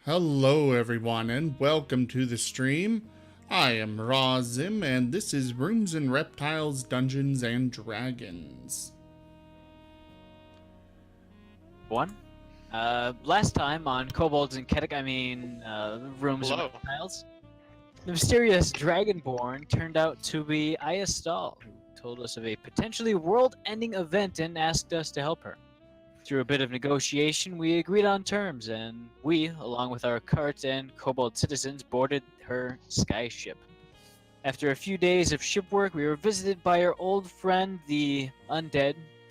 Hello everyone and welcome to the stream. I am Razim and this is Runes and Reptiles, Dungeons and Dragons. Last time on Kobolds and Ketek, Rooms and Hello. Reptiles, the mysterious Dragonborn turned out to be Ayastal, who told us of a potentially world-ending event and asked us to help her. Through a bit of negotiation, we agreed on terms, and we, along with our cart and kobold citizens, boarded her skyship. After a few days of shipwork, we were visited by our old friend, the undead /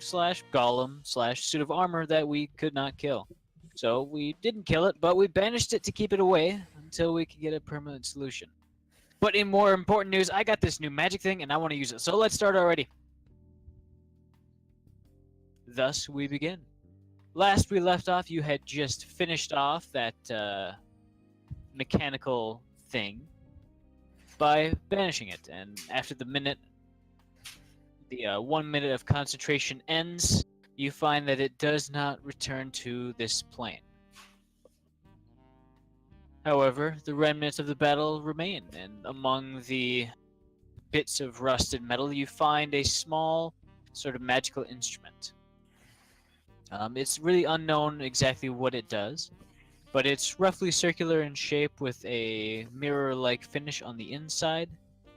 golem / suit of armor that we could not kill. So we didn't kill it, but we banished it to keep it away until we could get a permanent solution. But in more important news, I got this new magic thing, and I want to use it. So let's start already. Thus we begin. Last we left off, you had just finished off that mechanical thing by banishing it, and after the 1 minute of concentration ends, you find that it does not return to this plane. However, the remnants of the battle remain, and among the bits of rusted metal, you find a small sort of magical instrument. It's really unknown exactly what it does, but it's roughly circular in shape with a mirror-like finish on the inside,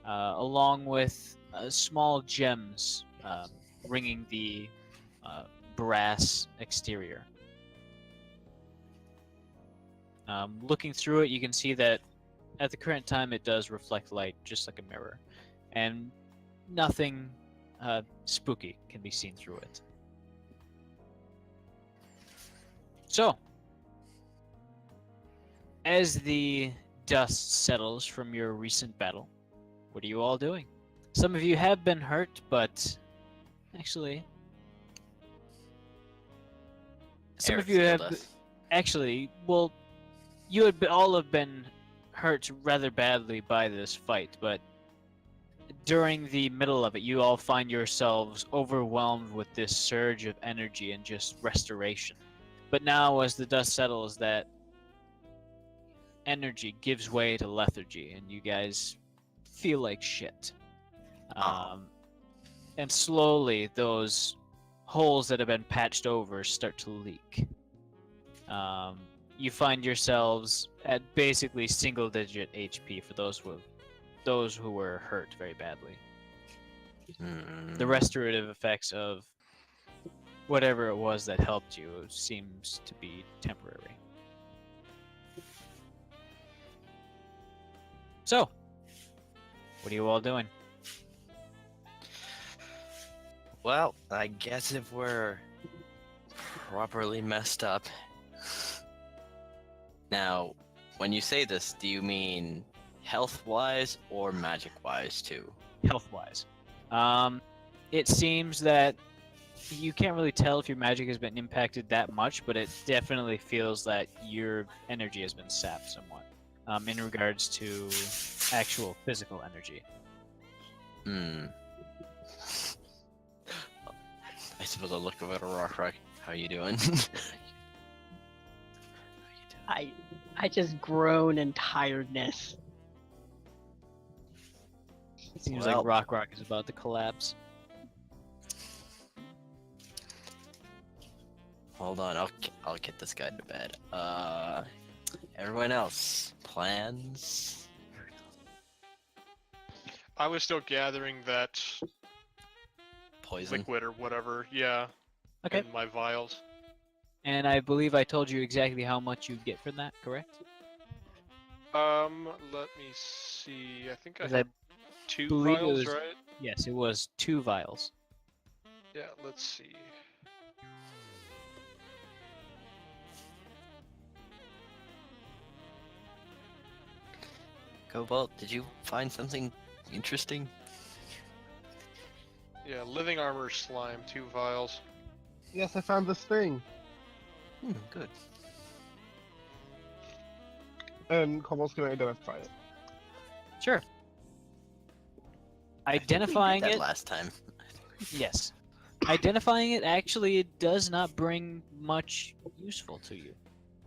along with small gems ringing the brass exterior. Looking through it, you can see that at the current time it does reflect light just like a mirror, and nothing spooky can be seen through it. So, as the dust settles from your recent battle, what are you all doing? Some of you have been hurt, but actually, some Eric of you healed have us. actually. Well, you had all have been hurt rather badly by this fight, but during the middle of it, you all find yourselves overwhelmed with this surge of energy and just restoration. But now, as the dust settles, that energy gives way to lethargy, and you guys feel like shit. And slowly, those holes that have been patched over start to leak. You find yourselves at basically single-digit HP for those who were hurt very badly. The restorative effects of whatever it was that helped you seems to be temporary. So, what are you all doing? Well, I guess if we're properly messed up. Now, when you say this, do you mean health-wise or magic-wise too? Health-wise. It seems that you can't really tell if your magic has been impacted that much, but it definitely feels that your energy has been sapped somewhat, in regards to actual physical energy. I suppose I'll look over at a rock. How you doing? I just groan in tiredness. It seems Well- like Rock is about to collapse. Hold on, I'll get this guy to bed. Everyone else, plans? I was still gathering that Poison? liquid or whatever, yeah, Okay. in my vials. And I believe I told you exactly how much you'd get from that, correct? Let me see. I think I 'Cause had 2 believe it vials, was- right? Yes, it was 2 vials. Yeah, let's see. Cobalt, did you find something interesting? Yeah, living armor slime, 2 vials. Yes, I found this thing. Good. And Kobolds can identify it. Sure. I Identifying think we did it, that last time. yes. Identifying it actually does not bring much useful to you.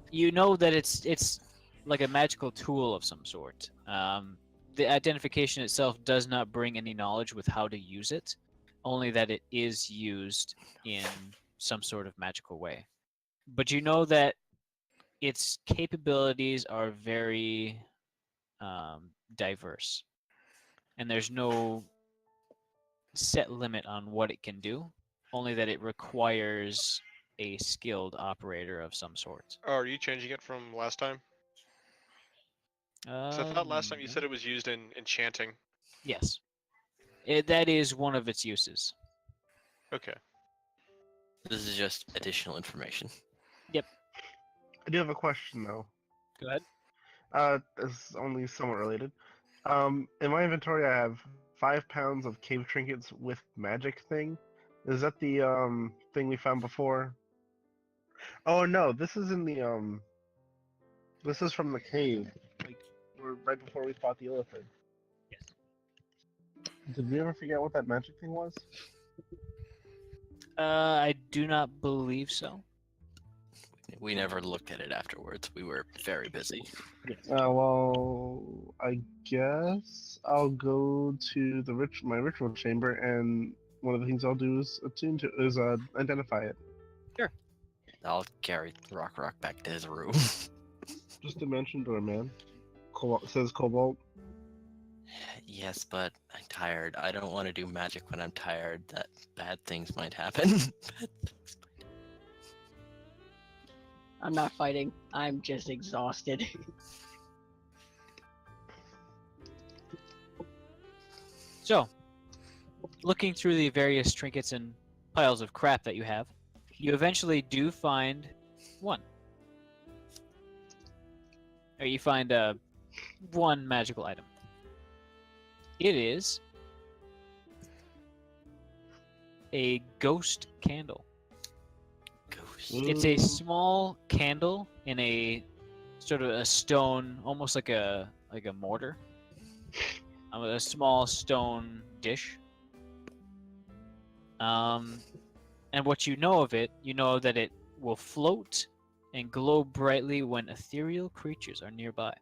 You know that it's like a magical tool of some sort. The identification itself does not bring any knowledge with how to use it, only that it is used in some sort of magical way. But you know that its capabilities are very diverse, and there's no set limit on what it can do, only that it requires a skilled operator of some sort. Oh, are you changing it from last time? 'Cause I thought last time you No. said it was used in enchanting. Yes. That is one of its uses. Okay. This is just additional information. I do have a question though. Go ahead. This is only somewhat related. In my inventory, I have 5 pounds of cave trinkets with magic thing. Is that the thing we found before? Oh no, this is in the This is from the cave, like right before we fought the elephant. Yes. Did we ever figure out what that magic thing was? I do not believe so. We never looked at it afterwards. We were very busy. Well, I guess I'll go to the my ritual chamber, and one of the things I'll do is identify it. I'll carry Rock back to his room. Just a dimension door, man. Says Cobalt. Yes, but I'm tired. I don't want to do magic when I'm tired. That bad things might happen. I'm not fighting. I'm just exhausted. So, looking through the various trinkets and piles of crap that you have, you eventually do find one. Or you find one magical item. It is a ghost candle. Ghost. It's a small candle in a sort of a stone, almost like a mortar. A small stone dish. And what you know of it, you know that it will float and glow brightly when ethereal creatures are nearby.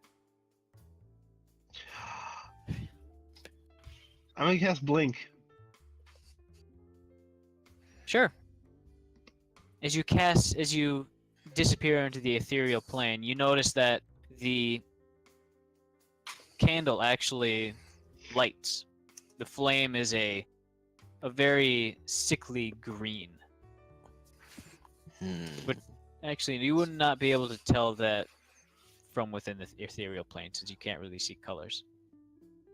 I'm gonna cast Blink. Sure. As you disappear into the ethereal plane, you notice that the candle actually lights. The flame is a very sickly green. But actually, you would not be able to tell that from within the ethereal plane, since you can't really see colors.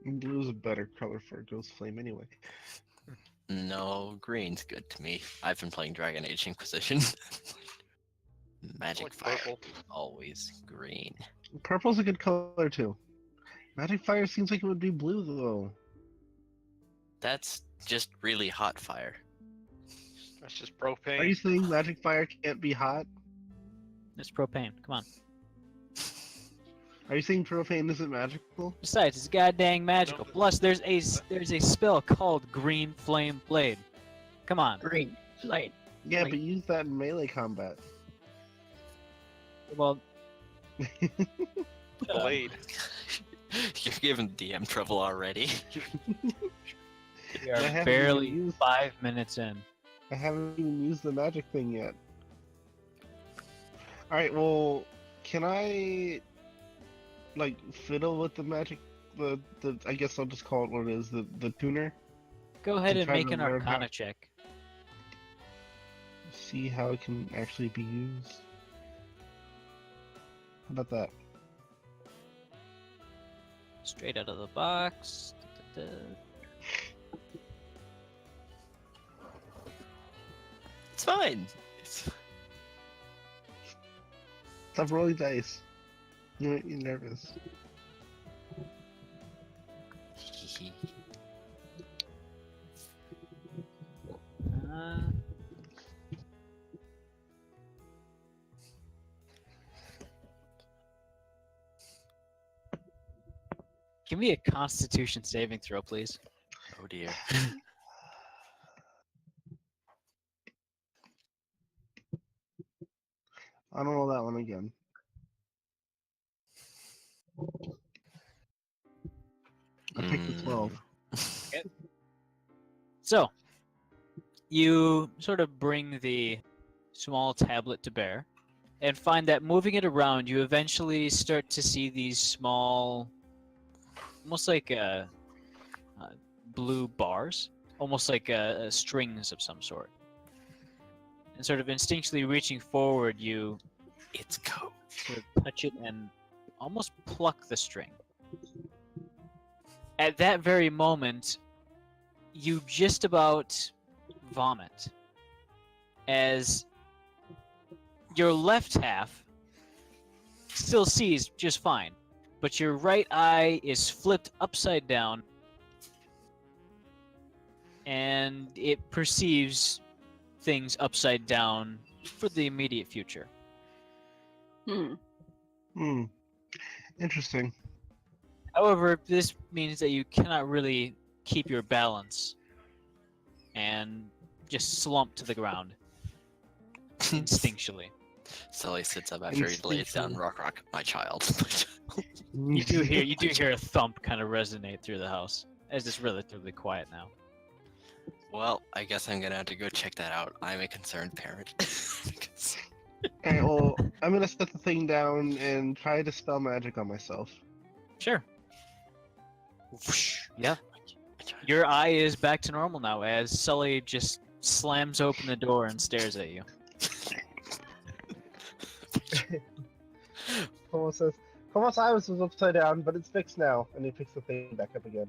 Blue is a better color for a ghost flame, anyway. No, green's good to me. I've been playing Dragon Age Inquisition. Magic Like fire, purple. always green. Purple's a good color too. Magic fire seems like it would be blue though. That's just really hot fire. That's just propane. Are you saying magic fire can't be hot? It's propane. Come on. Are you saying propane isn't magical? Besides, it's goddamn magical. No, Plus, there's a spell called Green Flame Blade. Come on. Green light. Yeah, Like- but use that in melee combat. Well, Blade. You're giving DM trouble already. we I are haven't barely even used- 5 minutes in. I haven't even used the magic thing yet. Alright, well, can I like fiddle with the magic the I guess I'll just call it what it is, the tuner? Go ahead To and try make to an learn how- Arcana check. See how it can actually be used. How about that? Straight out of the box. It's fine. Stop rolling dice. You're nervous. Uh, give me a Constitution saving throw, please. Oh dear. I don't roll that one again. I picked the 12. So, you sort of bring the small tablet to bear and find that moving it around, you eventually start to see these small, almost like blue bars, almost like strings of some sort. And sort of instinctually reaching forward, you It's code. sort of touch it and almost pluck the string. At that very moment, you just about vomit as your left half still sees just fine, but your right eye is flipped upside down and it perceives things upside down for the immediate future. Interesting. However, this means that you cannot really keep your balance and just slump to the ground instinctually. Sully sits up after he lays down Instinctually. rock, my child. You do hear a thump kind of resonate through the house, as it's relatively quiet now. Well, I guess I'm gonna have to go check that out. I'm a concerned parent. Because- Alright, well, I'm gonna set the thing down and try to spell magic on myself. Sure. Yeah. my child- Your eye is back to normal now as Sully just slams open the door and stares at you. Como says, Como's eye was upside down, but it's fixed now. And he picks the thing back up again.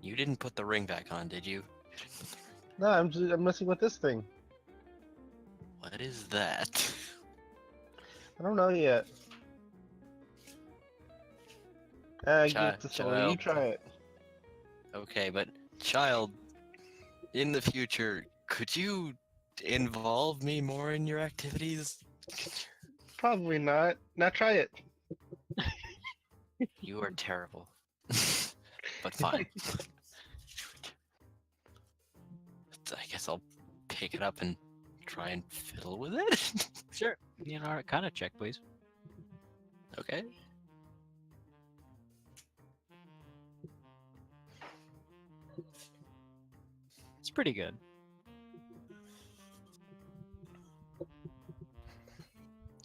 You didn't put the ring back on, did you? No, I'm messing with this thing. What is that? I don't know yet. Give it to Sully. You Child. try it. Okay, but child, in the future, could you involve me more in your activities? Probably not. Now try it. You are terrible. But fine. I guess I'll pick it up and try and fiddle with it. Sure. You know, kind of check, please. Okay. It's pretty good.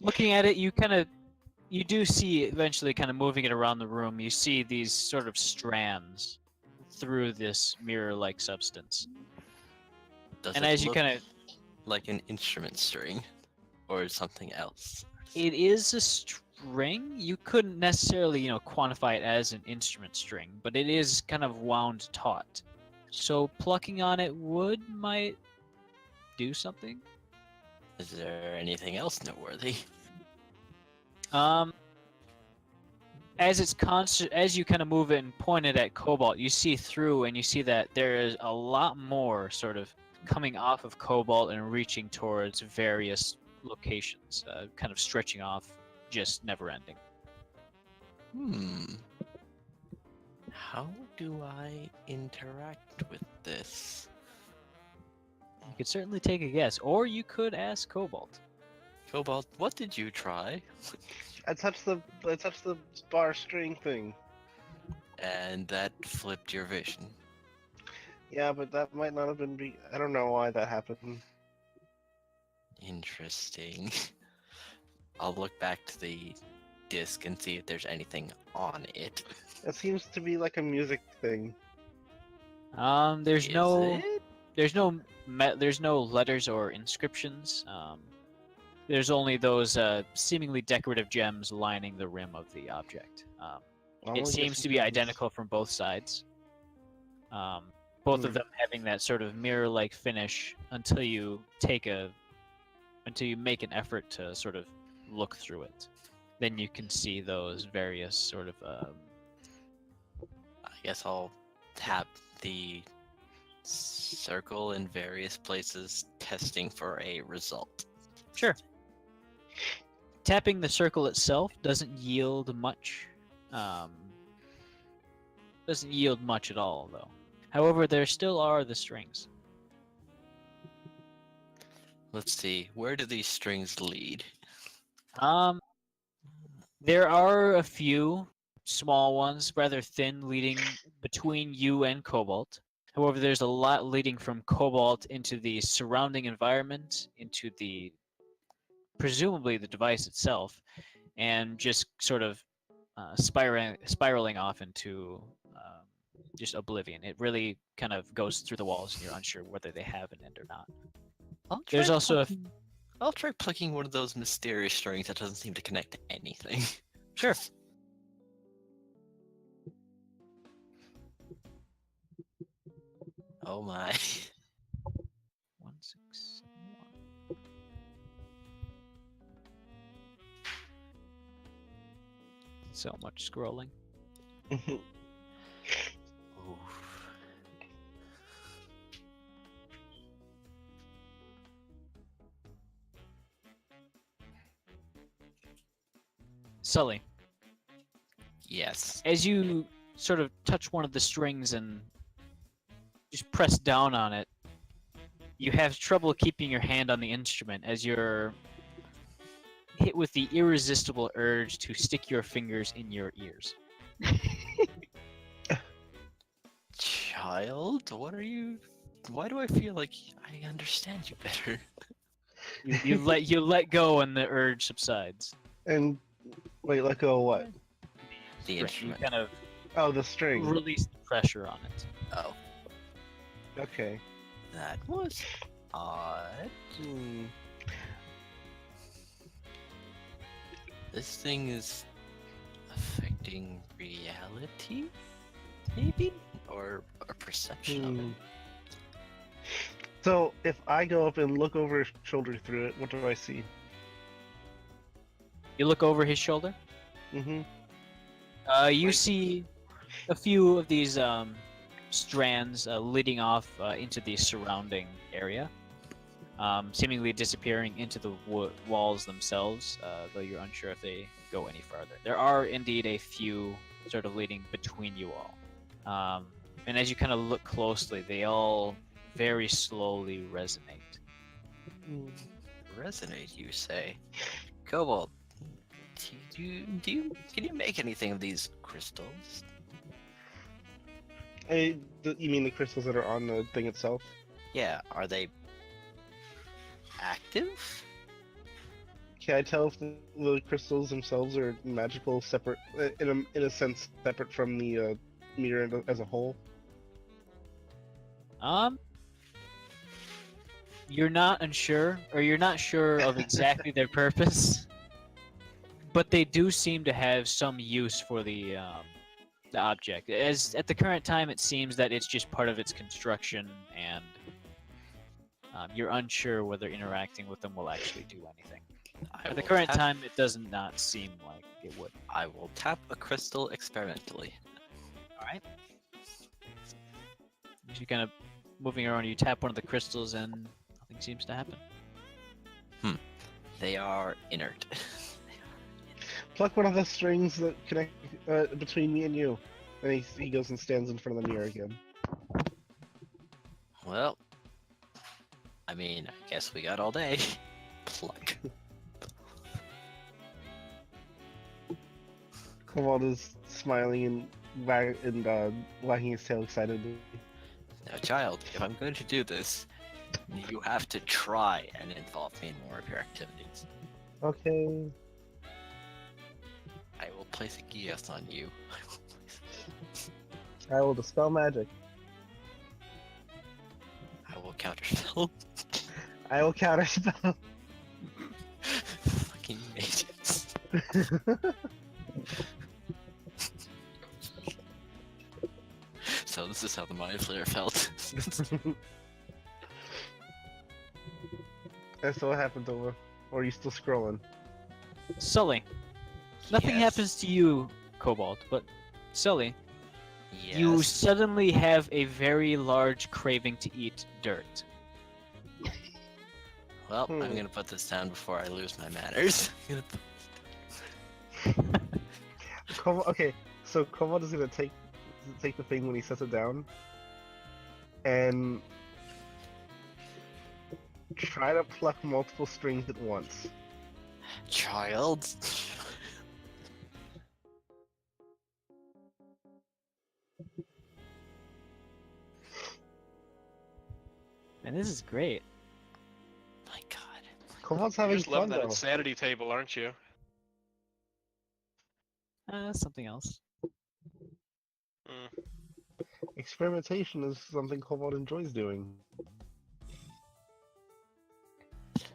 Looking at it, you do see eventually kind of moving it around the room. You see these sort of strands through this mirror-like substance. Does And it as you look kind of, like an instrument string, or something else? it is a string. You couldn't necessarily, quantify it as an instrument string, but it is kind of wound taut. So plucking on it might do something. Is there anything else noteworthy? As you kind of move it and point it at Cobalt, you see through and you see that there is a lot more sort of coming off of Cobalt and reaching towards various locations, kind of stretching off, just never ending. How do I interact with this? You could certainly take a guess, or you could ask Cobalt. Cobalt, what did you try? I touched the bar string thing. And that flipped your vision. Yeah, but that might not have been. I don't know why that happened. Interesting. I'll look back to the disc and see if there's anything on it. It seems to be like a music thing. There's Is no, it? there's no letters or inscriptions. There's only those seemingly decorative gems lining the rim of the object. It seems to be identical from both sides. Both of them having that sort of mirror-like finish until you make an effort to sort of look through it. Then you can see those various sort of. I guess I'll tap the circle in various places, testing for a result. Sure. Tapping the circle itself doesn't yield much. Doesn't yield much at all, though. However, there still are the strings. Let's see, where do these strings lead? There are a few small ones, rather thin, leading between you and Cobalt. However, there's a lot leading from Cobalt into the surrounding environment, into presumably the device itself, and just sort of spiraling off into just oblivion. It really kind of goes through the walls, and you're unsure whether they have an end or not. There's also I'll try plucking one of those mysterious strings that doesn't seem to connect to anything. Sure. Oh my. 1671. So much scrolling. Oof. Sully, Yes. as you sort of touch one of the strings and just press down on it, you have trouble keeping your hand on the instrument as hit with the irresistible urge to stick your fingers in your ears. Child, what are you? Why do I feel like I understand you better? You let go and the urge subsides. And wait, let go of what? The You instrument. kind of Oh, the string. release the pressure on it. Oh, Okay. that was odd. Hmm. This thing is affecting reality, maybe, or a perception of Hmm. it. So if I go up and look over his shoulder through it, what do I see? You look over his shoulder. Mm-hmm. You see a few of these strands leading off into the surrounding area, seemingly disappearing into the walls themselves, though you're unsure if they go any farther. There are indeed a few sort of leading between you all. And as you kind of look closely, they all very slowly resonate. Resonate, you say? Kobold, can you make anything of these crystals? You mean the crystals that are on the thing itself? Yeah, are they active? Can I tell if the crystals themselves are magical, separate, in a sense, separate from the meter as a whole? You're not unsure, or you're not sure of exactly their purpose, but they do seem to have some use for the object. As at the current time, it seems that it's just part of its construction, and you're unsure whether interacting with them will actually do anything. At the current time, it does not seem like it would. I will tap a crystal experimentally. All right. As you kind of moving around, you tap one of the crystals, and nothing seems to happen. They are inert. Pluck one of the strings that connect between me and you. And he goes and stands in front of the mirror again. Well, I mean, I guess we got all day. Pluck. Kobold is smiling and wagging his tail excitedly. Now, child, if I'm going to do this, you have to try and involve me in more of your activities. Okay. I will place a geas on you. I will dispel magic. I will counterspell. I will counterspell. Fucking mages. So this is how the Mind Flayer felt. That's what happened over. Or are you still scrolling? Sully, nothing Yes. happens to you, Cobalt, but Sully, Yes. you suddenly have a very large craving to eat dirt. Well, I'm gonna put this down before I lose my manners. Okay, so Kobold is gonna take the thing when he sets it down, and try to pluck multiple strings at once. Child. And this is great. My God. Kobold's You having just love fun that though. insanity table, aren't you? Something else. Mm. Experimentation is something Kobold enjoys doing.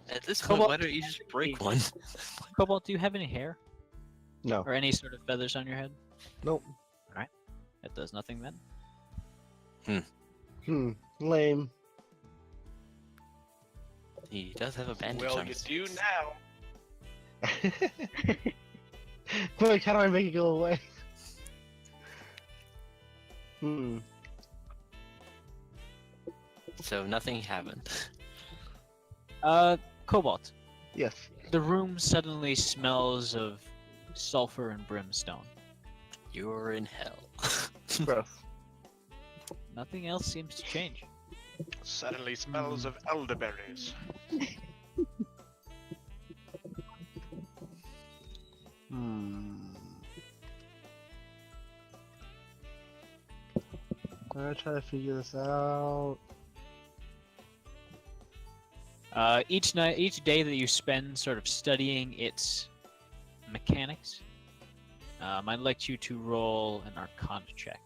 At this point, Cobalt- why don't you just break one? Cobalt, do you have any hair? No. Or any sort of feathers on your head? Nope. That does nothing then? Lame. He does have a bandage Well, on you his do face. now. Quick, how do I make it go away? So nothing happened. Cobalt, Yes. the room suddenly smells of sulfur and brimstone. You're in hell. Gross. Nothing else seems to change. Suddenly smells of elderberries. I'm gonna try to figure this out. Each day that you spend sort of studying its mechanics, I'd like you to roll an Arcana check.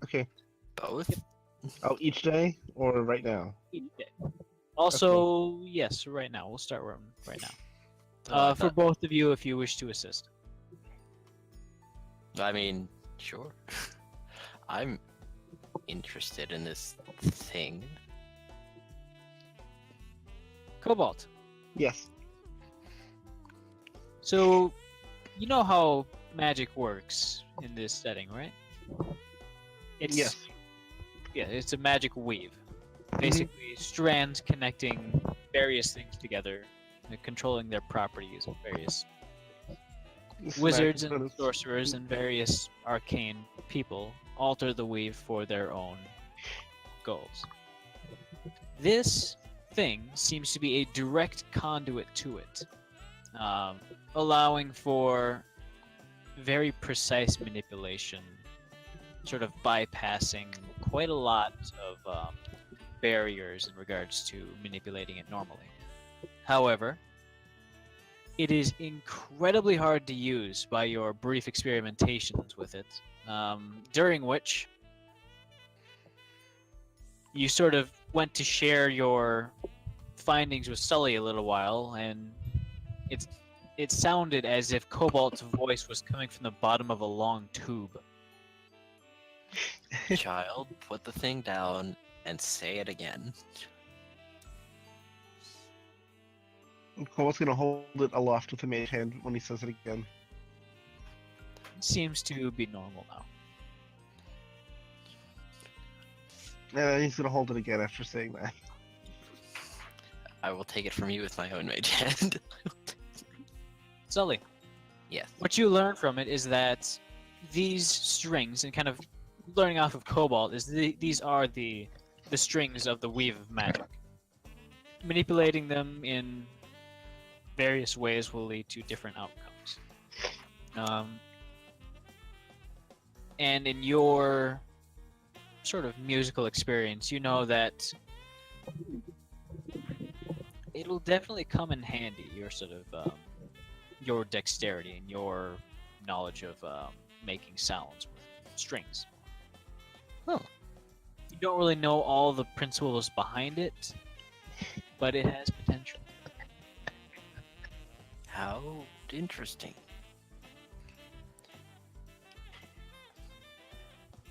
Okay. Both? Oh, each day or right now? Each day. Also, yes, right now. We'll start right now. Oh, I For thought- both of you, if you wish to assist. I mean, sure. I'm interested in this thing. Cobalt. Yes. So, you know how magic works in this setting, right? Yes. Yeah, it's a magic weave. Basically, strands connecting various things together, controlling their properties of various wizards and sorcerers and various arcane people alter the weave for their own goals. This thing seems to be a direct conduit to it, allowing for very precise manipulation, sort of bypassing quite a lot of barriers in regards to manipulating it normally. However, it is incredibly hard to use by your brief experimentations with it, during which you sort of went to share your findings with Sully a little while, and it sounded as if Cobalt's voice was coming from the bottom of a long tube. Child, put the thing down and say it again. Cole's gonna hold it aloft with a mage hand when he says it again. Seems to be normal now. And then he's gonna hold it again after saying that. I will take it from you with my own mage hand. Sully, Yes. what you learn from it is that these strings, and kind of learning off of Cobalt, is these are the strings of the weave of magic. Manipulating them in various ways will lead to different outcomes. And in your sort of musical experience, you know that it'll definitely come in handy, your sort of your dexterity and your knowledge of making sounds with strings. Oh. You don't really know all the principles behind it, but it has potential. How interesting.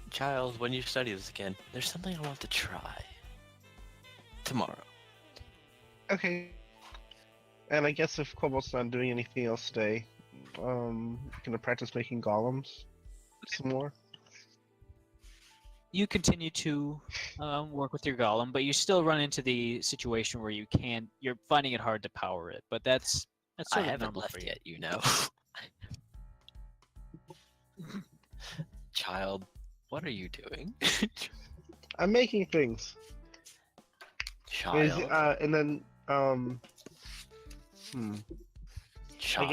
Child, when you study this again, there's something I want to try. Tomorrow. Okay. And I guess if Cobalt's not doing anything else today, gonna practice making golems some more. You continue to work with your golem, but you still run into the situation where you're finding it hard to power it. But that's I sort of haven't normal for left you. yet, you know. Child, what are you doing? I'm making things. Child. And then Child.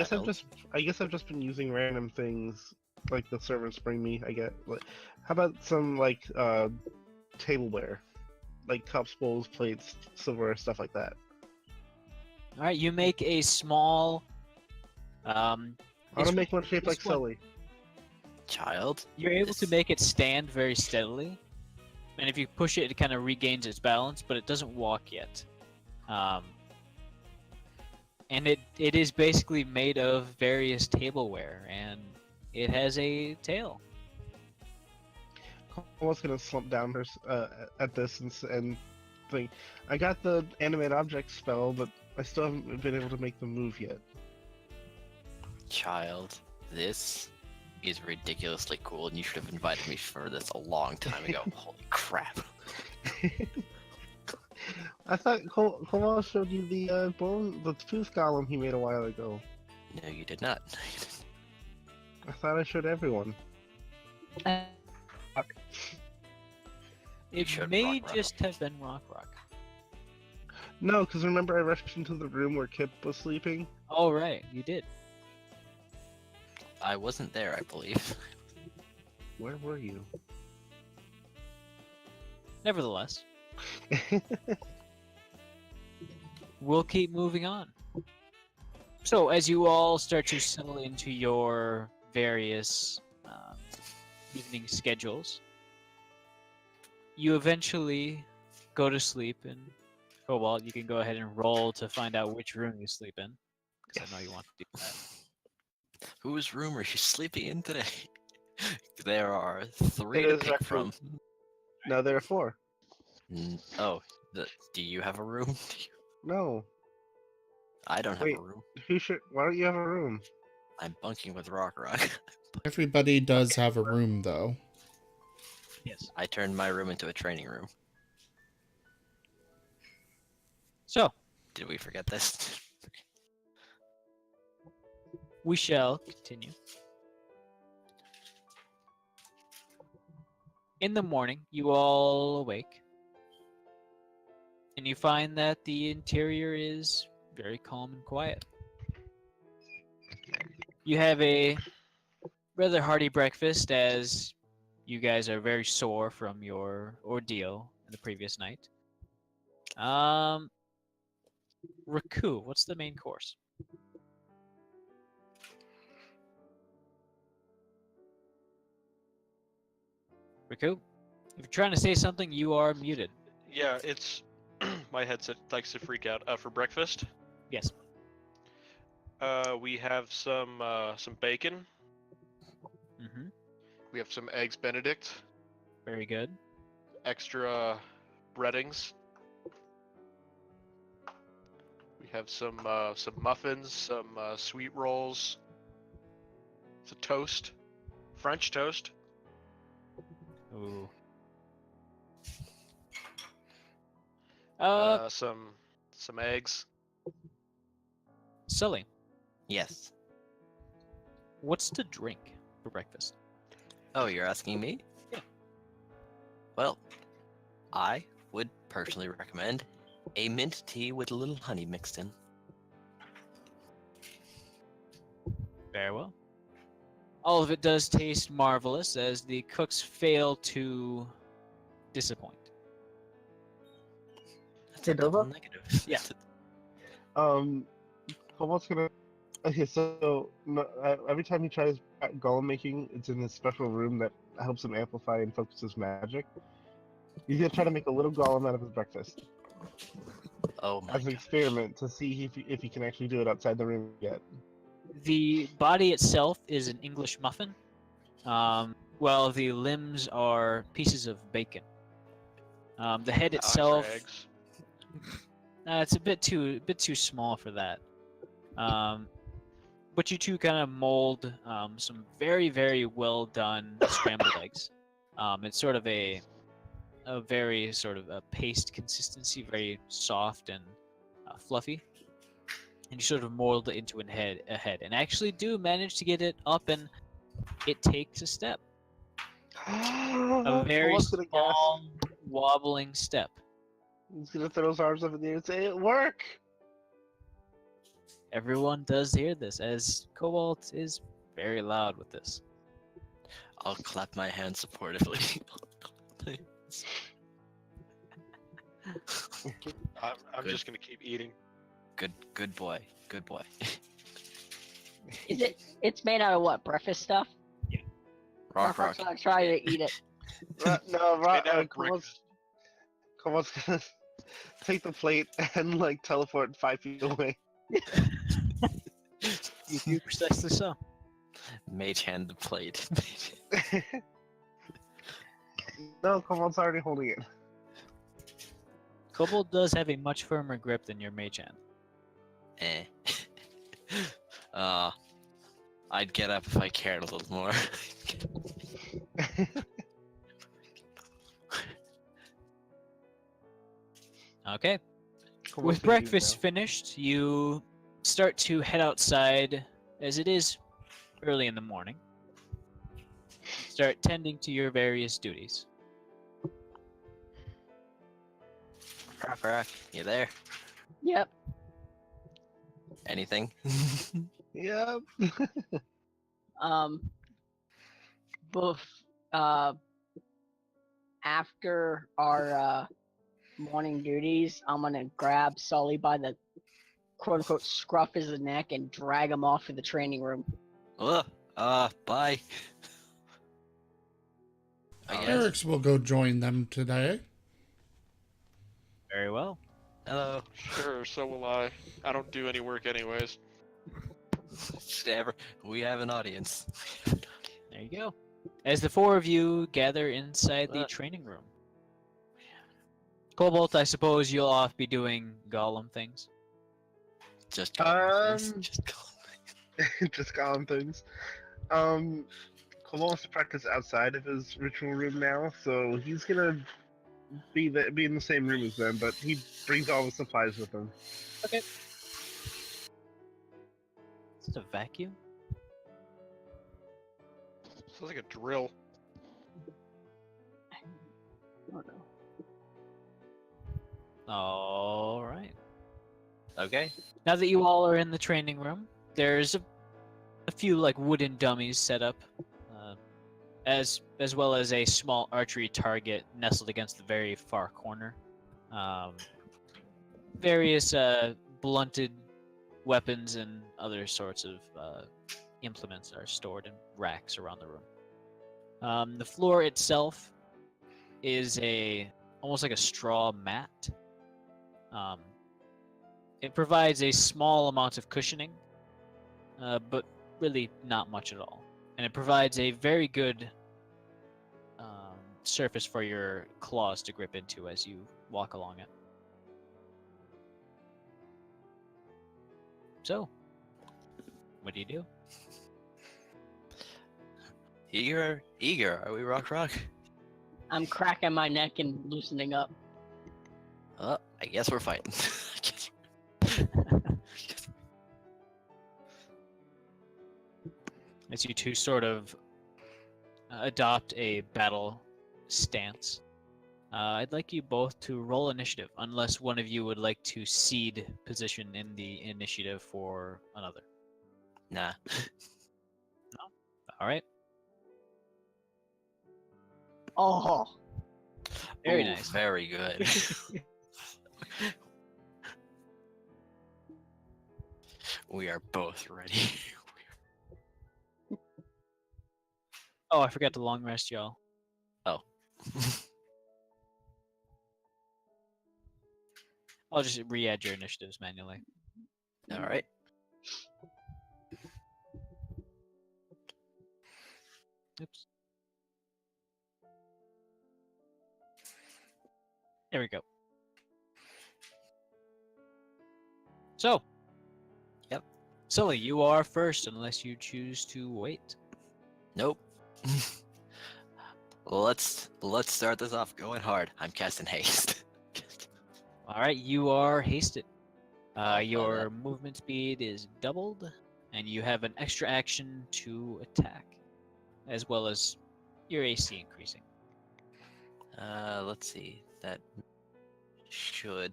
I guess I've just been using random things like the servants bring me. How about some like tableware, like cups, bowls, plates, silverware, stuff like that. All right, you make a small. I want to make one shaped like this one- Sully. Child. You're able to This- make it stand very steadily, and if you push it, it kind of regains its balance, but it doesn't walk yet. And it is basically made of various tableware, and it has a tail. Cobalt's gonna slump down at this and think, I got the animate object spell, but I still haven't been able to make them move yet. Child, this is ridiculously cool, and you should have invited me for this a long time ago. Holy crap. I thought Cobalt showed you the tooth golem he made a while ago. No, you did not. I thought I showed everyone. It showed may Rock just have been Rock. No, because remember I rushed into the room where Kip was sleeping? Oh, right, you did. I wasn't there, I believe. Where were you? Nevertheless, we'll keep moving on. So, as you all start to settle into your various evening schedules, you eventually go to sleep. And Cobalt, you can go ahead and roll to find out which room you sleep in, because I know you want to do that. Whose room are you sleeping in today? There are 3 It to is pick actually- from. No, there are 4. Oh, do you have a room? No. I don't have Wait. a room. Why don't you have a room? I'm bunking with Rock. Everybody does have a room, though. Yes. I turned my room into a training room. So, Did we forget this? we shall continue. In the morning, you all awake, and you find that the interior is very calm and quiet. You have a rather hearty breakfast, as you guys are very sore from your ordeal the previous night. Raku, what's the main course? Raku, if you're trying to say something, you are muted. Yeah, it's my headset likes to freak out. For breakfast, Yes. we have some bacon. Mm-hmm. We have some eggs Benedict, Very good. extra breadings. We have some muffins, some sweet rolls. It's a toast, French toast. Ooh. Some eggs. Sully, Yes. what's to drink for breakfast? Oh, you're asking me? Yeah. Well, I would personally recommend a mint tea with a little honey mixed in. Very well. All of it does taste marvelous, as the cooks fail to disappoint. That's a double Nova? negative. Yeah. Cobalt's gonna. Okay, so no, every time he tries golem making, it's in this special room that helps him amplify and focus his magic. He's gonna try to make a little golem out of his breakfast Oh my as an god. experiment to see if he can actually do it outside the room yet. The body itself is an English muffin, while the limbs are pieces of bacon. The head Extra itself, eggs. it's a bit too small for that. But you two kind of mold some very, very well done scrambled eggs. It's sort of a very sort of a paste consistency, very soft and fluffy. And you sort of mold it into a head, and actually do manage to get it up, and it takes a step, a very Cobalt's gonna gasp. small, wobbling step. He's gonna throw his arms up in the air and say, "It work!" Everyone does hear this, as Cobalt is very loud with this. I'll clap my hands supportively. I'm Good. just gonna keep eating. Good boy. Good boy. Is it? It's made out of what? Breakfast stuff? Rock. Rock's gonna try to eat it. No, Made out of Cobalt's breakfast. gonna take the plate and like teleport 5 feet away. You do precisely so. Mage hand the plate. No, Cobalt's already holding it. Kobold does have a much firmer grip than your mage hand. I'd get up if I cared a little more. Okay. Cobalt's With gonna do breakfast finished, you start to head outside, as it is early in the morning. Start tending to your various duties. Rock, you there? Yep. Anything? Yep. Boof. Uh, After our morning duties, I'm gonna grab Sully by the quote unquote scruff his neck and drag him off to the training room. Bye. I guess. Eric's will go join them today. Very well. Hello. Sure, so will I. I don't do any work anyways. We have an audience. There you go. As the four of you gather inside the training room. Cobalt, I suppose you'll off be doing golem things. Just Just calm things. Cole wants to practice outside of his ritual room now, so he's gonna be in the same room as them, but he brings all the supplies with him. Okay. Is it a vacuum? Sounds like a drill. Oh no. All right. Okay. Now that you all are in the training room, there's a few like wooden dummies set up, as well as a small archery target nestled against the very far corner. Various blunted weapons and other sorts of implements are stored in racks around the room. The floor itself is almost like a straw mat. It provides a small amount of cushioning, but really not much at all. And it provides a very good surface for your claws to grip into as you walk along it. So, what do you do? Eager. Are we rock? I'm cracking my neck and loosening up. I guess we're fighting. As you two sort of adopt a battle stance, I'd like you both to roll initiative, unless one of you would like to cede position in the initiative for another. Nah. No? All right. Oh, Very Ooh, nice. Very good. We are both ready. Oh, I forgot to long rest y'all. Oh. I'll just re-add your initiatives manually. All right. Oops. There we go. So. Yep. Sully, you are first unless you choose to wait. Nope. Let's start this off going hard. I'm casting haste. Alright, you are hasted. I'll Your follow. movement speed is doubled, and you have an extra action to attack, as well as your AC increasing. Let's see. That should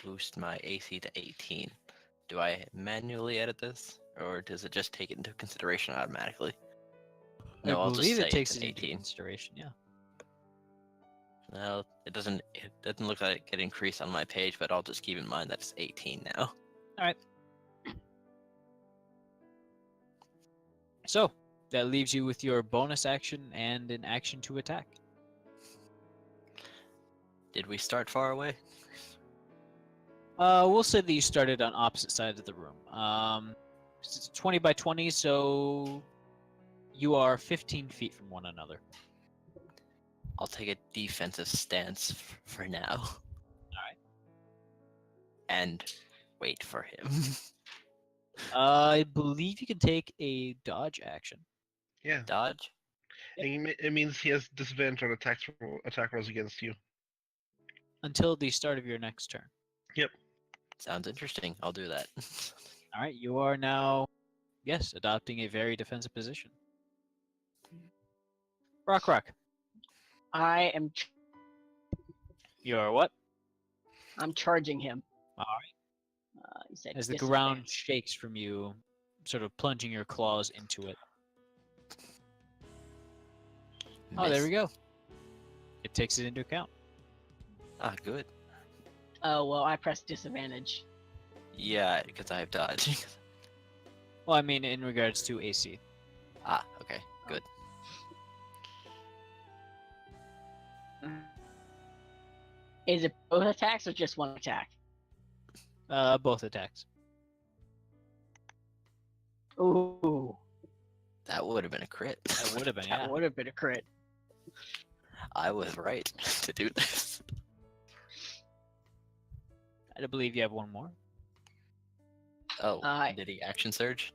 boost my AC to 18. Do I manually edit this, or does it just take it into consideration automatically? No, I I'll just believe say it takes it's it an into 18. consideration, yeah. Well, it doesn't look like it get increased on my page, but I'll just keep in mind that it's 18 now. Alright. So, that leaves you with your bonus action and an action to attack. Did we start far away? We'll say that you started on opposite sides of the room. It's 20 by 20, so you are 15 feet from one another. I'll take a defensive stance for now. Alright. And wait for him. I believe you can take a dodge action. Yeah, Dodge? it means he has disadvantage on attack rolls against you. Until the start of your next turn. Sounds interesting. I'll do that. Alright, you are now, yes, adopting a very defensive position. Rock. I am. You are what? I'm charging him. Alright. He said As the ground disadvantage. shakes from you, sort of plunging your claws into it. Oh, there Miss. we go. It takes it into account. Ah, good. Oh well, I pressed disadvantage. Yeah, because I have dodge. Well, I mean, in regards to AC. Ah, okay, good. Is it both attacks or just one attack? Both attacks. Ooh, That would have been a crit. That would have been, yeah. that would have been a crit. I was right to do this. I believe you have one more. Oh, Uh, did he action surge?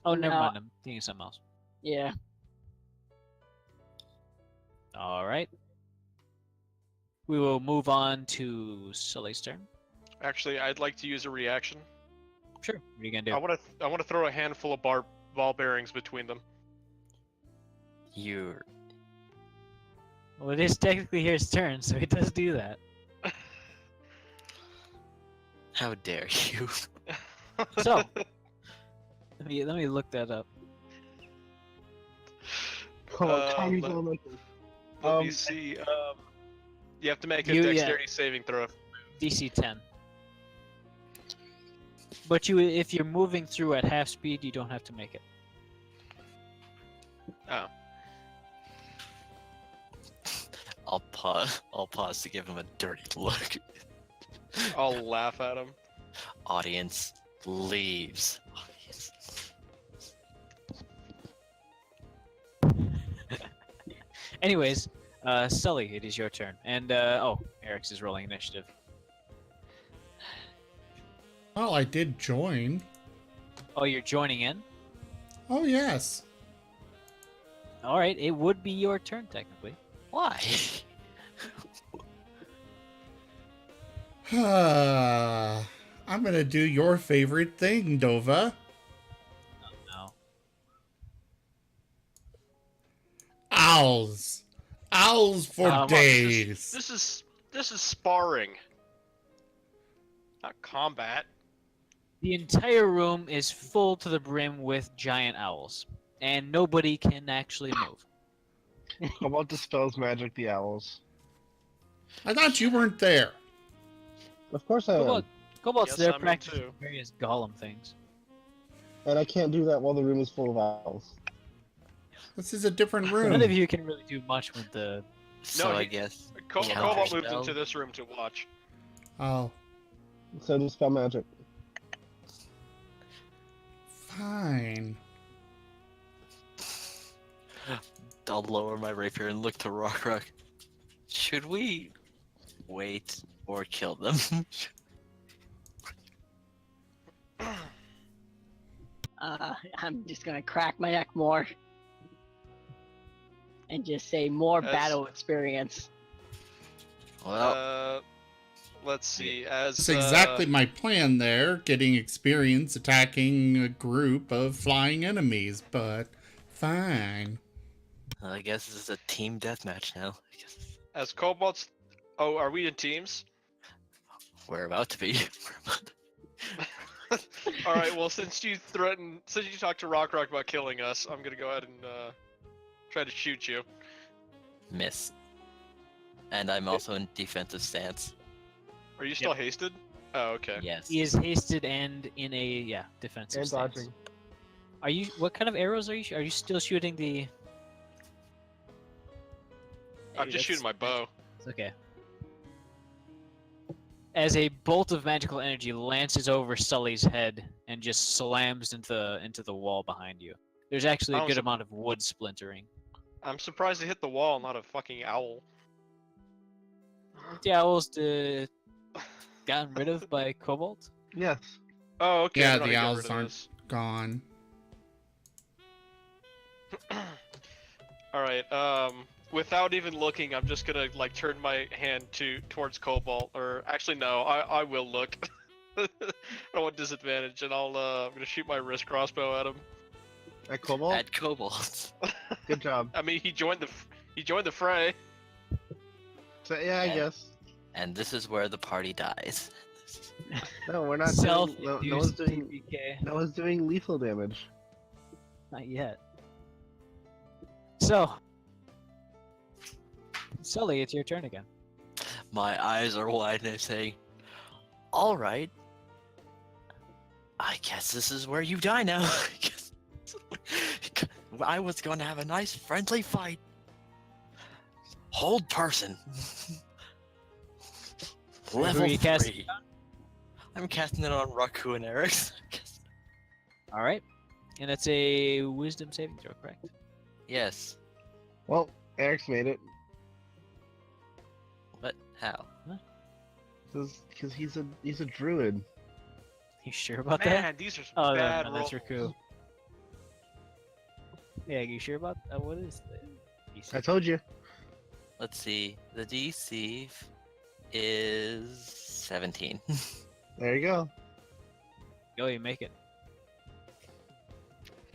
Oh, never No. mind. I'm thinking of something else. Yeah. All right. We will move on to Sully's turn. Actually, I'd like to use a reaction. Sure. What are you gonna do? I want to throw a handful of ball bearings between them. You're Well, it is technically his turn, so he does do that. how dare you? So, let me look that up. let me Um, see. You have to make a You- yeah. dexterity saving throw. DC 10. But if you're moving through at half speed, you don't have to make it. Oh. I'll pause to give him a dirty look. I'll laugh at him. Audience leaves. Audience. Anyways, Sully, it is your turn. And, Eric's is rolling initiative. Well, I did join. Oh, you're joining in? Oh, yes. Alright, it would be your turn, technically. Why? I'm gonna do your favorite thing, Dova. No. Owls. Owls for Um, days. This is sparring, not combat. The entire room is full to the brim with giant owls. And nobody can actually move. Cobalt dispels magic the owls. I thought you weren't there. Of course I am. Kobold's Yes, there I'm in practicing too. various golem things. And I can't do that while the room is full of owls. This is a different None of room. you can really do much with the... So I he- guess Cobalt Counter moved spell? into this room to watch. Oh, So dispel magic. fine. I'll lower my rapier and look to Rock. Should we wait or kill them? I'm just gonna crack my neck more. And just say more As- battle experience. Well, Let's see. As That's exactly my plan there, getting experience attacking a group of flying enemies, but fine. I guess this is a team deathmatch now. I guess as Cobalt's. Oh, are we in teams? we're about to be. All right. Well, since you talked to Rock about killing us, I'm gonna go ahead and try to shoot you. Miss. And I'm also in defensive stance. Are you still hasted? Oh, okay. Yes. He is hasted and in a, defensive And stance. dodging. Are you... What kind of arrows are you... Are you still shooting the... I'm just shooting my bow. It's okay. As a bolt of magical energy lances over Sully's head and just slams into the wall behind you. There's actually a Oh, good so- amount of wood splintering. I'm surprised it hit the wall, not a fucking owl. The owls gotten rid of by Cobalt? Yes. Oh, okay. Yeah, I'm gonna the get owls rid of aren't this. gone. All right. Without even looking, I'm just gonna like turn my hand towards Cobalt, or actually no, I will look. I don't want disadvantage, and I'm gonna shoot my wrist crossbow at him. At Cobalt? At Kobolds. Good job. I mean, he joined the fray. So, yeah, I Yeah. guess. And this is where the party dies. No, we're not Self-induced doing... No one's doing... TPK. No one's doing lethal damage. Not yet. So, Sully, it's your turn again. My eyes are wide and I'm saying, all right. I guess this is where you die now. I was going to have a nice friendly fight. Hold person. Who are Level you 3. casting? I'm casting it on Raku and Eric. All right, and it's a Wisdom saving throw, correct? Yes. Well, Eric's made it. But how? Because he's a druid. You sure about Man, that? these are some Oh bad no, that's rolls. Raku. Yeah, you sure about what is the DC? I told you. Let's see. The DC is 17. There you go. Oh, you make it.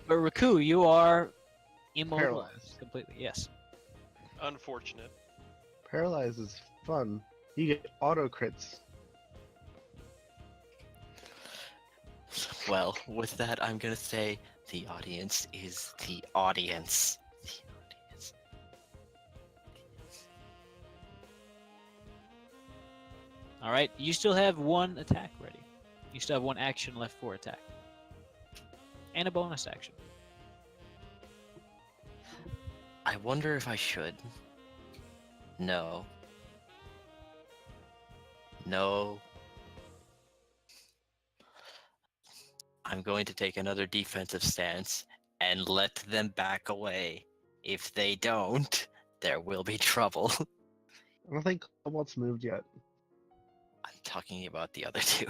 But Raku, you are immobilized Paralyzed. completely. Yes. Unfortunate. Paralyzed is fun. You get auto crits. Well, with that, I'm gonna say the audience is the audience. The audience. All right, you still have one attack ready. You still have one action left for attack, and a bonus action. I wonder if I should. No. No. I'm going to take another defensive stance and let them back away. If they don't, there will be trouble. I don't think kobolds moved yet. I'm talking about the other two.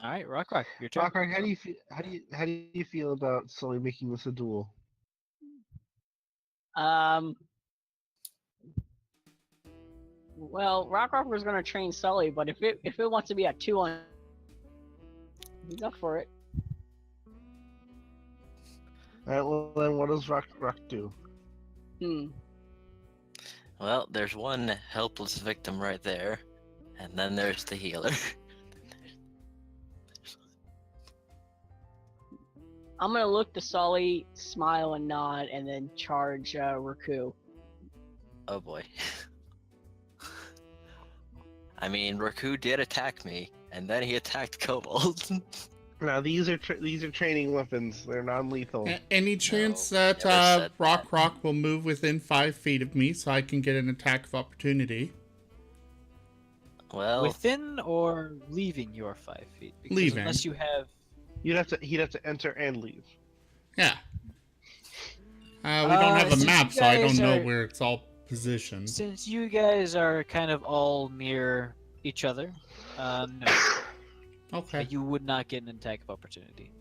All right, Rock, your turn. Rock, how do you feel? How do you feel about slowly making this a duel? Well, Rockrock was gonna train Sully, but if it wants to be a 2-on, he's up for it. Alright, well then what does Rock do? Well, there's one helpless victim right there, and then there's the healer. I'm gonna look to Sully, smile and nod, and then charge Raku. Oh boy. I mean, Raku did attack me, and then he attacked kobolds. Now these are training weapons. They're non-lethal. Any chance No, that never said that. Rock will move within 5 feet of me so I can get an attack of opportunity? Well, Within or leaving your 5 feet? Because Leaving. Unless you have. He'd have to enter and leave. Yeah. We don't have a since map, you so I don't guys know are- where it's all positioned. Since you guys are kind of all near each other, no. Okay. You would not get an attack of opportunity.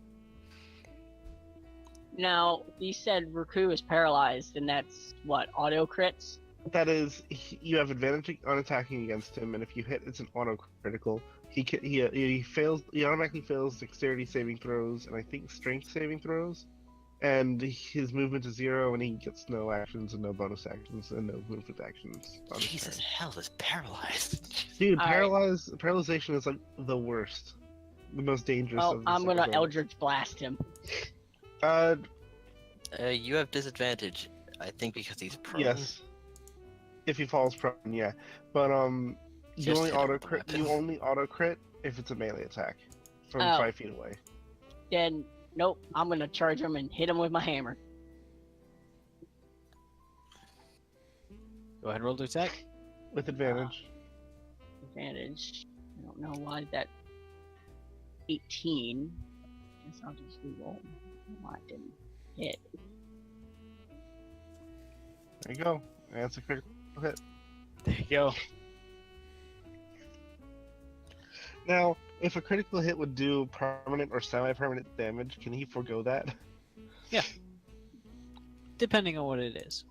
Now, you said Raku is paralyzed, and that's what, auto crits? That is, you have advantage on attacking against him, and if you hit, it's an auto critical. He fails. He automatically fails dexterity saving throws, and I think strength saving throws. And his movement is 0, and he gets no actions and no bonus actions and no movement actions. On his Jesus, turn. hell is paralyzed. Dude, All right. paralyzation is like the worst, the most dangerous. Oh, of this I'm gonna episode. Eldritch Blast him. You have disadvantage, I think, because he's prone. Yes. If he falls prone, yeah. But you Just only hit him auto with the crit. weapon. You only auto crit if it's a melee attack from Oh. 5 feet away. Then, nope, I'm gonna charge him and hit him with my hammer. Go ahead and roll to attack. With advantage. Advantage. I don't know why that 18. Guess I'll just re-roll. Why it didn't hit. There you go. That's a critical hit. There you go. Now, if a critical hit would do permanent or semi-permanent damage, can he forego that? Depending on what it is.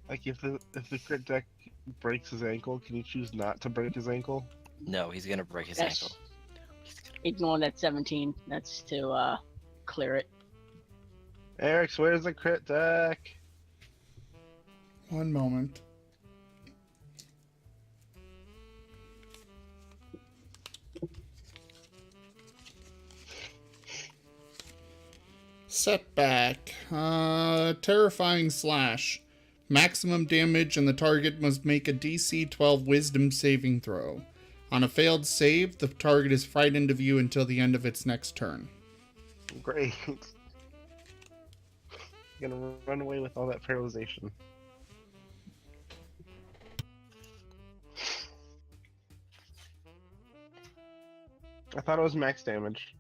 Like if the crit deck breaks his ankle, can you choose not to break his ankle? No, he's gonna break his Yes. ankle. He's gonna... Ignoring that 17. That's to clear it. Eric, where's the crit deck? One moment. setback. Terrifying slash. Maximum damage, and the target must make a DC 12 Wisdom saving throw. On a failed save, the target is frightened of you until the end of its next turn. Great. Gonna run away with all that paralyzation. I thought it was max damage.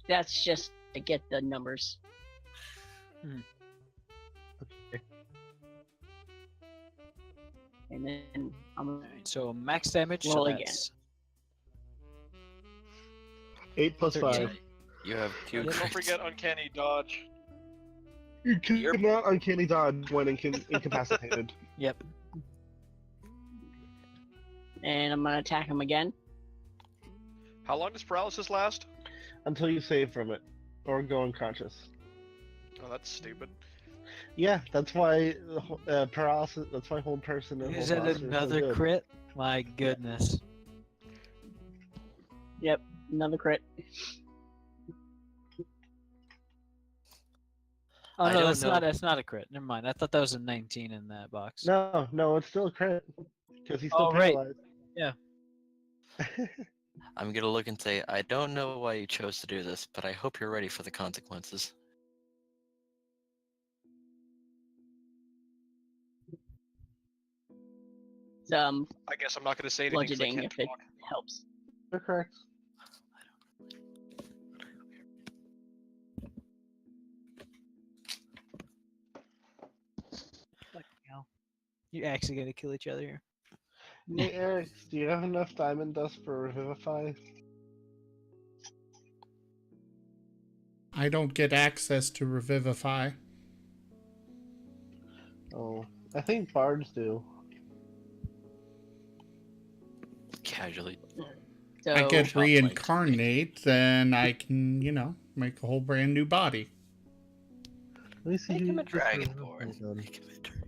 That's just to get the numbers. Okay. And then I'm Alright, so max damage. Roll so again. that's 8 plus 5. You have 2 Don't crits. forget uncanny dodge. You cannot uncanny dodge when incapacitated. Yep. and I'm gonna attack him again. How long does paralysis last? Until you save from it. Or go unconscious. Oh, that's stupid. Yeah, that's why paralysis. That's why hold person and Is hold that monster so another good. crit? My goodness. Yep, another crit. Oh I no, don't that's know. not. That's not a crit. Never mind. I thought that was a 19 in that box. No, it's still a crit because he's still Oh, right. paralyzed. Yeah. I'm gonna look and say, I don't know why you chose to do this, but I hope you're ready for the consequences. It's, I guess I'm not going to say anything 'cause I bludgeoning can't if it talk. helps. You're correct. You actually gonna kill each other here. Hey Eric, do you have enough diamond dust for Revivify? I don't get access to Revivify. Oh, I think bards do. Casually. So I get Shop links. reincarnate, then I can, make a whole brand new body. Let me see Make who him a gets the dragonborn. Revivify done. Make him a dragon.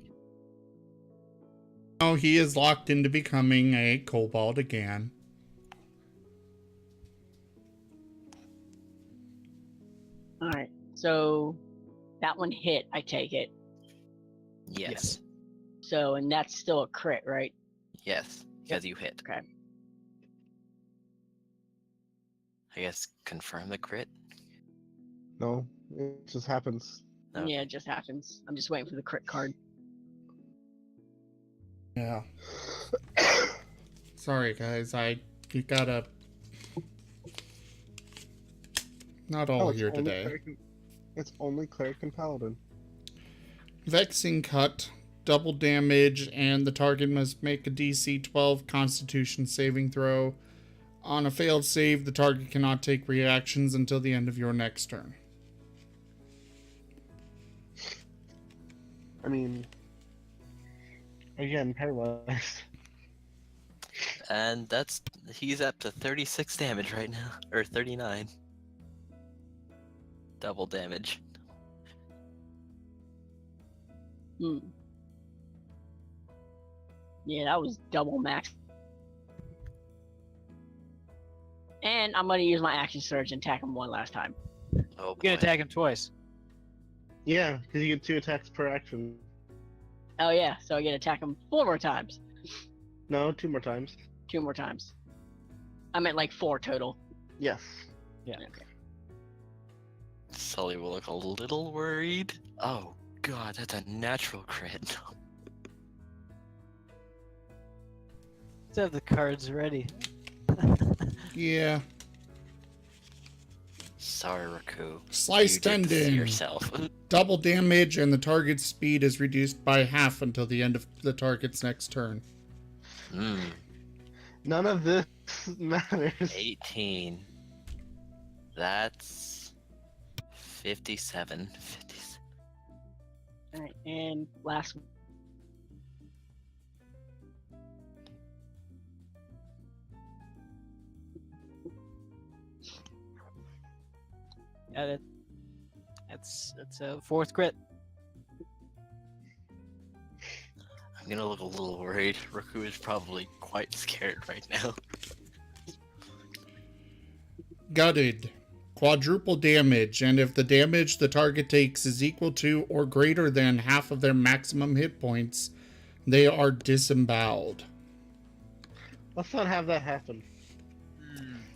Oh, he is locked into becoming a kobold again. alright, so that one hit, I take it. Yes. So and that's still a crit, right? Yes. Because you hit. Okay. I guess confirm the crit. No, it just happens. Okay. Yeah, it just happens. I'm just waiting for the crit card. Yeah. Sorry, guys. You gotta. Not all Oh, it's here only today. It's only cleric and paladin. Vexing cut, double damage, and the target must make a DC 12 Constitution saving throw. On a failed save, the target cannot take reactions until the end of your next turn. I mean, again, paralyzed. And he's up to 36 damage right now. Or 39. Double damage. Hmm. Yeah, that was double max. And I'm gonna use my action surge and attack him one last time. Oh You boy. can attack him twice. Yeah, because you get 2 attacks per action. Oh yeah, so I get to attack him 4 more times. No, 2 more times. 2 more times. I meant like 4 total. Yes. Okay. Sully will look a little worried. Oh god, that's a natural crit. Let's have the cards ready. Yeah. Sorry, Raku. Sliced You did this to tendon. yourself. Double damage, and the target's speed is reduced by half until the end of the target's next turn. Hmm. None of this matters. 18. That's 57. 57. Alright, and last one. Yeah, that's a 4th crit. I'm gonna look a little worried. Raku is probably quite scared right now. Gutted. quadruple damage, and if the damage the target takes is equal to or greater than half of their maximum hit points, they are disemboweled. Let's not have that happen.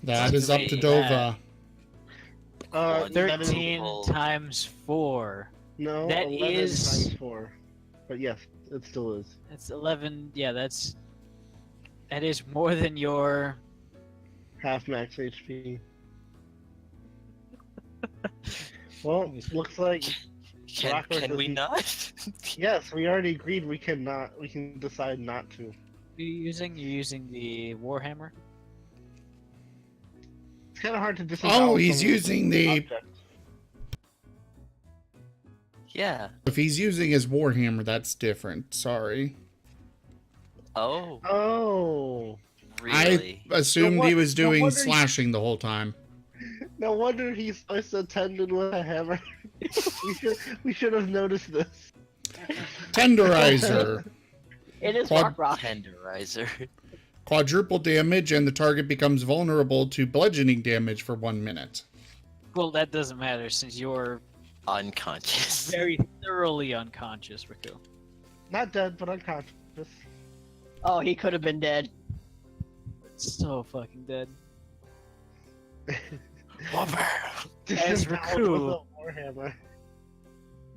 That is up to Wait, Dova. That is- 13 times 4. No, That 11 is- times 4. But yes, it still is. That's 11. Yeah, that is more than your. Half max HP. Well, looks like Can Rockworth we is- not? yes, we already agreed we cannot. We can decide not to. You're using the Warhammer. It's kind of hard to disembowel. Oh, he's someone using with the... object. Yeah. If he's using his Warhammer, that's different. Sorry. Oh, Oh, really? I assumed No he was no doing wonder he- slashing the whole time. no wonder he sliced a tendon with a hammer. we should have noticed this. Tenderizer. It is Quad- rock. Tenderizer. Quadruple damage, and the target becomes vulnerable to bludgeoning damage for 1 minute. Well, that doesn't matter since you're Unconscious. very thoroughly unconscious, Riku. Not dead, but unconscious. Oh, he could have been dead. So fucking dead. Whopper. As Disemboweled Riku- with a warhammer.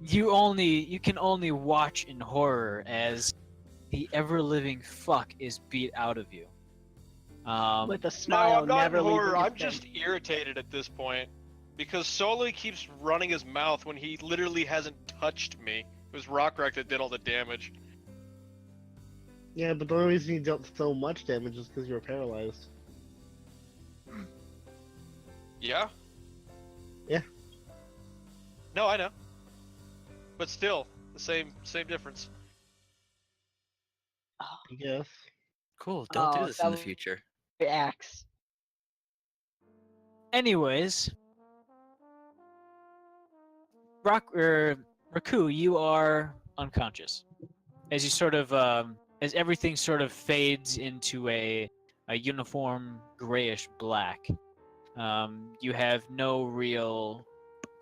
You can only watch in horror as the ever-living fuck is beat out of you. With a No, smile, I'm not never in horror. leaving his I'm face. just irritated at this point because Soli keeps running his mouth when he literally hasn't touched me. It was Rockrock that did all the damage. Yeah, but the only reason you dealt so much damage is because you were paralyzed. Yeah. Yeah. No, I know. But still, the same difference. I guess. Cool. Don't Oh, do this that in the was- future. Axe. Anyways, Raku, you are unconscious as you sort of as everything sort of fades into a uniform grayish black. You have no real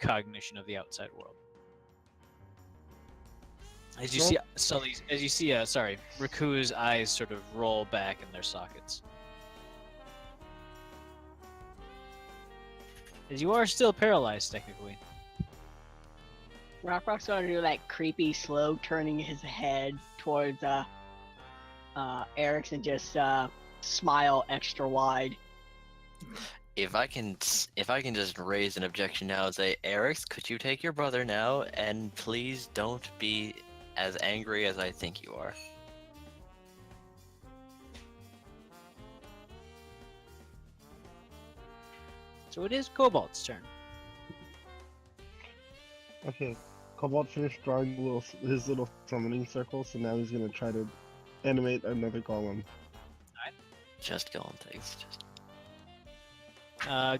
cognition of the outside world. As you see Sully's, Raku's eyes sort of roll back in their sockets. As you are still paralyzed, technically. Rockrock's gonna do that creepy, slow turning his head towards Eric's and just smile extra wide. If I can just raise an objection now and say, Eric's, could you take your brother now, and please don't be as angry as I think you are. So it is Kobold's turn. Okay. Cobalt finished drawing his little summoning circle, so now he's gonna try to animate another golem. Just going things. Just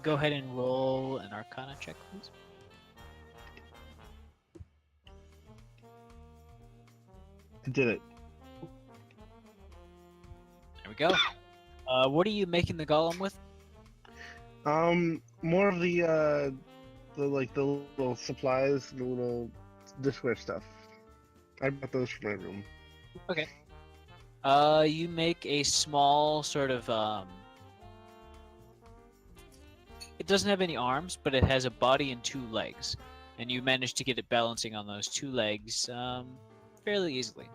Go ahead and roll an Arcana check, please. I did it. There we go. What are you making the golem with? More of the little supplies, the little dishware stuff. I bought those from my room. You make a small sort of it doesn't have any arms, but it has a body and 2 legs, and you manage to get it balancing on those 2 legs fairly easily.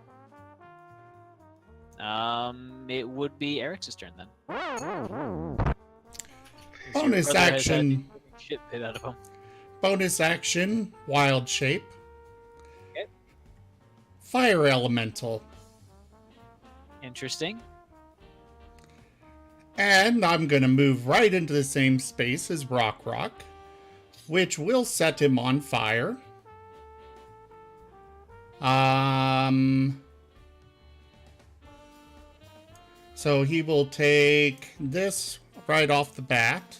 It would be Eric's turn then. Bonus Brother has had action. shit bit out of him. Bonus action. Wild shape. Okay. Fire elemental. Interesting. And I'm going to move right into the same space as Rock, which will set him on fire. So he will take this right off the bat.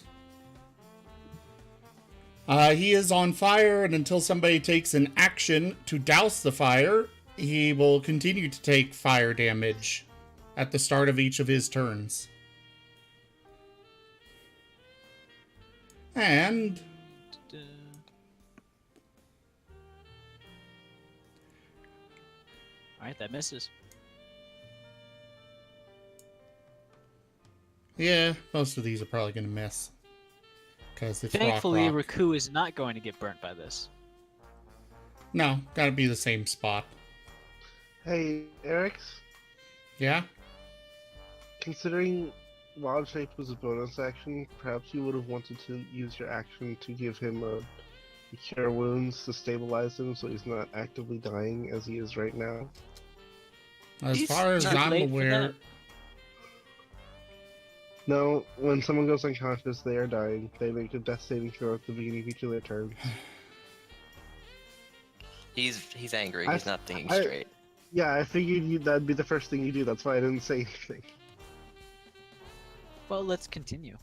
He is on fire, and until somebody takes an action to douse the fire, he will continue to take fire damage at the start of each of his turns. And Alright, that misses. Yeah, most of these are probably going to miss. Because it's Thankfully, rock. Raku is not going to get burnt by this. No, gotta be the same spot. Hey, Eric's, Yeah? considering Wild Shape was a bonus action, perhaps you would have wanted to use your action to give him a cure wounds to stabilize him so he's not actively dying as he is right now. As He's far as not I'm late for aware, that. No, when someone goes unconscious, they are dying. They make a death saving throw at the beginning of each of their turns. He's angry. I- He's not thinking I- straight. Yeah, I figured that'd be the first thing you do. That's why I didn't say anything. Well, let's continue.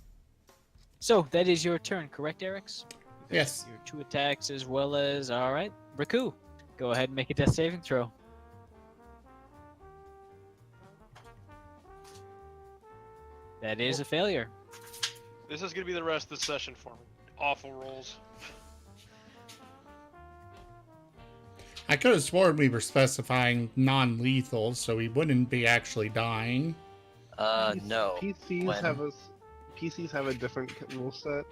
So, that is your turn, correct, Eric's? yes. Your 2 attacks as well as... Alright, Raku, go ahead and make a death saving throw. That is a failure. This is gonna be the rest of the session for me. Awful rolls. I could have sworn we were specifying non-lethal, so he wouldn't be actually dying. No. PCs have a different rule set.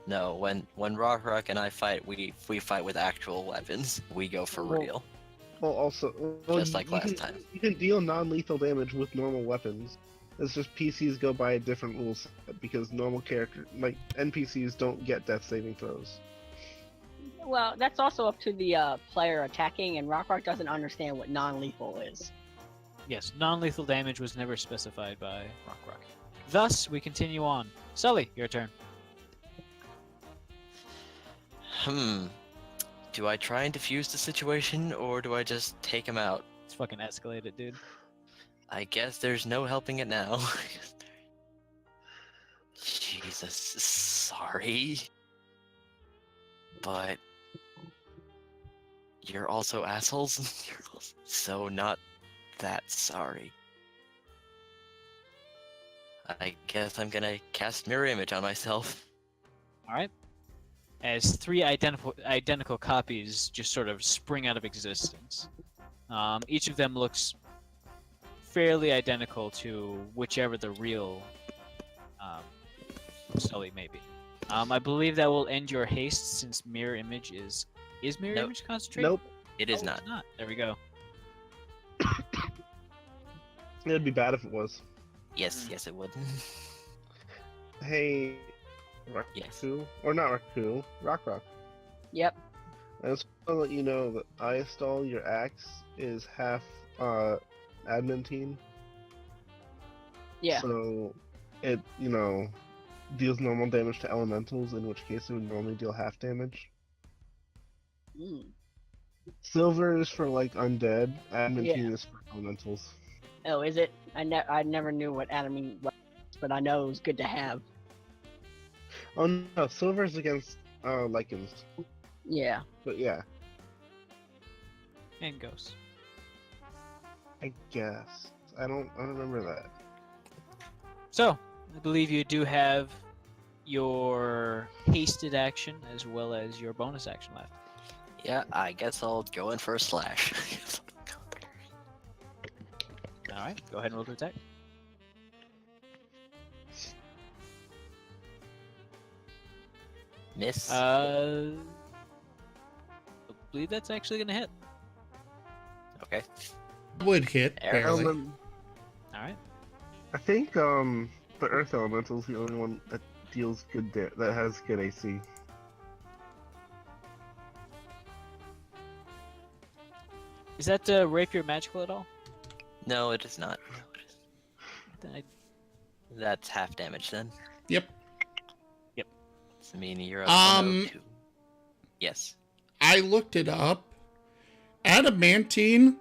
No, when Rock and I fight, we fight with actual weapons. We go for Well, real. Well, also, Just like you last can, time. You can deal non-lethal damage with normal weapons. It's just PCs go by a different rule set because normal character, like NPCs, don't get death saving throws. Well, that's also up to the player attacking, and Rock doesn't understand what non-lethal is. Yes, non-lethal damage was never specified by Rock. Thus, we continue on. Sully, your turn. Do I try and defuse the situation, or do I just take him out? It's fucking escalated, dude. I guess there's no helping it now. Jesus, sorry. But you're also assholes. You're also so not that sorry. I guess I'm gonna cast mirror image on myself. Alright. As 3 identical copies just sort of spring out of existence. Each of them looks fairly identical to whichever the real Sully may be. I believe that will end your haste since mirror image is mirror Nope. image concentrate? Nope, It is Oh, not. it's not. There we go. it'd be bad if it was. Yes, yes, it would. Hey, Yes. Raku, or not Raku, Rock. Yep. I just want to let you know that Ayastal, your axe, is half adamantine. Yeah. So it, deals normal damage to elementals, in which case it would normally deal half damage. Mm. Silver is for like undead, adamantine Yeah. is for elementals. Oh, is it? I never knew what adamine was, but I know it was good to have. Oh no, silver is against lichens. Yeah. But yeah, And ghosts. I guess. I don't remember that. So, I believe you do have your hasted action as well as your bonus action left. Yeah, I guess I'll go in for a slash. Alright, go ahead and roll to attack. Miss. I believe that's actually gonna hit. Okay. Would hit, Arrow. barely. Alright. I think the earth elemental is the only one that deals good that has good AC. Is that rapier magical at all? No, it is not. No, it is. Then I- That's half damage then. Yep. So meaning you're up Um, 102. Yes. I looked it up. Adamantine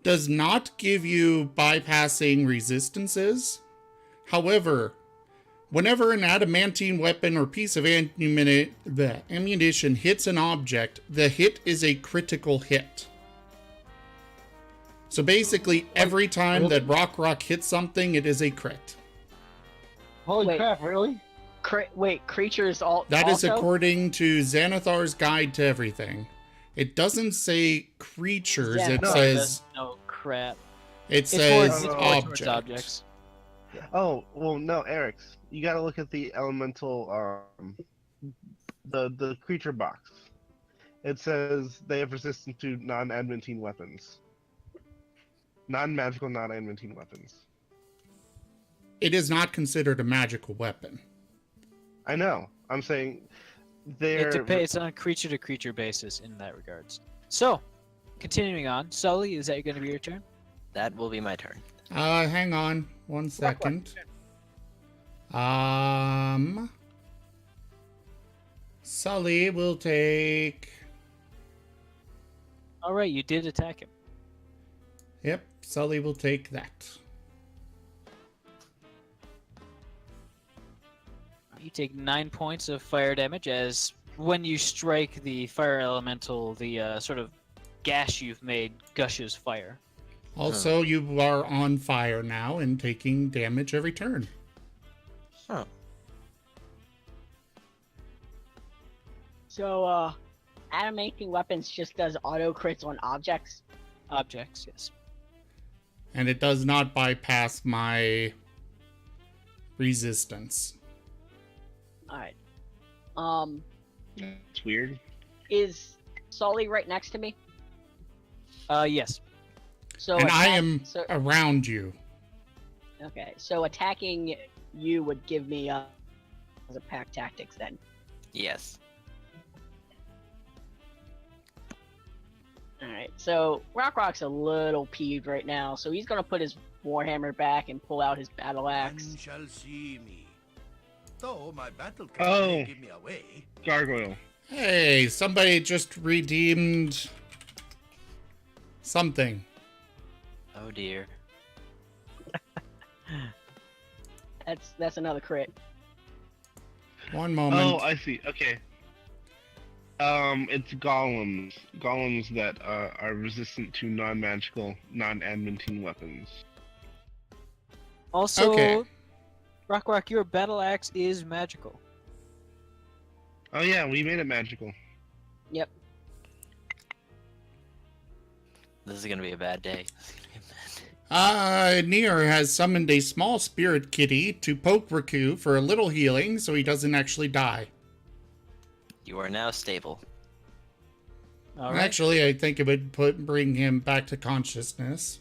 does not give you bypassing resistances. However, whenever an adamantine weapon or piece of ammunition hits an object, the hit is a critical hit. So basically, every time that Rock hits something, it is a crit. Holy Wait. crap! Really? Wait, creatures all. That is also? according to Xanathar's Guide to Everything. It doesn't say creatures, it Xanathar says No crap. it It's says more object. towards objects. Oh, well, no, Eric's. You gotta look at the elemental, the creature box. It says they have resistance to non-adamantine weapons. Non-magical, non-adamantine weapons. It is not considered a magical weapon. I know. I'm saying they're... It's on a creature-to-creature basis in that regards. So, continuing on. Sully, is that going to be your turn? That will be my turn. Hang on 1 second. Sully will take... Alright, you did attack him. Yep, Sully will take that. You take 9 points of fire damage as when you strike the fire elemental, the sort of gash you've made gushes fire. Also, you are on fire now and taking damage every turn. Huh. So, adamantine weapons just does auto crits on objects. Objects, yes. And it does not bypass my resistance. Alright. It's weird. Is Sully right next to me? Yes. So And I am So, around you. okay, so attacking you would give me as a pack tactics then. Yes. Alright, so Rock's a little peeved right now, so he's gonna put his warhammer back and pull out his battle axe. None shall see me. Though my battle Oh. may give me away. Gargoyle. Hey, somebody just redeemed something. Oh dear. That's another crit. One moment. Oh, I see. Okay. It's golems. Golems that are resistant to non-magical, non-adamantine weapons. Also, Okay. Rock, your battle axe is magical. Oh yeah, we made it magical. Yep. This is gonna be a bad day. Nier has summoned a small spirit kitty to poke Raku for a little healing so he doesn't actually die. You are now stable. All right. Actually, I think it would bring him back to consciousness.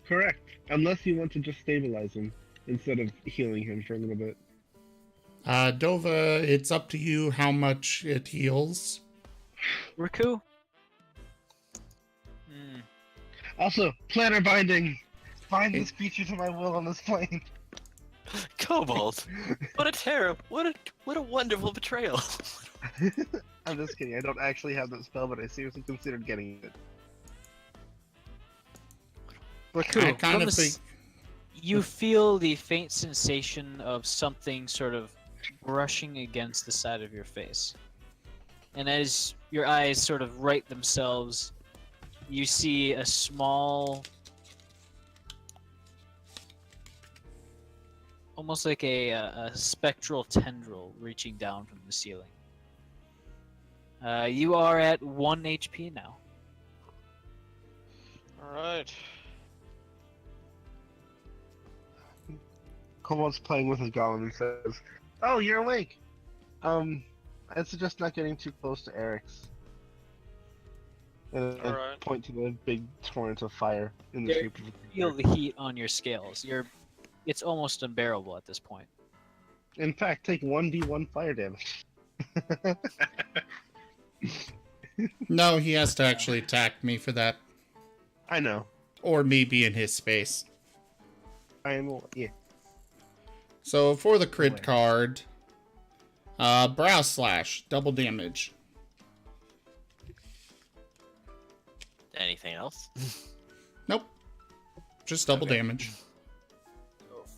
Correct. Unless you want to just stabilize him instead of healing him for a little bit. Dova, it's up to you how much it heals. Raku? Also, planner binding. Bind this creature to my will on this plane. Kobolds! What a terror! What a wonderful betrayal! I'm just kidding. I don't actually have that spell, but I seriously considered getting it. Raku, I kind from of the think... you feel the faint sensation of something sort of brushing against the side of your face. And as your eyes sort of right themselves, you see a small, almost like a spectral tendril reaching down from the ceiling. You are at 1 HP now. Alright. Kobold's playing with his golem and says, "Oh, you're awake. I suggest not getting too close to Eric's." And I Alright. point to the big torrent of fire in the There- shape of a Feel creature. the heat on your scales. It's almost unbearable at this point. In fact, take 1d1 fire damage. No, he has to actually attack me for that. I know. Or me be in his space. I am. Yeah. So for the crit Boy. card, brow slash, double damage. Anything else? Nope. Just double Okay. damage.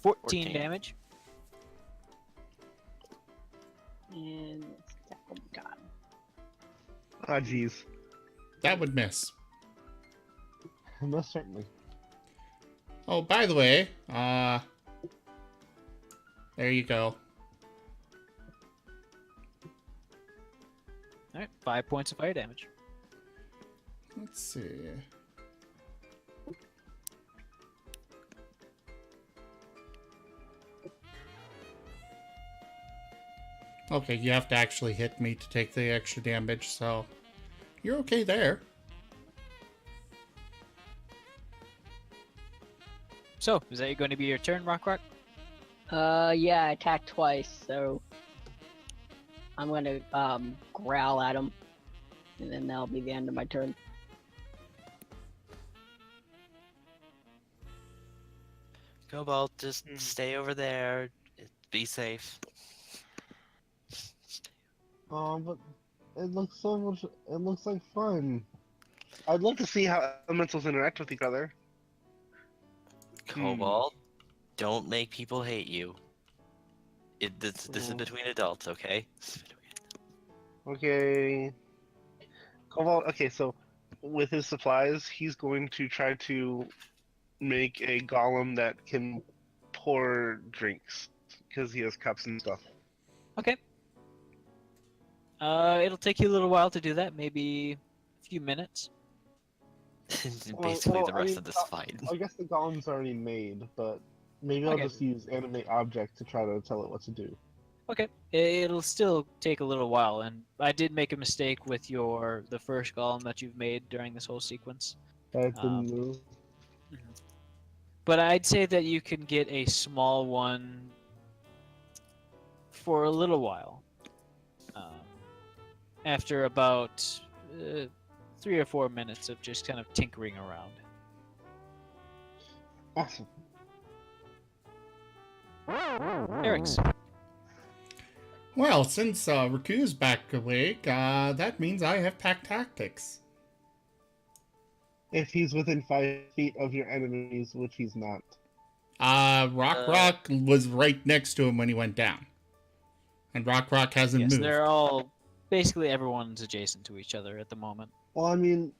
14 14. damage. And oh god. Ah, jeez. That would miss. Most certainly. Oh, by the way, there you go. All right, 5 points of fire damage. Let's see. Okay, you have to actually hit me to take the extra damage, so you're okay there. So, is that going to be your turn, Rock? Yeah, I attacked twice, so I'm gonna growl at him, and then that'll be the end of my turn. Kobold, just stay over there. Be safe. But it looks so much. It looks like fun. I'd love to see how elementals interact with each other. Kobold, don't make people hate you. This is between adults, okay? Okay. Kobold. Okay, so with his supplies, he's going to try to make a golem that can pour drinks because he has cups and stuff. Okay. It'll take you a little while to do that, maybe a few minutes. Basically, the rest of this fight. I guess the golem's already made, but maybe I'll Okay. just use animate object to try to tell it what to do. Okay. It'll still take a little while, and I did make a mistake with the first golem that you've made during this whole sequence. That didn't move. But I'd say that you can get a small one for a little while. After about 3 or 4 minutes of just kind of tinkering around. Awesome. Eric's. Well, since Raku's back awake, that means I have pack tactics. If he's within 5 feet of your enemies, which he's not. Rock was right next to him when he went down. And Rock hasn't Yes, moved. they're all... Basically, everyone's adjacent to each other at the moment. Well, I mean,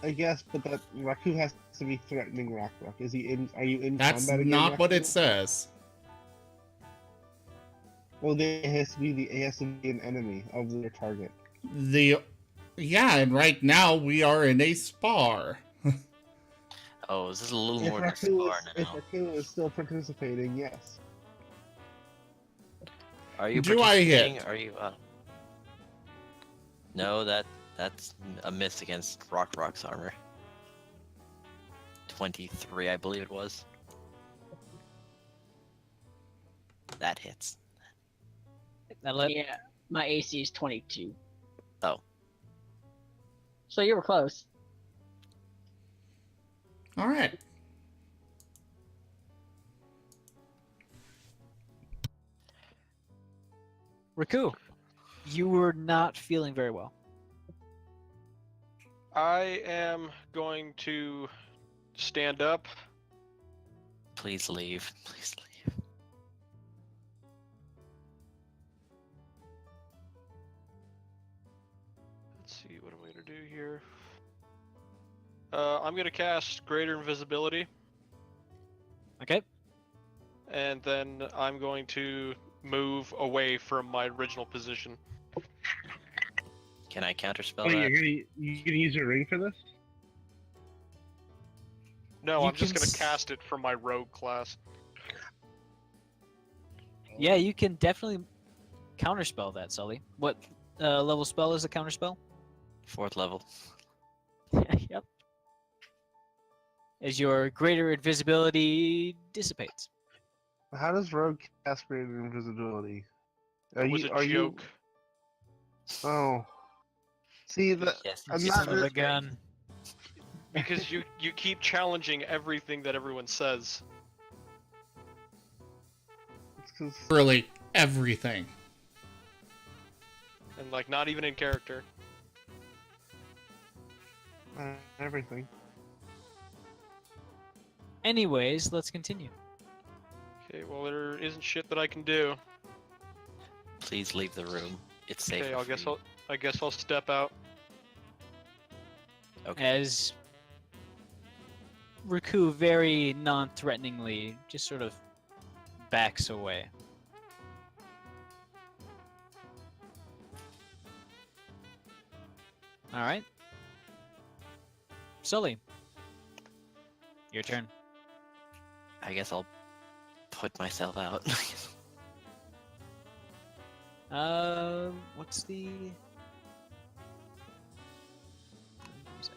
I guess, but that Raku has to be threatening Rock. Is he in? Are you in That's combat again, not what Raku? it says. Well, it has to be an enemy of their target. Yeah, and right now we are in a spar. Oh, this is a little If more than a Raku spar if now. Raku is still participating, yes. Are you Do I hit? participating? Are you? No, that's a miss against Rock's armor. 23, I believe it was. That hits. Yeah, my AC is 22. Oh. So you were close. All right. Raku, you were not feeling very well. I am going to stand up. Please leave. Please leave. Let's see, what am I gonna do here? I'm gonna cast Greater Invisibility, Okay? and then I'm going to move away from my original position. Can I counterspell Oh, that? you're gonna use your ring for this? No, You I'm just can gonna s- cast it from my rogue class. Yeah, you can definitely counterspell that, Sully. What level spell is a counterspell? 4th level. Yep. As your greater invisibility dissipates. How does Rogue cast greater invisibility? It was a joke. Oh. See, Yes, I'm you not Son of a gun. Because you keep challenging everything that everyone says. It's 'cause Really, everything. And like not even in character. everything. Anyways, let's continue. Okay, well there isn't shit that I can do. Please leave the room. It's safe. Okay, I guess I'll step out. Okay. As Raku very non-threateningly just sort of backs away. All right. Sully. Your turn. I guess I'll put myself out. What's the... Give me a sec.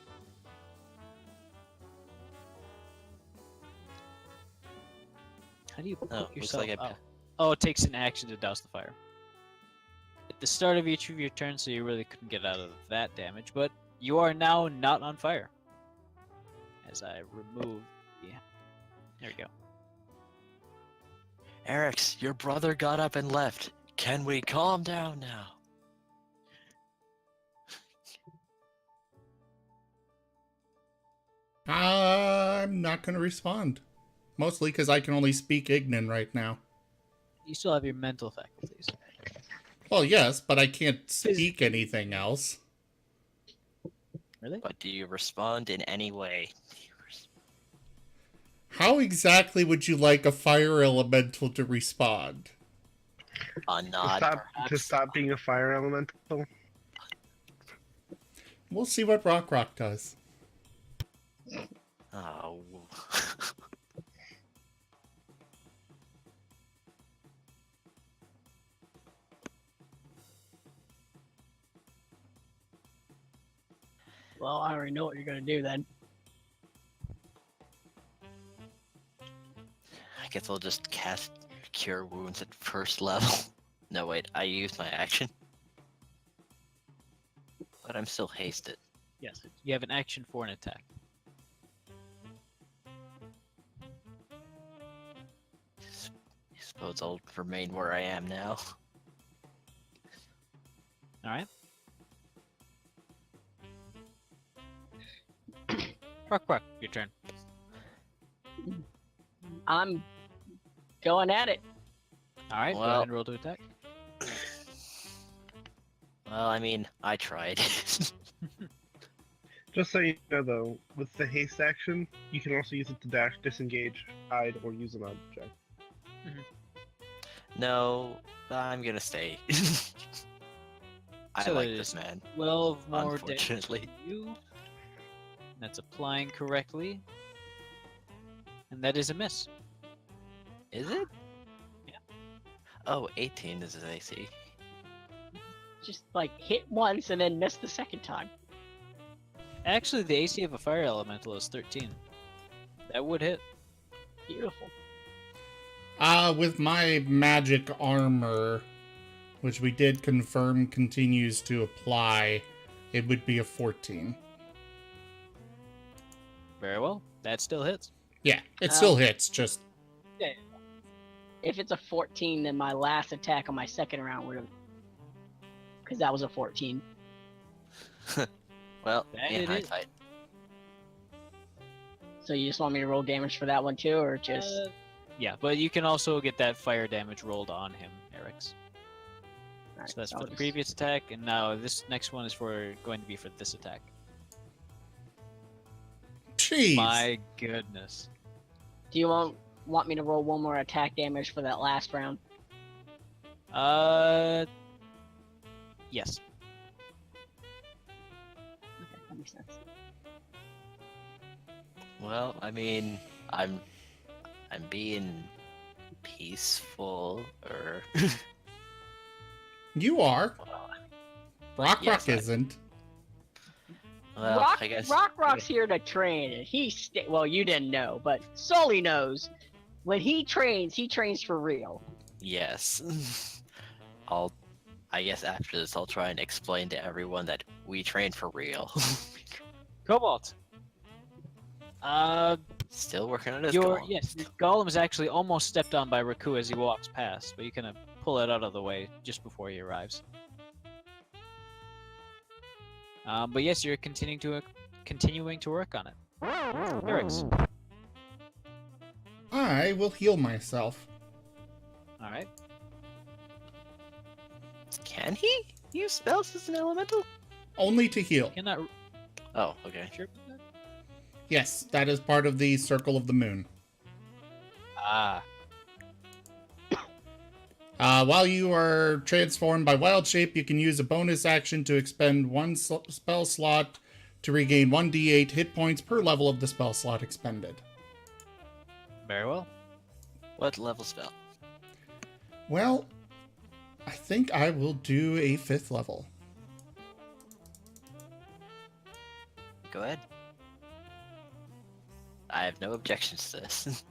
How do you put Oh, looks yourself like I- out? Oh, it takes an action to douse the fire. At the start of each of your turns, so you really couldn't get out of that damage, but you are now not on fire. As I remove the... There we go. Eric's, your brother got up and left. Can we calm down now? I'm not going to respond. Mostly because I can only speak Ignan right now. You still have your mental faculties. Well, yes, but I can't speak anything else. Really? But do you respond in any way? How exactly would you like a fire elemental to respond? A nod, To perhaps? stop being a fire elemental. We'll see what Rock does. Oh. Well, I already know what you're gonna do then. I guess I'll just cast Cure Wounds at first level. No, wait, I used my action. But I'm still hasted. Yes. You have an action for an attack. I suppose I'll remain where I am now. Alright. Rock, your turn. I'm going at it. Alright, go Well- ahead and roll to attack. Well, I mean, I tried. Just so you know, though, with the haste action, you can also use it to dash, disengage, hide, or use an object. No, I'm gonna stay. I So like it this is man. 12 more damage Unfortunately. to you. That's applying correctly. And that is a miss. Is it? Yeah. Oh, 18 is his AC. Just like hit once and then miss the second time. Actually, the AC of a fire elemental is 13. That would hit. Beautiful. With my magic armor, which we did confirm continues to apply, it would be a 14. Very well. That still hits. Yeah, it still hits, just... If it's a 14, then my last attack on my second round would have, because that was a 14. Well, That in it is. hindsight. So you just want me to roll damage for that one too, or just? Yeah, but you can also get that fire damage rolled on him, Eric's. Alright, So that's I'll for the just- previous attack, and now this next one is going to be for this attack. Jeez! My goodness. Do you want me to roll one more attack damage for that last round? Yes. Okay, that makes sense. Well, I mean, I'm being peaceful, or You are. Rock Yes, I- isn't. well, Rock, I guess. Rock's here to train, and well, you didn't know, but Sully knows. When he trains for real. Yes. I guess after this, I'll try and explain to everyone that we train for real. Cobalt. Still working on his Your golem. yes, your golem is actually almost stepped on by Raku as he walks past, but you kind of pull it out of the way just before he arrives. But yes, you're continuing to work on it. Eric's. I will heal myself. All right. Can he use spells as an elemental? Only to heal. Cannot. Oh, okay. Sure about that? Yes, that is part of the Circle of the Moon. Ah. While you are transformed by wild shape, you can use a bonus action to expend one spell slot to regain 1d8 hit points per level of the spell slot expended. Very well. What level spell? Well, I think I will do a 5th level. Go ahead. I have no objections to this.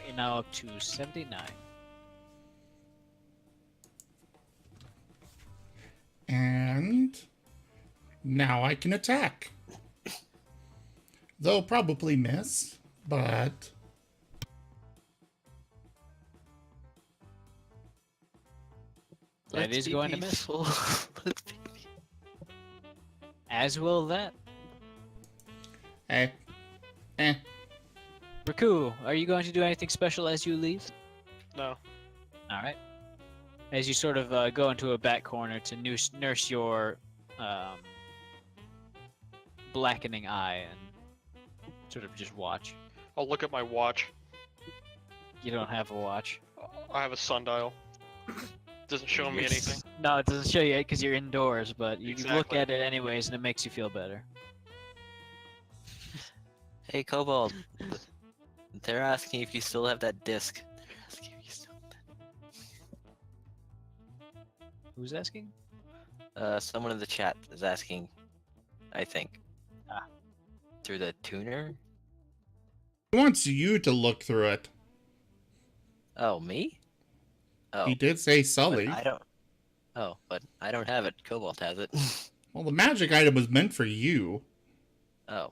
You're now up to 79. And now I can attack. Though probably miss, but... That is going to miss. Let's be As will that. Eh. Raku, are you going to do anything special as you leave? No. Alright. As you sort of go into a back corner to nurse your blackening eye and sort of just watch. I'll look at my watch. You don't have a watch. I have a sundial. Doesn't show me anything. No, it doesn't show you it because you're indoors, but you look Exactly. at it anyways and it makes you feel better. Hey, Kobold. They're asking if you still have that disc. They're asking if you still have Who's asking? that. Someone in the chat is asking, I think. Ah. Through the tuner? He wants you to look through it. Oh, me? Oh, He did say but Sully. I don't. Oh, but I don't have it. Kobold has it. Well, the magic item was meant for you. Oh.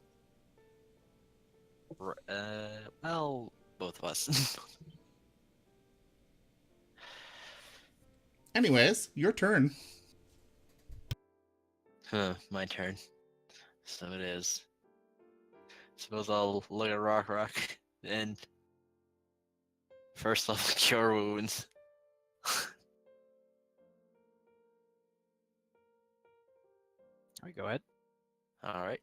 Well, both of us. Anyways, your turn. My turn. So it is. Suppose I'll look at Rock and first level cure wounds. Alright, go ahead. Alright.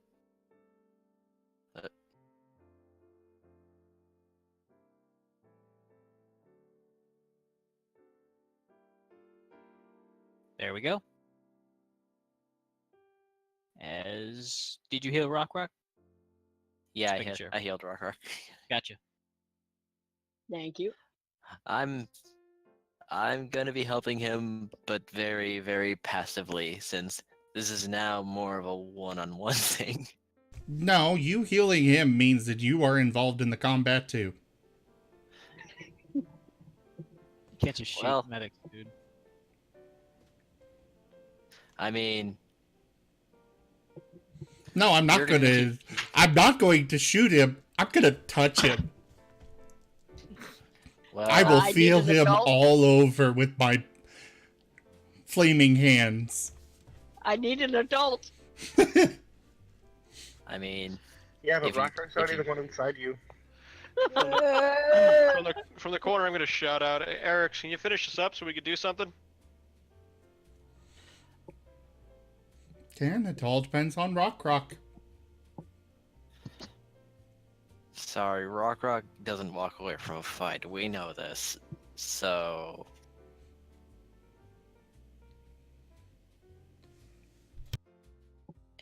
There we go. Did you heal Rock? Yeah, making sure. I healed Rock. Gotcha. Thank you. I'm gonna be helping him, but very, very passively, since this is now more of a one-on-one thing. No, you healing him means that you are involved in the combat too. You can't just shoot Well. medics, dude. I mean, No, I'm not You're gonna gonna. I'm not going to shoot him. I'm gonna touch him. well, I will I need feel an him adult. all over with my flaming hands. I need an adult. I mean, Yeah, but If you- Rockrock's if already you- the one inside you. From the corner, I'm gonna shout out, "Hey, Eric, can you finish this up so we could do something?" Can it all depends on Rock. sorry, Rock doesn't walk away from a fight. We know this. So,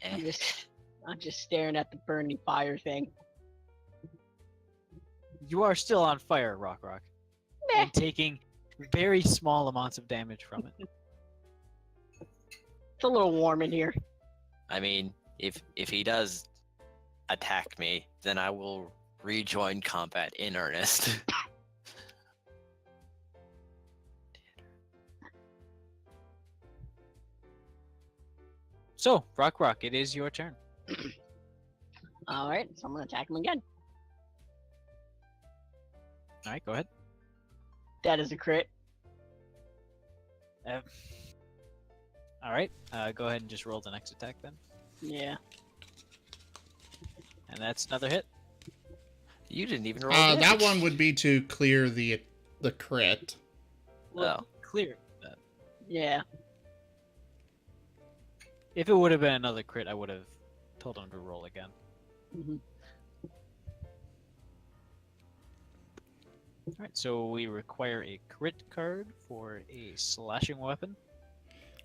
I'm just staring at the burning fire thing. You are still on fire, Rock, Meh. and taking very small amounts of damage from it. It's a little warm in here. I mean, if he does attack me, then I will rejoin combat in earnest. So, Rock, it is your turn. Alright, so I'm gonna attack him again. Alright, go ahead. That is a crit. Alright, go ahead and just roll the next attack then. Yeah. And that's another hit. You didn't even roll. That damage. one would be to clear the crit. Well, clear that. Yeah. If it would have been another crit, I would have told him to roll again. hmm Alright, so we require a crit card for a slashing weapon.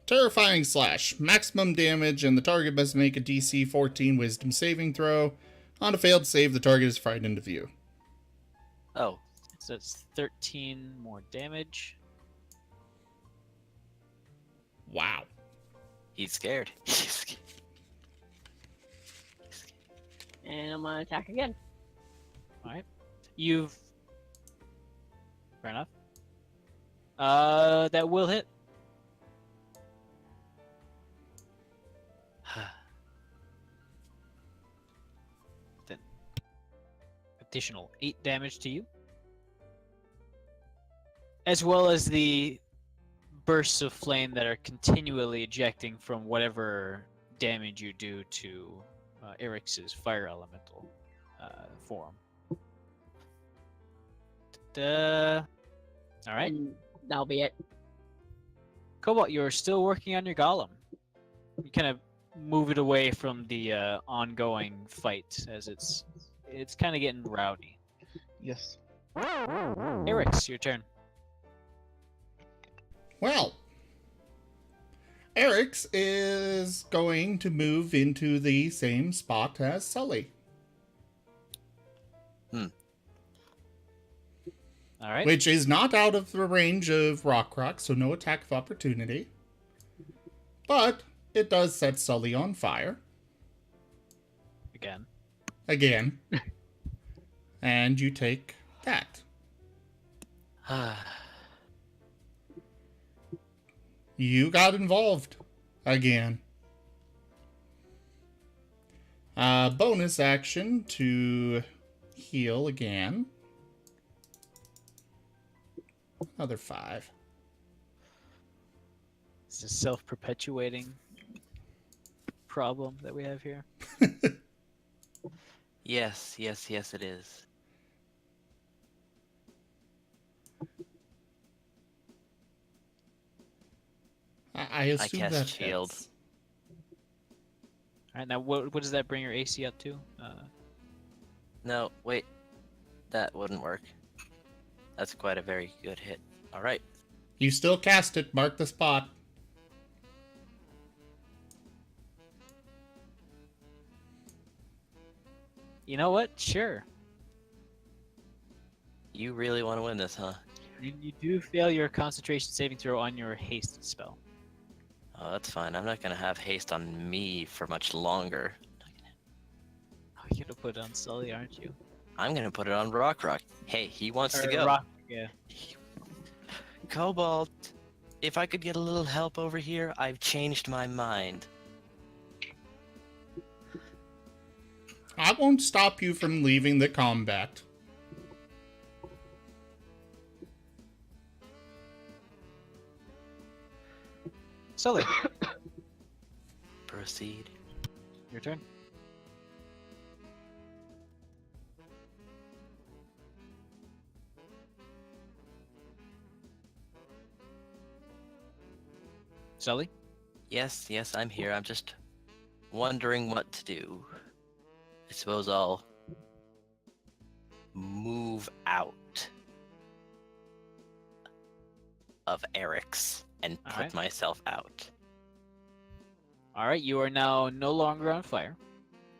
Terrifying slash. Maximum damage, and the target must make a DC 14 wisdom saving throw. On a failed save, the target is frightened into view. Oh, So that's 13 more damage. Wow. he's scared. He's scared. And I'm gonna attack again. Alright. You've... Fair enough. That will hit. Then additional 8 damage to you. As well as the bursts of flame that are continually ejecting from whatever damage you do to Eric's fire elemental form. Alright. And that'll be it. Cobalt, you're still working on your golem. You kind of move it away from the ongoing fight as it's kind of getting rowdy. Yes. Eric's your turn. Well, Eric's is going to move into the same spot as Sully, All right. which is not out of the range of Rock, so no attack of opportunity. But it does set Sully on fire Again. and you take that. You got involved again. Bonus action to heal again. Another 5. It's a self-perpetuating problem that we have here. Yes, yes, yes, it is. I assume cast that shield. hits. All right. Now, what does that bring your AC up to? No, wait. That wouldn't work. That's quite a very good hit. Alright. You still cast it. Mark the spot. You know what? Sure. You really want to win this, huh? You do fail your concentration saving throw on your haste spell. Oh, that's fine. I'm not gonna have haste on me for much longer. Oh, you're gonna put it on Sully, aren't you? I'm gonna put it on Rock. Hey, he wants to Or go. Rock, yeah. Cobalt, if I could get a little help over here, I've changed my mind. I won't stop you from leaving the combat. Sully, Proceed. your turn. Sully? Yes, yes, I'm here. I'm just wondering what to do. I suppose I'll move out of Eric's and put Alright. myself out. Alright, you are now no longer on fire.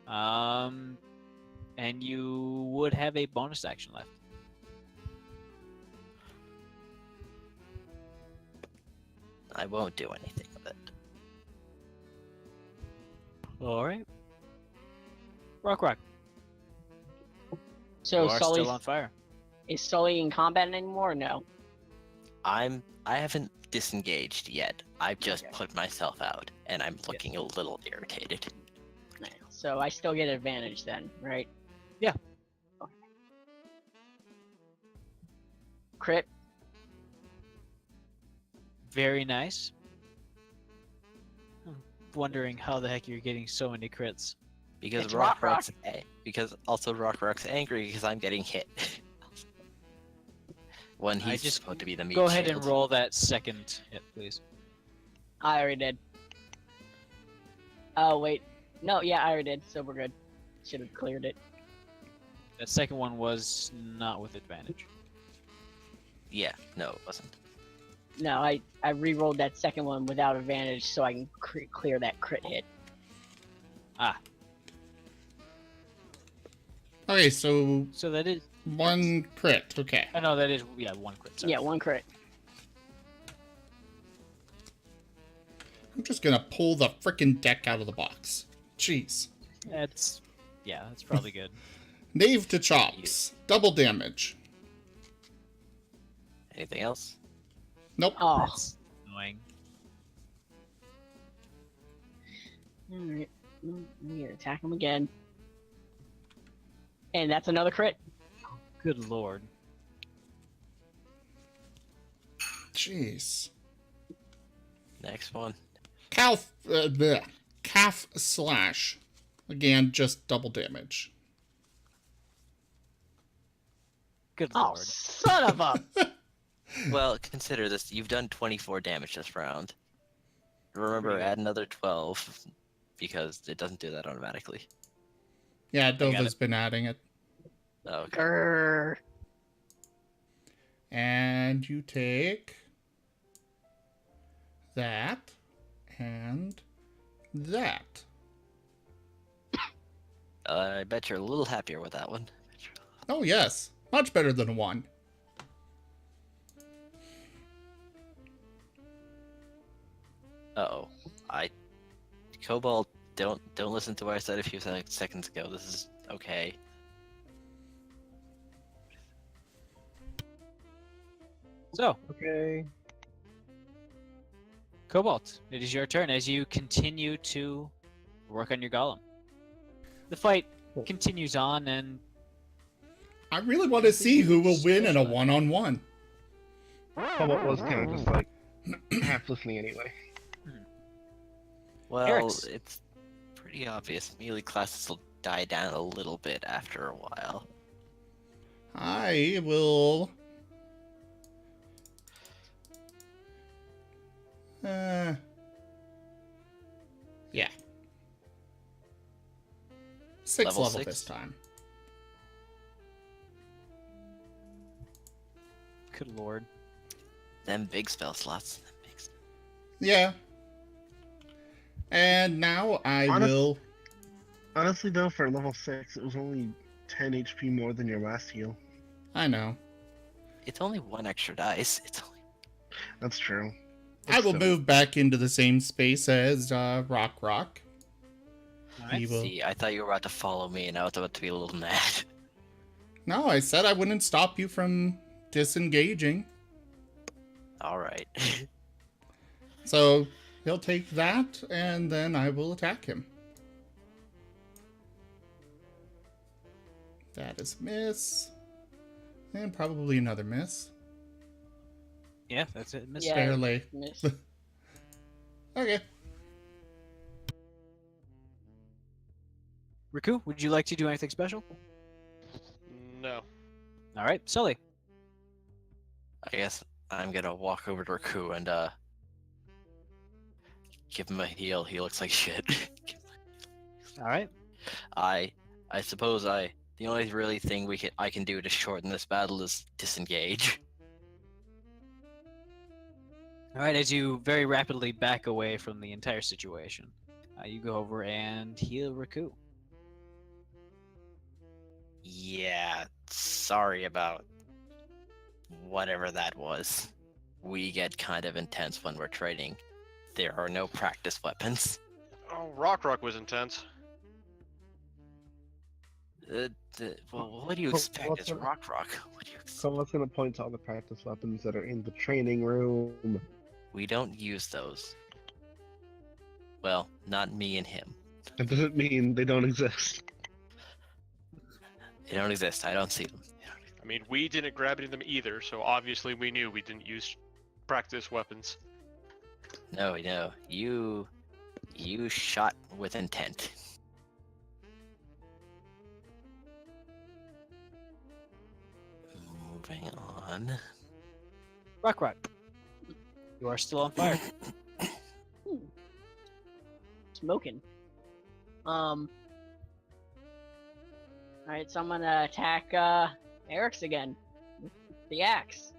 And you would have a bonus action left. I won't do anything with it. Alright. Rock. So You are Sully's still on fire. is Sully in combat anymore or no? I haven't disengaged yet. I've just put myself out, and I'm looking a little irritated. No. So I still get advantage then, right? Yeah. Okay. Crit. Very nice. I'm wondering how the heck you're getting so many crits. Because It's Rock. because also Rock's angry because I'm getting hit. When I he's just supposed to be the meat Go ahead shield. and roll that second hit, please. I already did. Oh wait. No, yeah, I already did, so we're good. Should have cleared it. That second one was not with advantage. Yeah, no, it wasn't. No, I re-rolled that second one without advantage so I can clear that crit hit. Okay, so So that is. one crit. Okay. I know that is. Yeah, one crit. Sorry. Yeah, one crit. I'm just gonna pull the frickin' deck out of the box. Jeez. That's. Yeah, that's probably good. Knave to chops. Double damage. Anything else? Nope. Oh. That's annoying. Alright. We gotta attack him again. And that's another crit. Good lord. Jeez. Next one. Calf slash. Again, just double damage. Good Oh, lord. son of a... Well, consider this. You've done 24 damage this round. Remember, Pretty good. add another 12, because it doesn't do that automatically. Yeah, got Dova's been adding it. Oh, okay. Grrr. And you take that and that. I bet you're a little happier with that one. Oh, yes. Much better than a 1. Uh-oh. Kobold, don't listen to what I said a few seconds ago. This is okay. So, Okay. Cobalt, it is your turn as you continue to work on your golem. The fight continues on, and I really want to see who will win in a one-on-one. Cobalt was kind of just like half listening anyway. Well, Eric's. it's pretty obvious. Melee classes will die down a little bit after a while. I will... Yeah. 6 Level level 6? this time. good lord. Them big spell slots. Them big Yeah. And now I will... Honestly, though, for level 6, it was only 10 HP more than your last heal. I know. It's only one extra dice. It's only... That's true. I will Still. move back into the same space as Rock. Alright. He will... See, I thought you were about to follow me, and I was about to be a little mad. No, I said I wouldn't stop you from disengaging. Alright. So he'll take that, and then I will attack him. That is a miss. And probably another miss. Yeah, that's it. Miss. Yeah. Barely. Miss. Okay. Riku, would you like to do anything special? No. All right, Sully. I guess I'm gonna walk over to Raku and give him a heal. He looks like shit. All right. I suppose the only really thing I can do to shorten this battle is disengage. All right, as you very rapidly back away from the entire situation, you go over and heal Riku. Yeah, sorry about whatever that was. We get kind of intense when we're trading. There are no practice weapons. Oh, Rock was intense. Well, what do you Well, expect? what's It's the- Rock. What do you expect? So let's gonna point to all the practice weapons that are in the training room. We don't use those. Well, not me and him. That doesn't mean they don't exist. They don't exist. I don't see them. I mean, we didn't grab any of them either, so obviously we knew we didn't use practice weapons. No. You shot with intent. Moving on. Rock. You are still on fire. Smoking. Alright, so I'm gonna attack Eric's again. With the axe.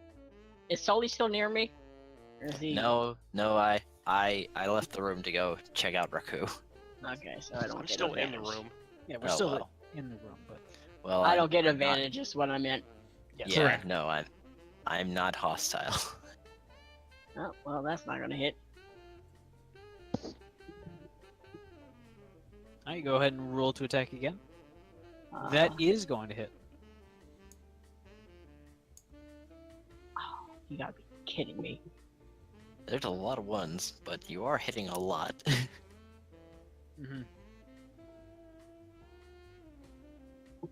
Is Sully still near me? Or is he... No, I left the room to go check out Raku. Okay, so I don't I'm get still in the advantage. room. Yeah, we're Oh, still well. in the room, but Well, I don't get I'm not- advantage, is what I meant. yes. Yeah, Correct. no, I'm not hostile. Oh, well, that's not gonna hit. Alright, go ahead and roll to attack again. Uh, That is going to hit. You gotta be kidding me. There's a lot of ones, but you are hitting a lot. Mm-hmm. You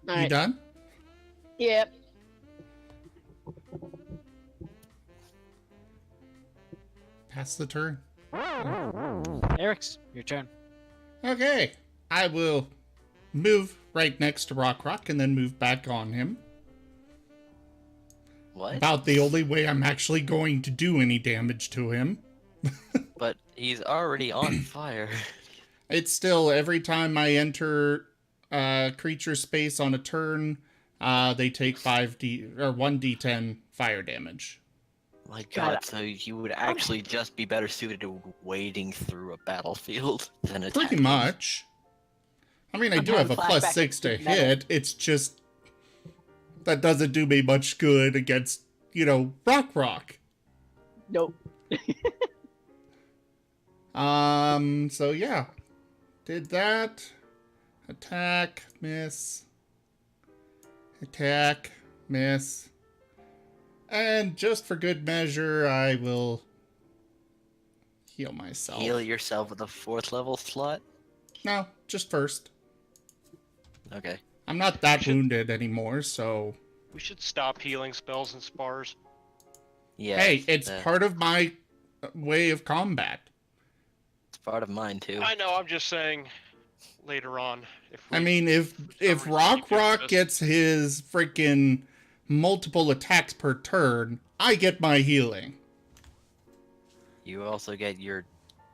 Alright, done? yep. Pass the turn. Eric's, your turn. Okay. I will move right next to Rock and then move back on him. What? About the only way I'm actually going to do any damage to him. But he's already on fire. It's still every time I enter creature space on a turn, they take 1d10 fire damage. My God, god, so you would actually just be better suited to wading through a battlefield than attacking. Pretty much. I mean, I I'm do have a having flashbacks +6 to to metal. hit. It's just that doesn't do me much good against, Rock. Nope. So yeah. Did that. Attack, miss. Attack, miss. And just for good measure, I will heal myself. Heal yourself with a 4th level slot? No, just first. Okay. I'm not that Should- wounded anymore, so... We should stop healing spells and spars. Yeah. Hey, it's uh, part of my way of combat. it's part of mine too. I know. I'm just saying. Later on, if I we, mean, if reason Rock keep doing this. gets his freaking multiple attacks per turn, I get my healing. You also get your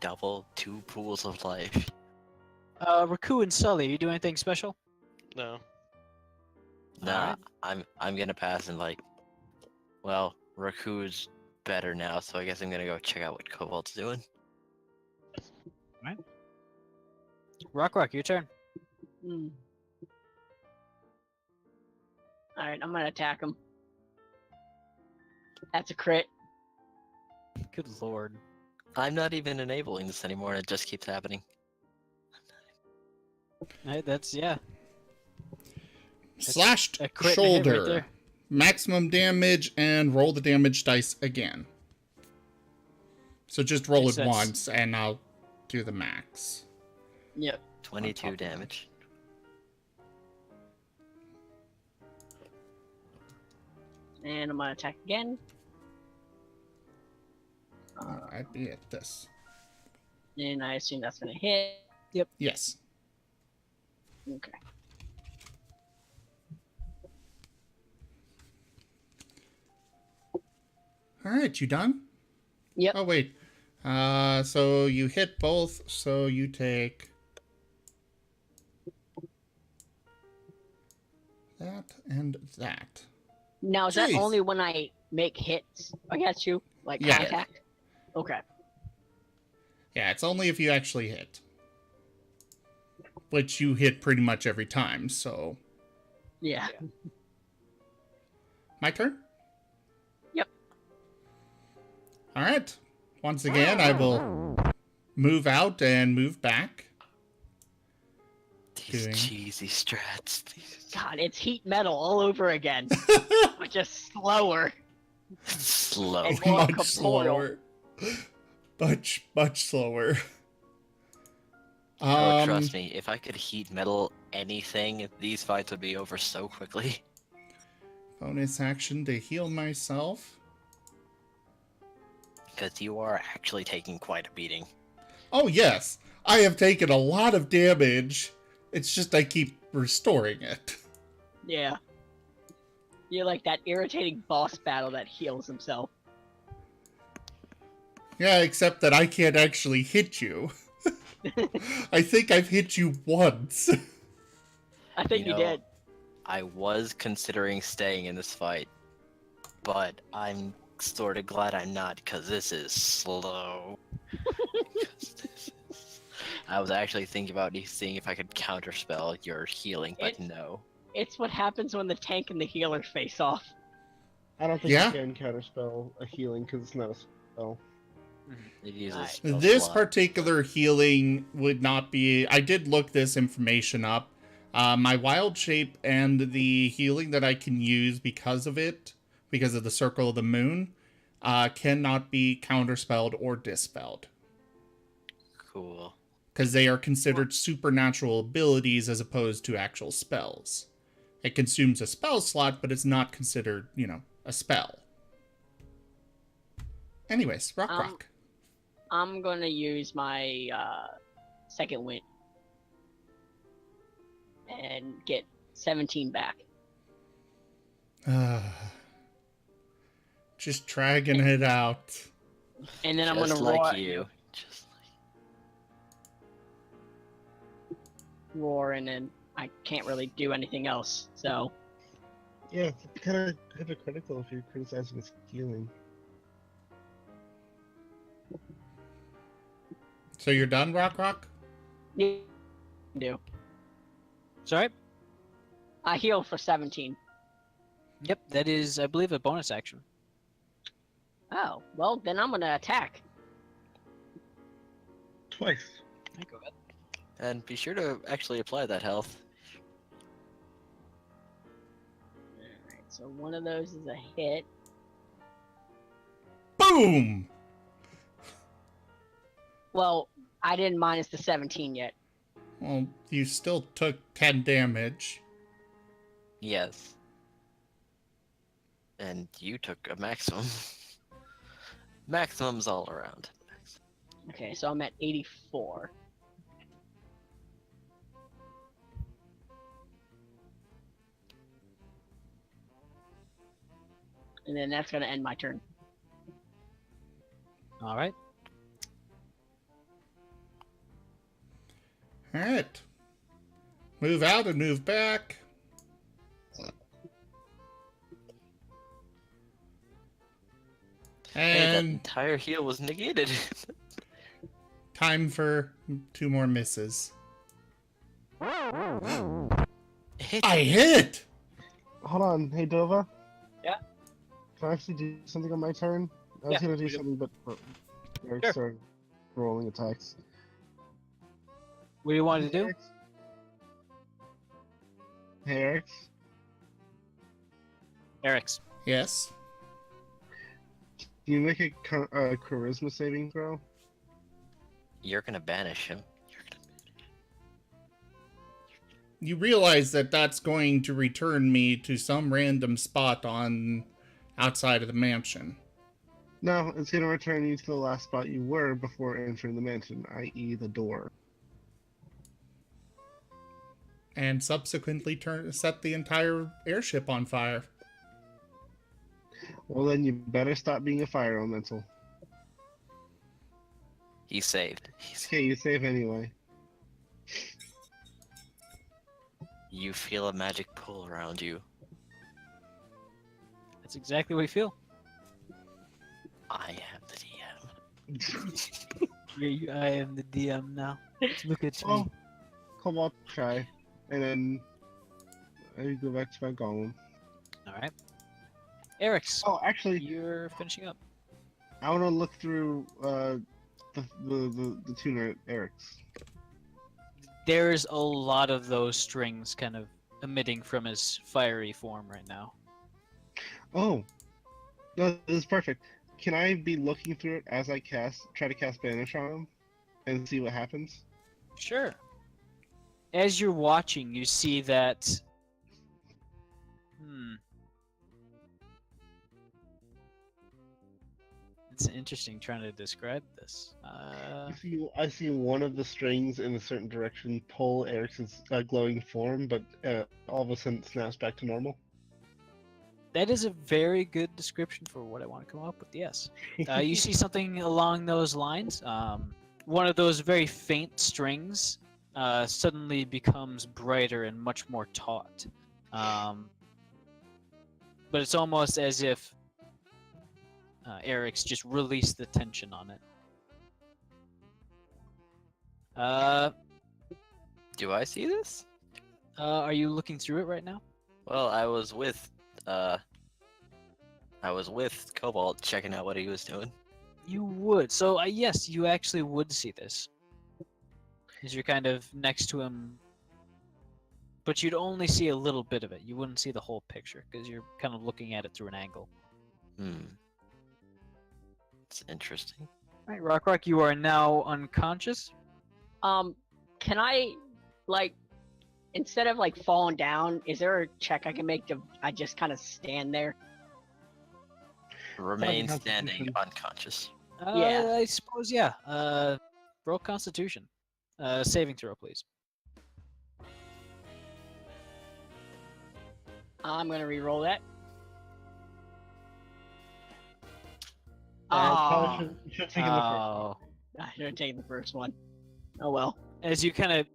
double 2 pools of life. Raku and Sully, are you doing anything special? no. Nah, I'm gonna pass and well, Raku's better now, so I guess I'm gonna go check out what Kobold's doing. Rock, your turn. Hmm. Alright, I'm gonna attack him. That's a crit. Good lord. I'm not even enabling this anymore, and it just keeps happening. Hey, that's, yeah. Slashed A crit and a hit right shoulder. there. Maximum damage, and roll the damage dice again. So just roll Makes it sense. once, and I'll do the max. Yep. 22 damage. And I'm gonna attack again. I'd be at this. And I assume that's gonna hit. Yes. Okay. Alright, you done? Yep. Oh, wait. So you hit both, so you take... that and that. Now is that Jeez. only when I make hits against you? Like Yeah. contact? Okay. Yeah, it's only if you actually hit. Which you hit pretty much every time, so... Yeah. My turn? Yep. Alright. Once again, I will move out and move back. These Doing- cheesy strats. God, it's heat metal all over again. But just slower. Slow. And more Much corporeal. slower. Much slower. Oh, trust me, if I could heat metal anything, these fights would be over so quickly. Bonus action to heal myself. Because you are actually taking quite a beating. Oh, yes. I have taken a lot of damage. It's just I keep restoring it. Yeah. You're like that irritating boss battle that heals himself. Yeah, except that I can't actually hit you. I think I've hit you once. I think you know, did. I was considering staying in this fight. but I'm sort of glad I'm not, because this is slow. 'Cause this is... I was actually thinking about seeing if I could counterspell your healing, but no. It's what happens when the tank and the healer face off. I don't think Yeah. you can counterspell a healing because it's not a spell. It uses Alright. spell This slot. particular healing would not be. I did look this information up. My wild shape and the healing that I can use because of it, because of the circle of the moon, cannot be counterspelled or dispelled. Cool. Because they are considered supernatural abilities as opposed to actual spells. It consumes a spell slot, but it's not considered, a spell. Anyways, rock. I'm gonna use my second wind and get 17 back. Just dragging it out. And then I'm Just gonna like you. Just like... roar, and then I can't really do anything else. So Yeah, it's kind of hypocritical if you're criticizing his healing. So you're done, rock? you do. Sorry? I heal for 17. Yep, that is, I believe, a bonus action. Oh, well then I'm gonna attack. Twice. Go ahead. And be sure to actually apply that health. Alright, so one of those is a hit. Boom! Well, I didn't minus the 17 yet. Well, you still took 10 damage. Yes. And you took a maximum. Maximums all around. Okay, so I'm at 84. And then that's gonna end my turn. All right. Alright. Move out and move back. Hey, that And entire heal was negated. time for 2 more misses. Hit. I hit! Hold on, hey Dova. Yeah? Can I actually do something on my turn? I was Yeah, gonna do we do. something, but Eric Sure. started rolling attacks. What do you want to do? Eric's? Hey Eric. Eric's. Yes. Can you make a charisma saving throw? You're gonna banish him. You realize that that's going to return me to some random spot on outside of the mansion. No, it's gonna return you to the last spot you were before entering the mansion, i.e. the door. And subsequently set the entire airship on fire. Well then you better stop being a fire elemental. He saved. Okay, you save anyway. You feel a magic pull around you. That's exactly what you feel. I am the DM. I am the DM now. Look at Oh, Cobalt try. And then I go back to my golem. All right. Eric's. Oh, actually, You're finishing up. I want to look through the tuner at Eric's. There's a lot of those strings kind of emitting from his fiery form right now. Oh, no, this is perfect. Can I be looking through it as I try to cast Banish on him, and see what happens? Sure. As you're watching, you see that. It's interesting trying to describe this. I see one of the strings in a certain direction pull Eric's glowing form, but all of a sudden it snaps back to normal. That is a very good description for what I want to come up with, yes. You see something along those lines. One of those very faint strings suddenly becomes brighter and much more taut. But it's almost as if Eric's just released the tension on it. Do I see this? Are you looking through it right now? Well, I was with Cobalt checking out what he was doing. You would. So, yes, you actually would see this. As you're kind of next to him. But you'd only see a little bit of it. You wouldn't see the whole picture, because you're kind of looking at it through an angle. It's interesting. Alright, Rock, you are now unconscious. Can I, like, instead of like falling down, is there a check I can make to? I just kind of stand there. Remain Constitution. standing unconscious. Yeah. I suppose, yeah. Roll Constitution. Saving throw, please. I'm gonna re-roll that. Probably Oh, should take him the first. Oh. I should have taken the first one. Oh well. As you kind of,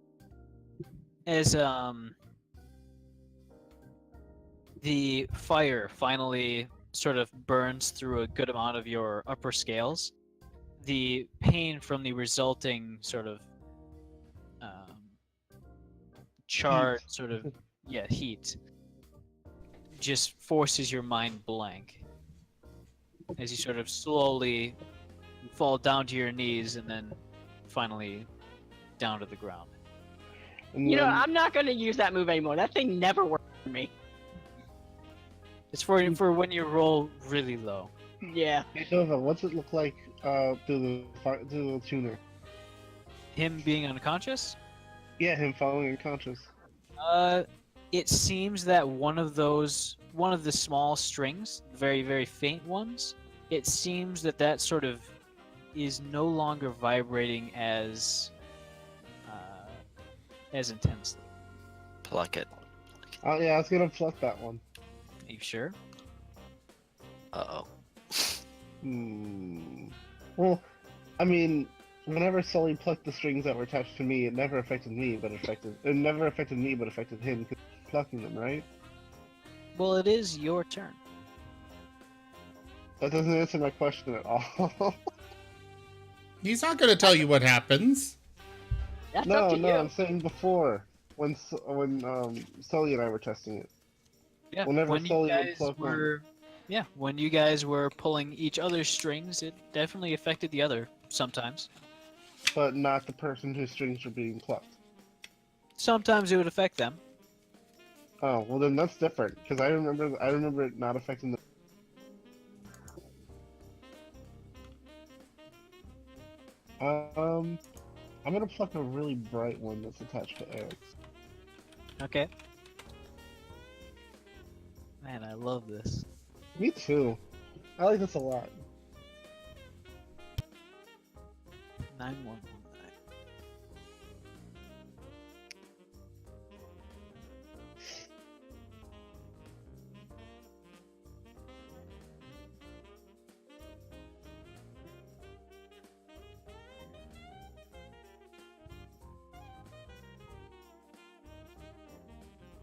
as the fire finally sort of burns through a good amount of your upper scales, the pain from the resulting sort of charred sort of heat just forces your mind blank as you sort of slowly fall down to your knees and then finally down to the ground. And You know, then- I'm not gonna use that move anymore. That thing never worked for me. It's for when you roll really low. Yeah. Hey, Nova, what's it look like through the tuner? Him being unconscious? Yeah, him falling unconscious. It seems that one of the small strings, very, very faint ones, it seems that sort of is no longer vibrating as intensely. Pluck it. Oh yeah, I was gonna pluck that one. Are you sure? Uh-oh. Well, I mean, whenever Sully plucked the strings that were attached to me, it never affected me, but affected him because plucking them, right? Well, it is your turn. That doesn't answer my question at all. He's not going to tell you what happens. That's no, up to no, you. I'm saying before when Sully and I were testing it. Yeah. Whenever when you Sully would guys pluck one. were, when you guys were pulling each other's strings, it definitely affected the other sometimes. But not the person whose strings were being plucked. Sometimes it would affect them. Oh, well then that's different because I remember it not affecting the. I'm gonna pluck a really bright one that's attached to Eric's. Okay. Man, I love this. Me too. I like this a lot. 9119.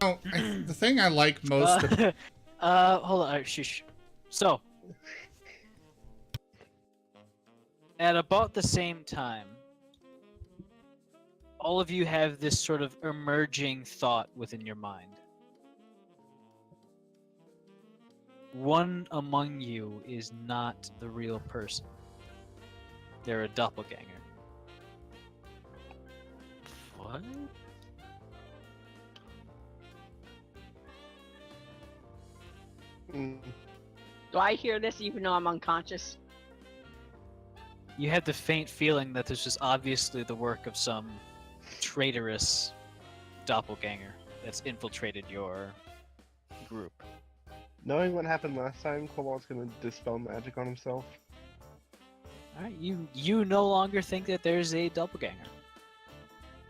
Oh, the thing I like most. Hold on. Shush. So, at about the same time, all of you have this sort of emerging thought within your mind. One among you is not the real person. They're a doppelganger. What? Mm. Do I hear this even though I'm unconscious? You had the faint feeling that this was obviously the work of some traitorous doppelganger that's infiltrated your group. Knowing what happened last time, Kobolt's gonna dispel magic on himself. Alright, you no longer think that there's a doppelganger.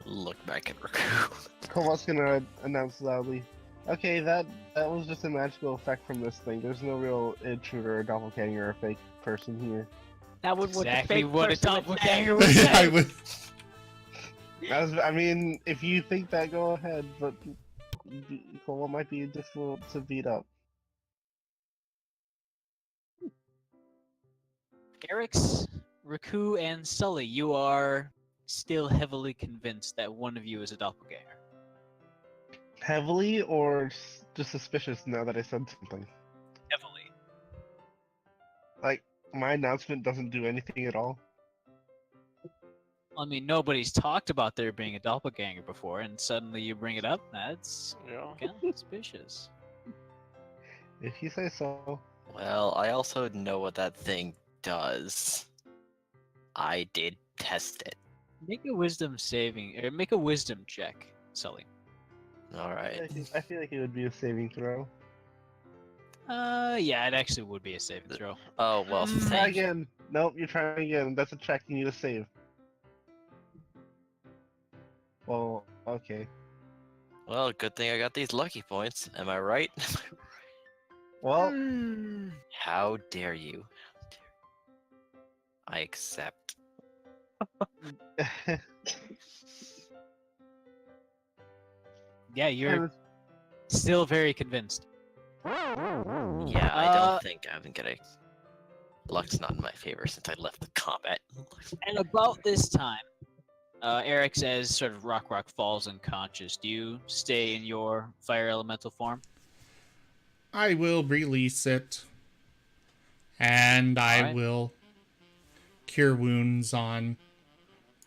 Look back at Raccoon. Kobolt's gonna announce loudly, okay, that was just a magical effect from this thing. There's no real intruder or doppelganger or fake person here. That would Exactly what the what fake a person would say. doppelganger would say. I would. I mean, if you think that, go ahead, but Cobalt might be difficult to beat up. Eric's, Raku, and Sully, you are still heavily convinced that one of you is a doppelganger. Heavily or just suspicious now that I said something? Heavily. Like, my announcement doesn't do anything at all? I mean, nobody's talked about there being a doppelganger before, and suddenly you bring it up? That's Yeah. kind of suspicious. If you say so. Well, I also know what that thing does. I did test it. Make a wisdom check, Sully. Alright. I feel like it would be a saving throw. Yeah, it actually would be a saving throw. Oh, well, Try thank you. again. Nope, you're trying again. That's a check. You need a save. Well, okay. Well, good thing I got these lucky points. Am I right? Well, How dare you? I accept. Yeah, you're still very convinced. Yeah, I don't think I'm gonna. Luck's not in my favor since I left the combat. And about this time, Eric says, sort of Rock falls unconscious. Do you stay in your fire elemental form? I will release it. And I Alright. will cure wounds on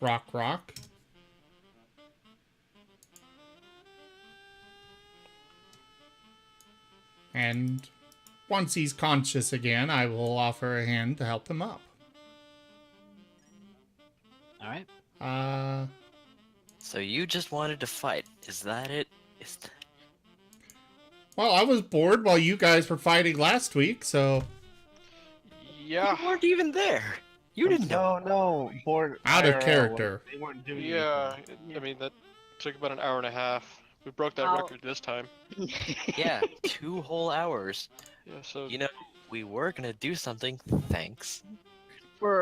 Rock. And once he's conscious again, I will offer a hand to help him up. All right. So you just wanted to fight? Is that it? Well, I was bored while you guys were fighting last week, so Yeah. You weren't even there. You didn't know. No, board out of IRL, character. They weren't doing Yeah. anything. I mean, that took about an hour and a half. We broke that I'll- record this time. Yeah, 2 whole hours. Yeah, so You know, we were gonna do something. Thanks.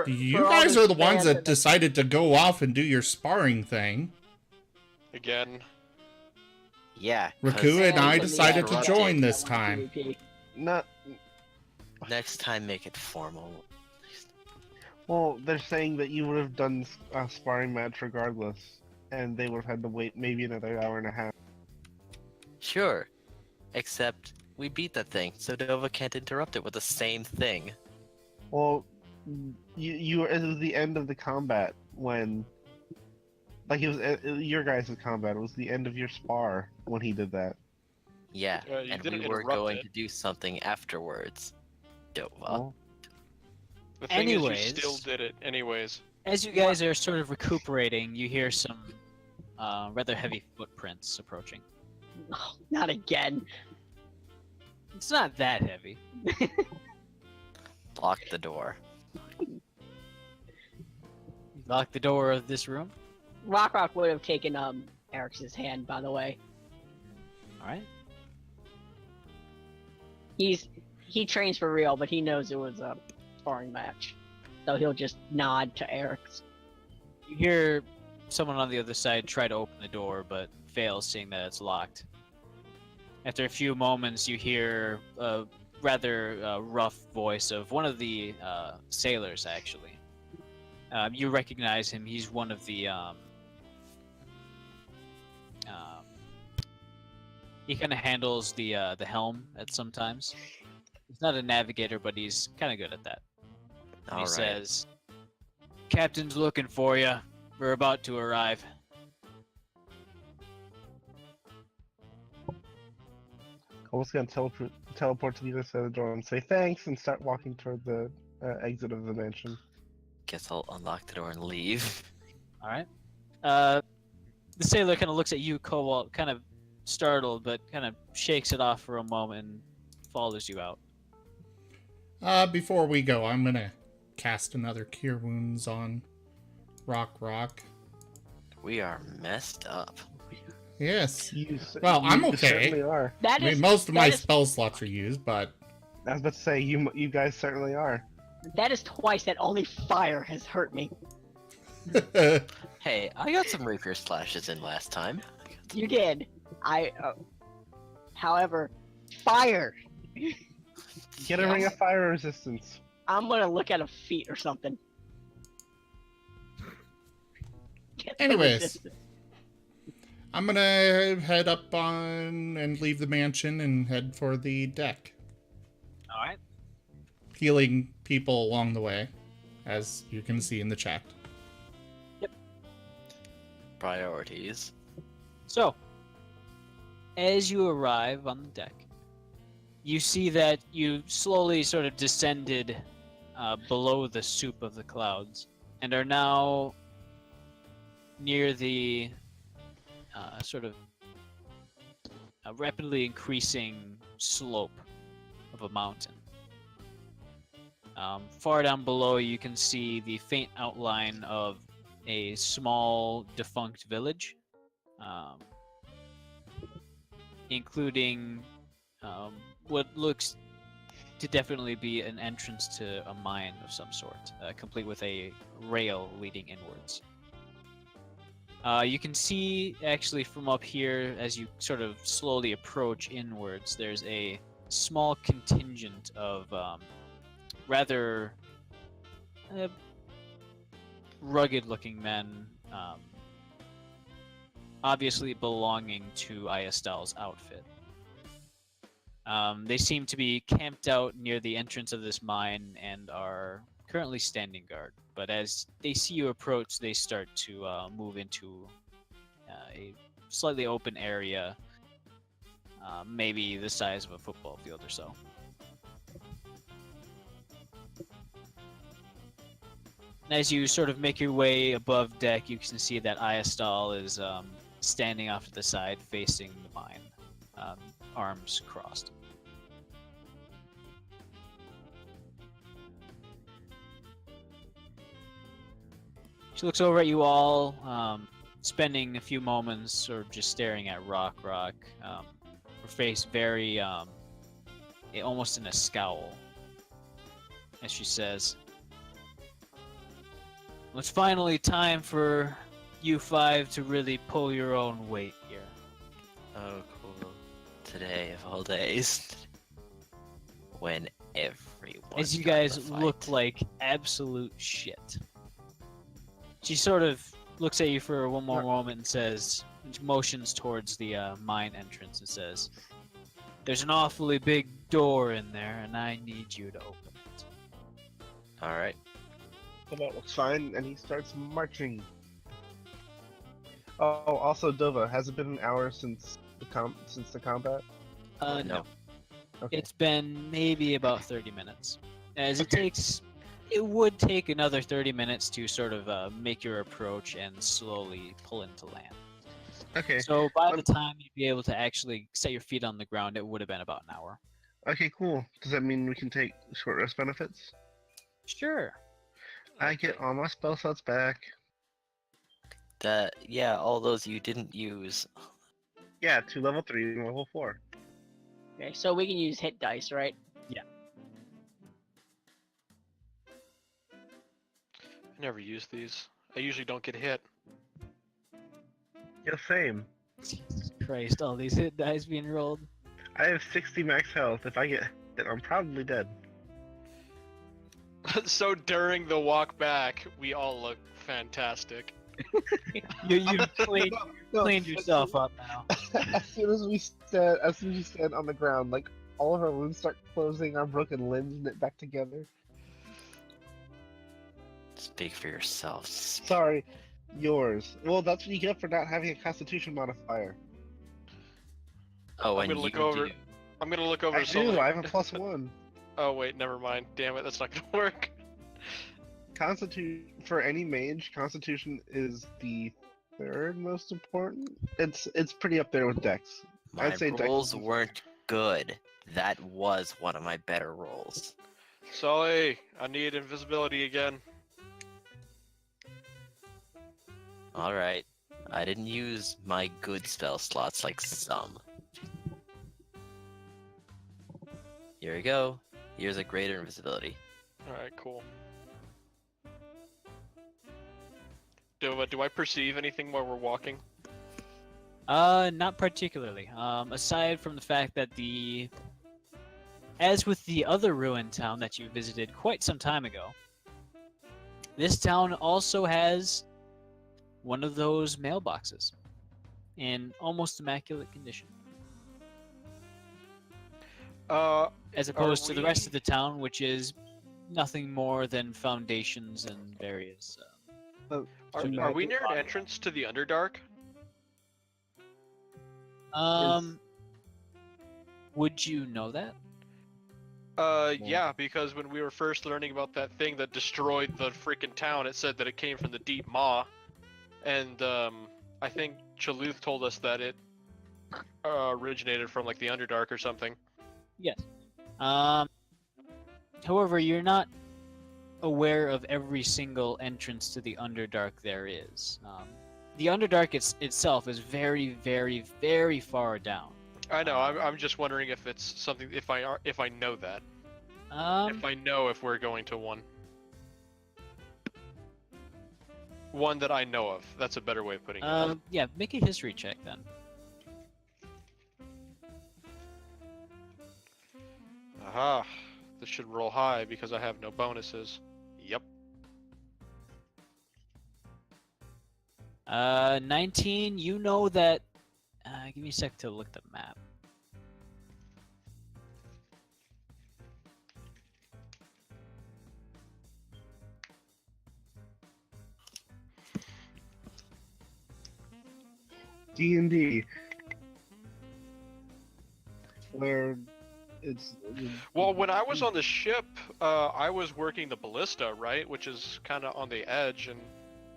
You guys are the ones that decided to go off and do your sparring thing. again. Yeah. 'cause Raku and I decided to interrupted. join this time. Not Next time, make it formal. well. They're saying that you would have done a sparring match regardless, and they would have had to wait maybe another hour and a half. Sure. Except we beat that thing, so Nova can't interrupt it with the same thing. Well, you were. It was the end of the combat when, like, it was your guys' combat. It was the end of your spar when he did that. Yeah, Yeah, you and didn't we were interrupt going it. to do something afterwards. Dova. Well, The thing Anyways. is, you still did it anyways. As you guys are sort of recuperating, you hear some rather heavy footprints approaching. Not again. It's not that heavy. Lock the door. You lock the door of this room. Rock would have taken Eric's hand, by the way. All right. He trains for real, but he knows it was a sparring match, so he'll just nod to Eric's. You hear someone on the other side try to open the door, but fails, seeing that it's locked. After a few moments, you hear a rather rough voice of one of the sailors, actually. You recognize him. He's one of the... he kind of handles the helm at sometimes. He's not a navigator, but he's kind of good at that. And he Alright. says, "Captain's looking for you. We're about to arrive." I was gonna teleport to the other side of the door and say thanks and start walking toward the exit of the mansion. Guess I'll unlock the door and leave. All right. The sailor kind of looks at you, Cobalt, kind of startled, but kind of shakes it off for a moment and follows you out. Before we go, I'm gonna cast another Cure Wounds on Rock. We are messed up. Yes. You Well, I'm you okay. certainly are. I That mean, is most of my that is- spell slots are used, but I was about to say you guys certainly are. that is twice that only fire has hurt me. Hey, I got some rapier slashes in last time. You did. However, fire. Get a ring of fire resistance. I'm gonna look at a feet or something. Get some Anyways. assistance. I'm gonna head up on and leave the mansion and head for the deck, All right. healing people along the way, as you can see in the chat. Priorities. So, as you arrive on the deck, you see that you slowly sort of descended below the soup of the clouds and are now near the sort of rapidly increasing slope of a mountain. Far down below, you can see the faint outline of a small defunct village, including what looks to definitely be an entrance to a mine of some sort, complete with a rail leading inwards. You can see, actually, from up here, as you sort of slowly approach inwards, there's a small contingent of rather rugged-looking men, obviously belonging to Ayastal's outfit. They seem to be camped out near the entrance of this mine and are currently standing guard. But as they see you approach, they start to move into a slightly open area, maybe the size of a football field or so. And as you sort of make your way above deck, you can see that Ayastal is standing off to the side, facing the mine, arms crossed. She looks over at you all, spending a few moments sort of just staring at Rock. Her face very, almost in a scowl, as she says, "Well, it's finally time for you five to really pull your own weight here." Oh, cool. Today of all days. When everyone. As you guys look like absolute shit. She sort of looks at you for one more moment and says, motions towards the mine entrance and says, "There's an awfully big door in there, and I need you to open it." Alright. Well, that looks fine, and he starts marching. Oh, also, Dova, has it been an hour since the combat? No. Okay. It's been maybe about 30 minutes. As it would take another 30 minutes to sort of make your approach and slowly pull into land. Okay. So by the time you'd be able to actually set your feet on the ground, it would have been about an hour. Okay, cool. Does that mean we can take short rest benefits? Sure. I get all my spell slots back. Yeah, all those you didn't use. Yeah, to level 3 and level 4. Okay, so we can use hit dice, right? I never use these. I usually don't get hit. Yeah, same. Jesus Christ, all these hit dice being rolled. I have 60 max health. If I get hit, I'm probably dead. So during the walk back, we all look fantastic. You've cleaned yourself up now. As soon as we stand on the ground, like all of our wounds start closing, our broken limbs knit back together. Speak for yourself. Sorry, yours. Well, that's what you get for not having a Constitution modifier. Oh, I'm and gonna look you over. do. I'm gonna look over. I something. do. I have a +1. Oh wait, never mind. Damn it, that's not gonna work. Constitution for any mage, Constitution is the third most important. It's pretty up there with Dex. My I'd say Dex rolls is- weren't good. That was one of my better rolls. Sully, I need invisibility again. Alright. I didn't use my good spell slots like some. Here we go. Here's a greater invisibility. Alright, cool. Do I perceive anything while we're walking? Not particularly. Aside from the fact that the as with the other ruined town that you visited quite some time ago, this town also has one of those mailboxes in almost immaculate condition. As opposed to the rest of the town, which is nothing more than foundations and various. Are we near an entrance to the Underdark? Would you know that? Yeah, because when we were first learning about that thing that destroyed the freaking town, it said that it came from the Deep Maw, and I think Chaluth told us that it originated from like the Underdark or something. Yes. However, you're not aware of every single entrance to the Underdark there is. The Underdark itself is very, very, very far down. I know. I'm just wondering if it's something. If I know that. If I know if we're going to one. One that I know of. That's a better way of putting it. Yeah, make a history check then. Aha. This should roll high because I have no bonuses. Yep. 19, you know that... give me a sec to look at the map. D&D, where it's... Well, when I was on the ship, I was working the ballista, right? Which is kind of on the edge and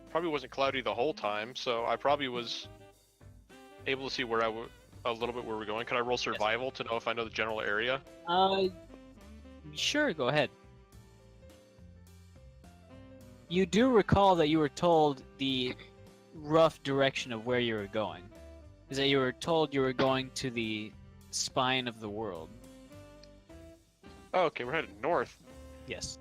probably wasn't cloudy the whole time, so I probably was able to see where a little bit where we're going. Could I roll survival to know if I know the general area? Sure, go ahead. You do recall that you were told the rough direction of where you were going. Is that you were told you were going to the spine of the world. Oh, okay, we're headed north. Yes.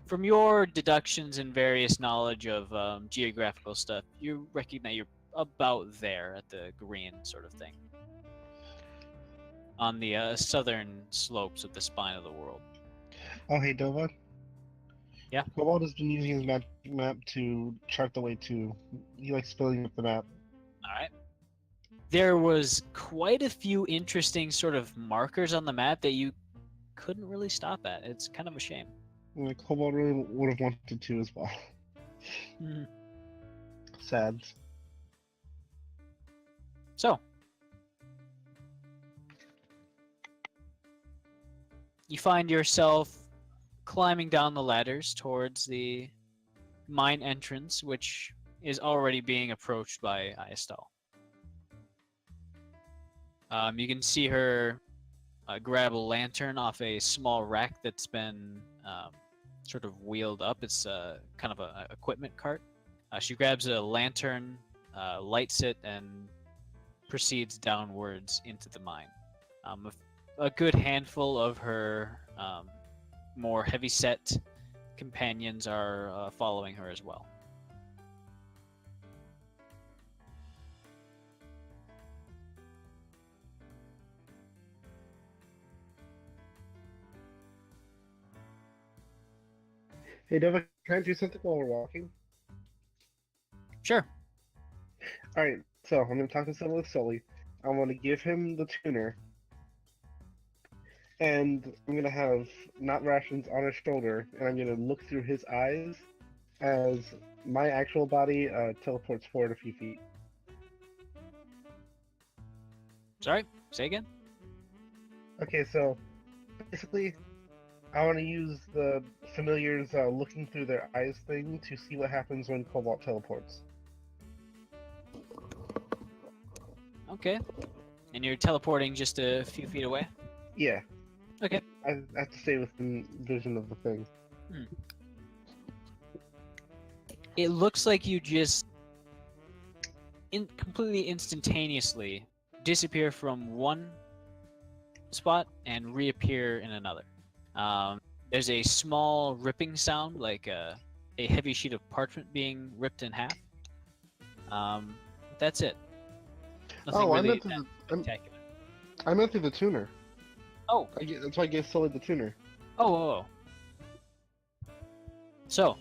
From your deductions and various knowledge of geographical stuff, you recognize you're about there at the green sort of thing. On the southern slopes of the spine of the world. Oh, hey, Dova. Yeah? Kobold has been using his map to chart the way too. He likes filling up the map. Alright. There was quite a few interesting sort of markers on the map that you couldn't really stop at. It's kind of a shame. Kobold really would have wanted to as well. Mhm. Sad. So, you find yourself climbing down the ladders towards the mine entrance, which is already being approached by Ayastal. You can see her grab a lantern off a small rack that's been sort of wheeled up. It's kind of an equipment cart. She grabs a lantern, lights it, and proceeds downwards into the mine. A good handful of her more heavy-set companions are following her as well. Hey, Dova, can I do something while we're walking? Sure. Alright, so I'm going to talk to someone with Sully. I want to give him the tuner. And I'm going to have not rations on his shoulder, and I'm going to look through his eyes as my actual body teleports forward a few feet. Sorry, say again? Okay, so basically, I want to use the familiars looking through their eyes thing to see what happens when Cobalt teleports. Okay. And you're teleporting just a few feet away? Yeah. Okay. I have to stay within vision of the thing. It looks like you just completely instantaneously disappear from one spot and reappear in another. There's a small ripping sound, like a heavy sheet of parchment being ripped in half. That's it. Nothing really that spectacular. I meant through the tuner. Oh. That's why I gave Sully the tuner. Oh. So,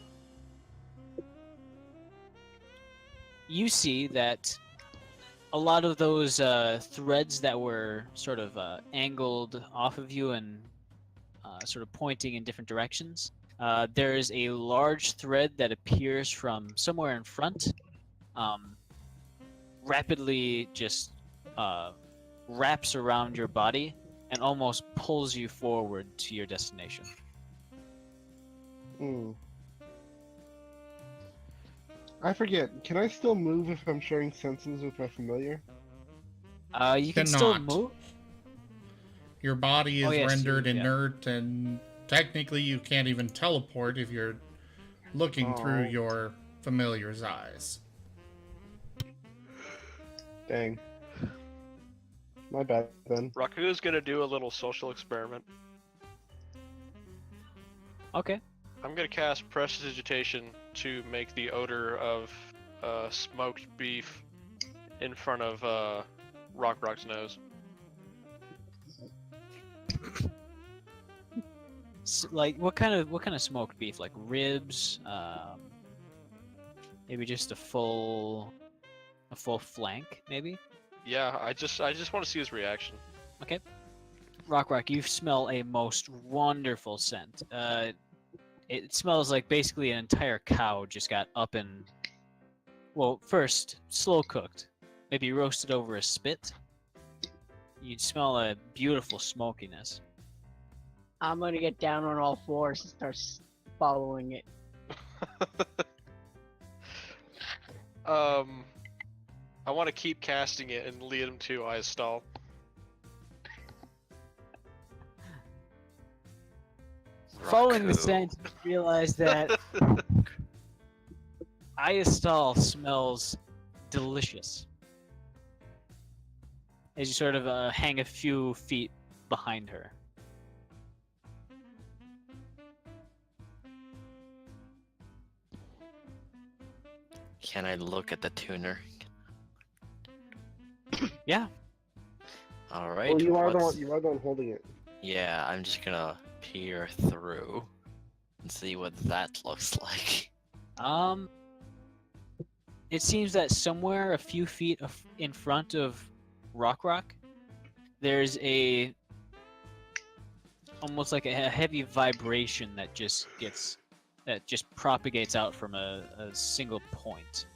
you see that a lot of those threads that were sort of angled off of you and sort of pointing in different directions, there is a large thread that appears from somewhere in front, rapidly just wraps around your body and almost pulls you forward to your destination. I forget. Can I still move if I'm sharing senses with my familiar? You can still Cannot. move. Your body is yes, rendered yeah. inert, and technically you can't even teleport if you're looking through your familiar's eyes. Dang. My bad then. Raku's gonna do a little social experiment. Okay. I'm gonna cast Prestidigitation to make the odor of smoked beef in front of Rock's nose. Like what kind of smoked beef? Like ribs? Maybe just a full flank, maybe. Yeah, I just want to see his reaction. Okay. Rock, you smell a most wonderful scent. It smells like basically an entire cow just got up and, well, first slow cooked, maybe roasted over a spit. You'd smell a beautiful smokiness. I'm gonna get down on all fours and start following it. I want to keep casting it and lead him to Ayastal. Following the Raku. scent, you realize that Ayastal smells delicious. As you sort of hang a few feet behind her. Can I look at the tuner? Yeah. All right. Well, you are the what's- one. You are the one holding it. Yeah, I'm just gonna peer through and see what that looks like. It seems that somewhere a few feet in front of Rock, there's almost like a heavy vibration that just propagates out from a single point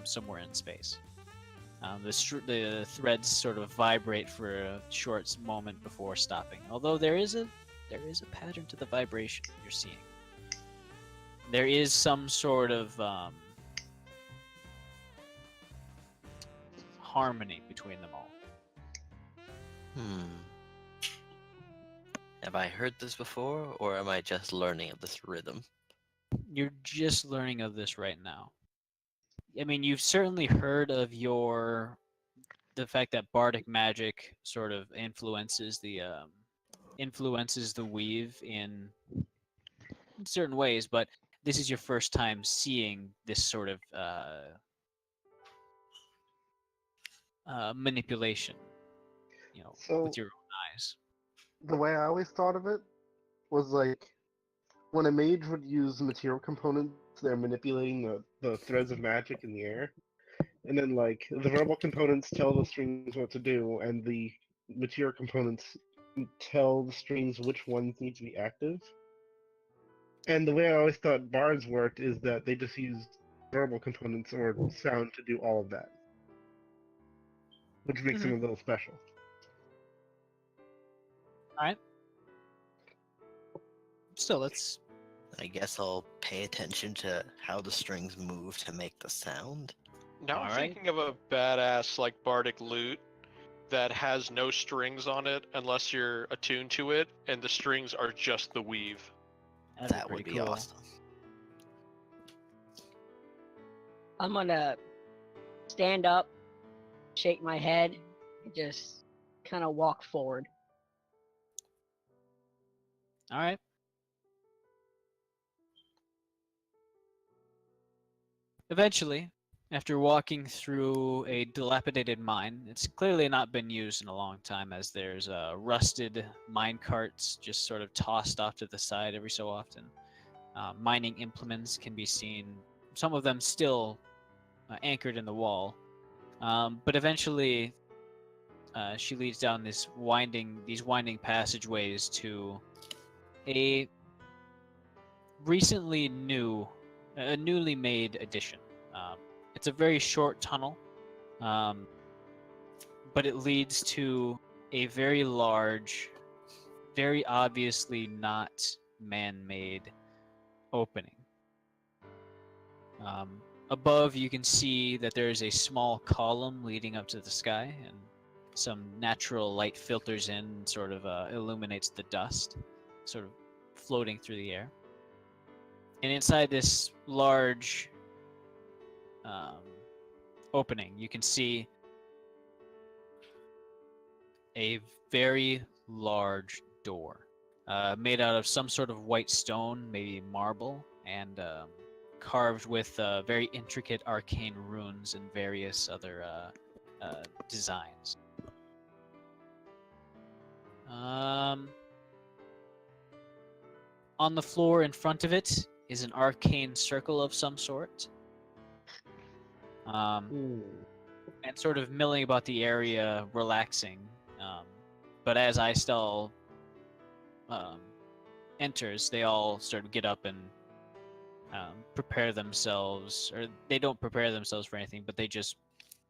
somewhere in space. The threads sort of vibrate for a short moment before stopping. Although there is a pattern to the vibration you're seeing. There is some sort of harmony between them all. Have I heard this before, or am I just learning of this rhythm? You're just learning of this right now. I mean, you've certainly heard of the fact that bardic magic sort of influences the weave in certain ways, but this is your first time seeing this sort of manipulation, So- with your own eyes. The way I always thought of it was like when a mage would use material components, they're manipulating the threads of magic in the air. And then like the verbal components tell the strings what to do, and the material components tell the strings which ones need to be active. And the way I always thought bards worked is that they just use verbal components or sound to do all of that. Which makes them a little special. Still, let's. I guess I'll pay attention to how the strings move to make the sound. Now I'm Alright. thinking of a badass like bardic lute that has no strings on it unless you're attuned to it, and the strings are just the weave. That'd That would pretty be cool. awesome. I'm gonna stand up, shake my head, and just kind of walk forward. All right. Eventually, After walking through a dilapidated mine, it's clearly not been used in a long time, as there's rusted mine carts just sort of tossed off to the side every so often. Mining implements can be seen, some of them still anchored in the wall. But eventually, she leads down these winding passageways to a newly made addition. It's a very short tunnel, but it leads to a very large, very obviously not man-made opening. Above, you can see that there is a small column leading up to the sky, and some natural light filters in and sort of illuminates the dust, sort of floating through the air. And inside this large opening, you can see a very large door made out of some sort of white stone, maybe marble, and carved with very intricate arcane runes and various other designs. On the floor in front of it is an arcane circle of some sort. And sort of milling about the area, relaxing. But as Ayastal enters, they all sort of get up and prepare themselves, or they don't prepare themselves for anything, but they just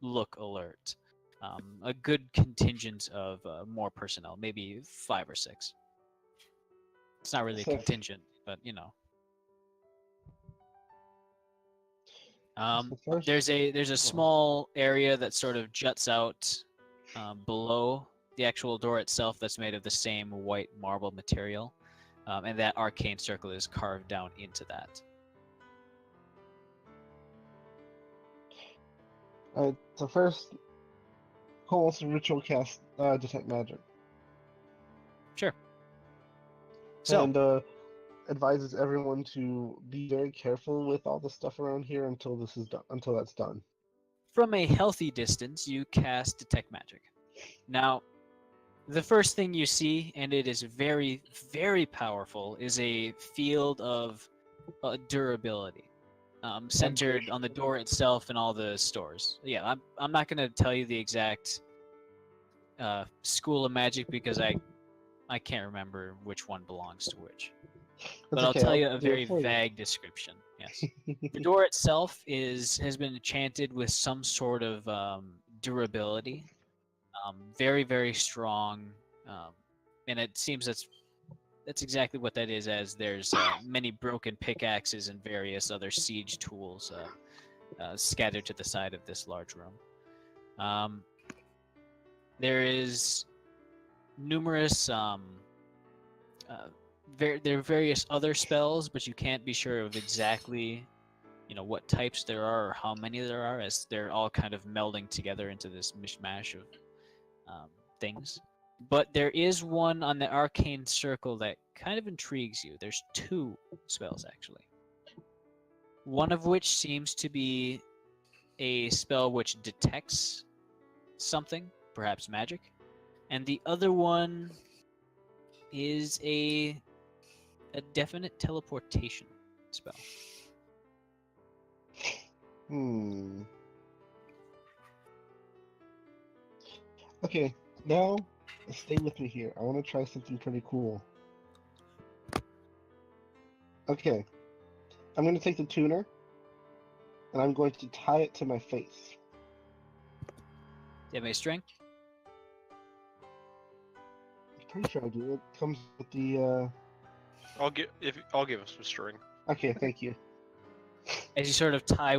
look alert. A good contingent of more personnel, maybe 5 or 6. It's not really a contingent, but you know. There's a small area that sort of juts out below the actual door itself that's made of the same white marble material, and that arcane circle is carved down into that. Alright, so first, Cole's ritual cast detect magic. Sure. So, And advises everyone to be very careful with all the stuff around here until this is done. Until that's done. from a healthy distance, you cast detect magic. Now, the first thing you see, and it is very, very powerful, is a field of durability, centered on the door itself and all the stores. Yeah, I'm not gonna tell you the exact school of magic because I can't remember which one belongs to which. But I'll tell you a very vague description. Yes, the door itself has been enchanted with some sort of durability, very, very strong, and it seems that's exactly what that is. As there's many broken pickaxes and various other siege tools scattered to the side of this large room. There is numerous there are various other spells, but you can't be sure of exactly, what types there are or how many there are, as they're all kind of melding together into this mishmash of things. But there is one on the arcane circle that kind of intrigues you. There's 2 spells, actually. One of which seems to be a spell which detects something, perhaps magic, and the other one is a definite teleportation spell. Okay, now stay with me here. I want to try something pretty cool. Okay, I'm going to take the tuner, and I'm going to tie it to my face. Do you have any string? I'm pretty sure I do. It comes with the. I'll give him some string. Okay, thank you. As you sort of tie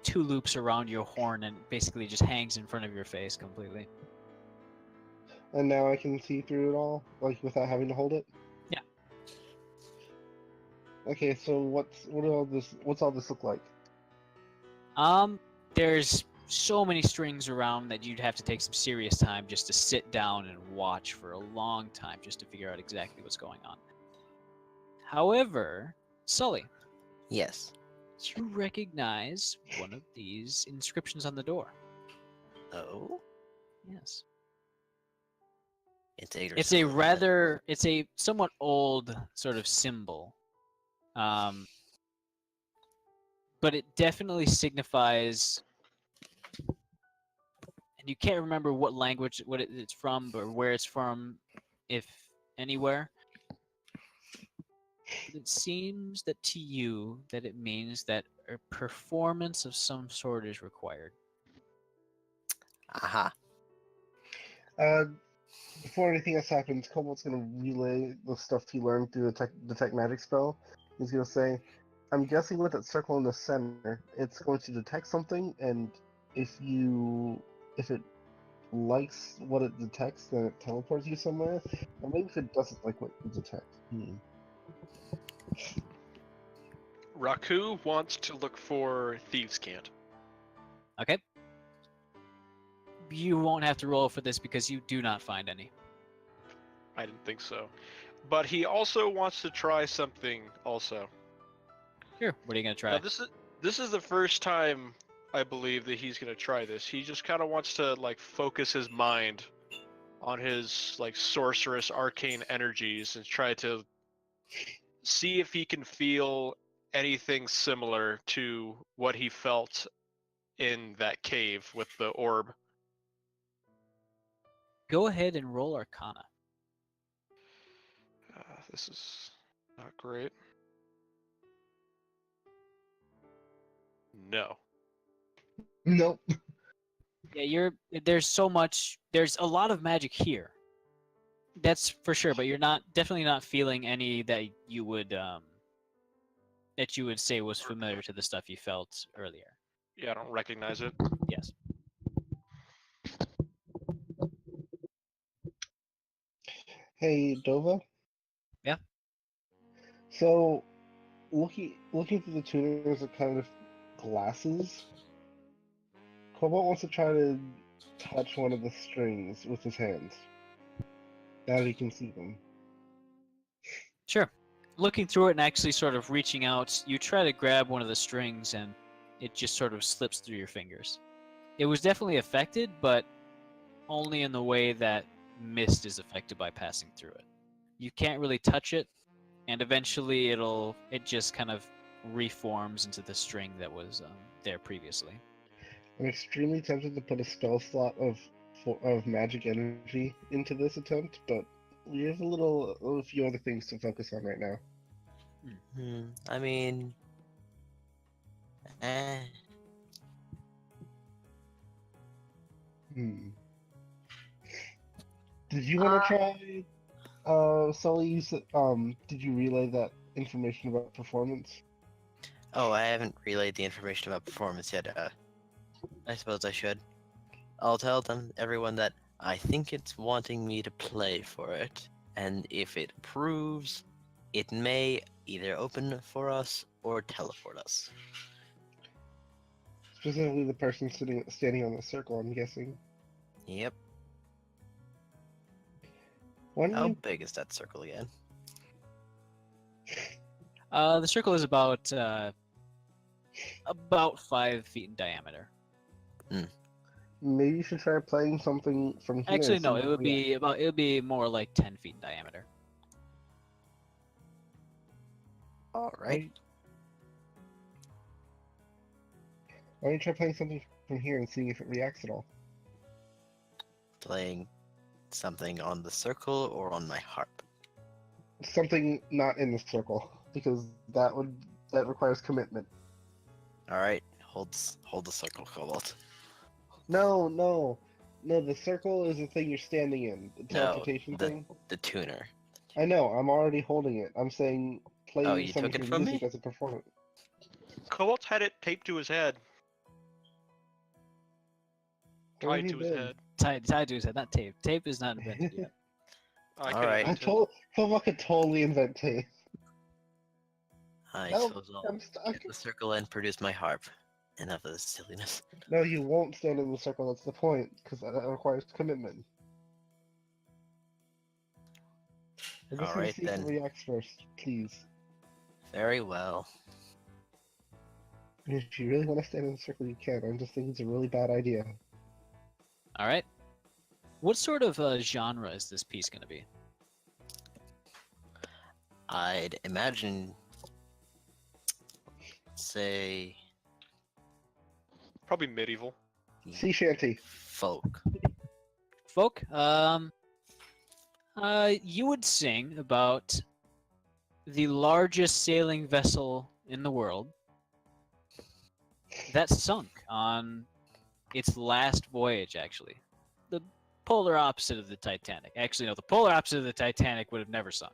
2 loops around your horn, and it basically just hangs in front of your face completely. And now I can see through it all, like without having to hold it. Yeah. Okay, so what's all this look like? There's so many strings around that you'd have to take some serious time just to sit down and watch for a long time just to figure out exactly what's going on. However, Sully, Yes. you recognize one of these inscriptions on the door. Oh, Yes. it's a It's a somewhat old sort of symbol. But it definitely signifies, and you can't remember what language, it's from, or where it's from, if anywhere. It seems that to you that it means that a performance of some sort is required. Aha. Before anything else happens, Kobold's gonna relay the stuff he learned through the detect magic spell. He's gonna say, "I'm guessing with that circle in the center, it's going to detect something, and if it likes what it detects, then it teleports you somewhere. Or maybe if it doesn't like what you detect." Raku wants to look for Thieves' Cant. Okay? You won't have to roll for this because you do not find any. I didn't think so. But he also wants to try something also. Sure. What are you going to try? Now, this is the first time I believe that he's gonna try this. He just kind of wants to like focus his mind on his like sorceress arcane energies and try to see if he can feel anything similar to what he felt in that cave with the orb. Go ahead and roll Arcana. This is not great. No. Nope. Yeah, there's a lot of magic here. That's for sure, but you're definitely not feeling any that you would say was familiar to the stuff you felt earlier. Yeah, I don't recognize it. Yes. Hey, Dova. Yeah? So, looking through the tuners of kind of glasses, Cobalt wants to try to touch one of the strings with his hands. Now that he can see them. Sure. Looking through it and actually sort of reaching out, you try to grab one of the strings and it just sort of slips through your fingers. It was definitely affected, but only in the way that mist is affected by passing through it. You can't really touch it, and eventually it just kind of reforms into the string that was there previously. I'm extremely tempted to put a spell slot of magic energy into this attempt, but we have a few other things to focus on right now. I mean, Did you want to try? Sully, did you relay that information about performance? Oh, I haven't relayed the information about performance yet. I suppose I should. I'll tell everyone that I think it's wanting me to play for it, and if it approves, it may either open for us or teleport us. Specifically, the person standing on the circle. I'm guessing. Yep. Why don't How you? big is that circle again? The circle is about 5 feet in diameter. Maybe you should try playing something from here. Actually, and no, see it what would be more like 10 feet in diameter. All right. Why don't you try playing something from here and seeing if it reacts at all? Playing something on the circle or on my harp? Something not in the circle, because that requires commitment. All right. Hold the circle, Cobalt. No. The circle is the thing you're standing in. The No, teleportation thing. The tuner. I know. I'm already holding it. I'm saying playing Oh, you some took of it your from music me? as a performance. Cobalt had it taped to his head. Where have Tied you to his been? head. Tied to his head, not tape. Tape is not invented yet. I All could right. invent it. Cobalt could totally invent tape. I Help, suppose I'm I'll stuck. get the circle and produce my harp. Enough of this silliness. No, you won't stand in the circle. That's the point, because that requires commitment. I just want to Alright see if it then. reacts first, please. Very well. If you really want to stand in a circle, you can. I just think it's a really bad idea. All right. What sort of genre is this piece going to be? I'd imagine, say, Probably medieval. Sea shanty. folk. Folk. You would sing about the largest sailing vessel in the world that sunk on its last voyage, actually. The polar opposite of the Titanic. Actually, no, the polar opposite of the Titanic would have never sunk.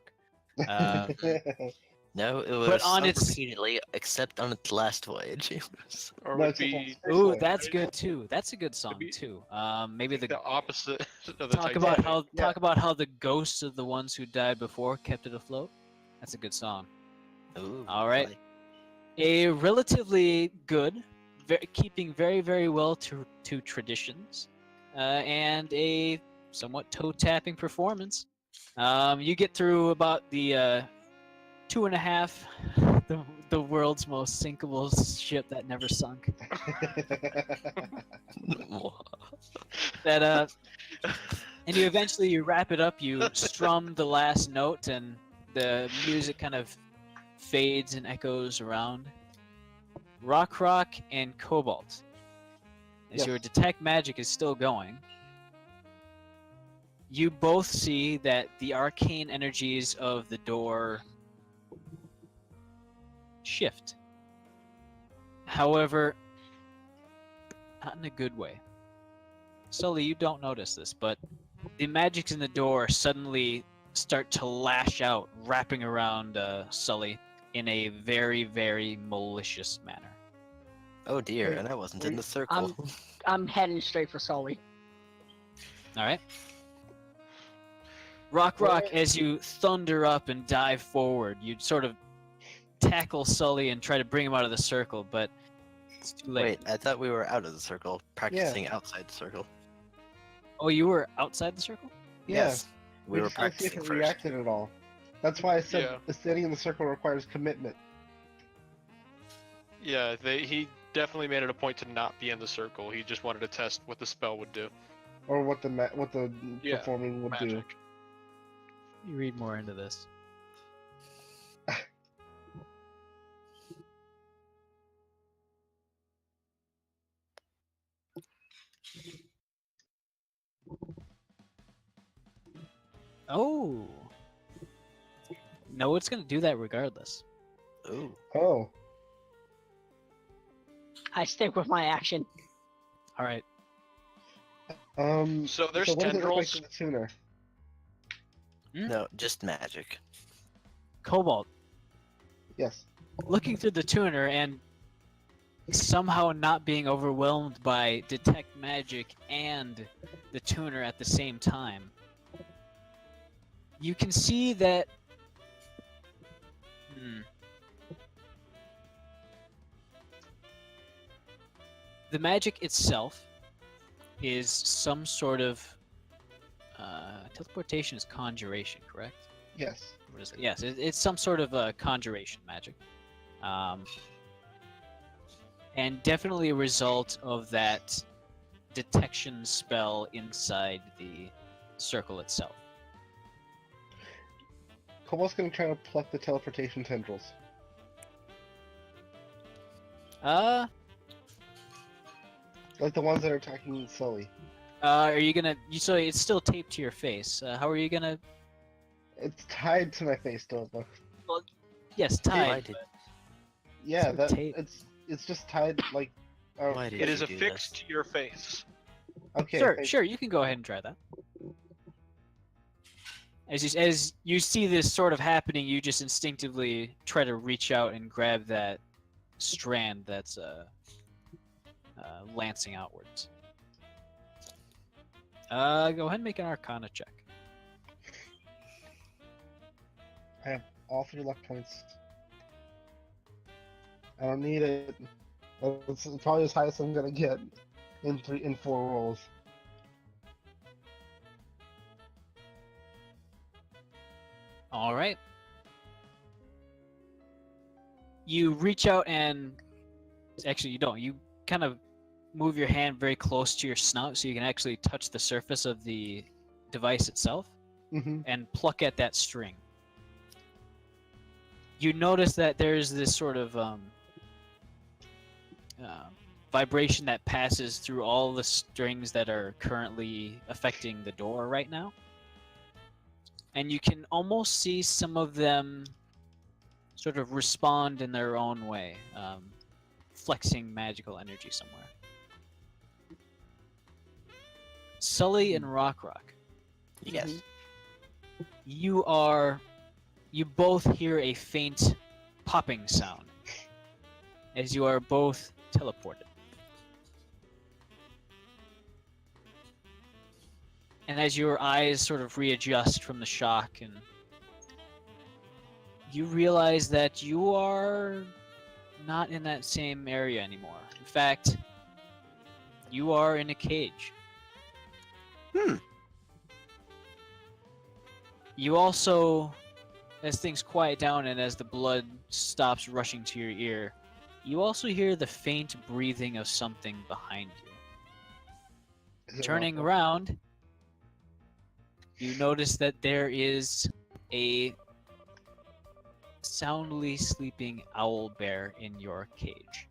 No, it was But on sunk its- repeatedly, except on its last voyage. It was- Or No, would it's just on be its first Ooh, voyage. that's good too. That's a good song Maybe- too. Maybe the the opposite of the talk about Titanic. how Yeah. talk about how the ghosts of the ones who died before kept it afloat. That's a good song. Ooh, All right. boy. A relatively good, keeping very well to traditions, and a somewhat toe-tapping performance. You get through about the 2.5, the world's most sinkable ship that never sunk. That and you wrap it up. You strum the last note, and the music kind of fades and echoes around. Rock and Cobalt. As Yes. your detect magic is still going, you both see that the arcane energies of the door shift. However, not in a good way. Sully, you don't notice this, but the magics in the door suddenly start to lash out, wrapping around Sully in a very malicious manner. Oh dear, Wait, and I wasn't in wait, the circle. I'm heading straight for Sully. All right. Rock, as you thunder up and dive forward, you sort of tackle Sully and try to bring him out of the circle, but it's too late. Wait, I thought we were out of the circle, practicing outside the circle. Oh, you were outside the circle? Yeah. Yes, we were just want to see if practicing it first. reacted at all. That's why I said Yeah. the standing in the circle requires commitment. Yeah, he definitely made it a point to not be in the circle. He just wanted to test what the spell would do. Or what the Yeah, performing would do. Magic. You read more into this. Oh. No, it's going to do that regardless. Ooh. Oh. I stick with my action. All right. So there's what does it look like tendrils. to the tuner? No, just magic. Cobalt, Yes. looking through the tuner and somehow not being overwhelmed by detect magic and the tuner at the same time, you can see that the magic itself is some sort of teleportation is conjuration, correct? Yes. What is it? Yes, it's some sort of conjuration magic. And definitely a result of that detection spell inside the circle itself. Cobalt's gonna try to pluck the teleportation tendrils. Like the ones that are attacking Sully. Are you gonna? So it's still taped to your face. How are you gonna? It's tied to my face still, though. Yes, Why tied. did, Yeah, So that tape. it's just tied like. Oh, why did It you is do affixed this? to your face. okay. Sure, thank- sure. You can go ahead and try that. As you see this sort of happening, you just instinctively try to reach out and grab that strand that's lancing outwards. Go ahead and make an Arcana check. I have all 3 luck points. I don't need it. It's probably as high as I'm gonna get in 4 rolls. All right. You reach out and Actually, you don't. You kind of move your hand very close to your snout so you can actually touch the surface of the device itself Mm-hmm. and pluck at that string. You notice that there's this sort of vibration that passes through all the strings that are currently affecting the door right now. And you can almost see some of them sort of respond in their own way, flexing magical energy somewhere. Sully and Rock, Yes. you both hear a faint popping sound as you are both teleported. And as your eyes sort of readjust from the shock, and you realize that you are not in that same area anymore. In fact, you are in a cage. You also, as things quiet down and as the blood stops rushing to your ear, you also hear the faint breathing of something behind you. Turning around, you notice that there is a soundly sleeping owl bear in your cage.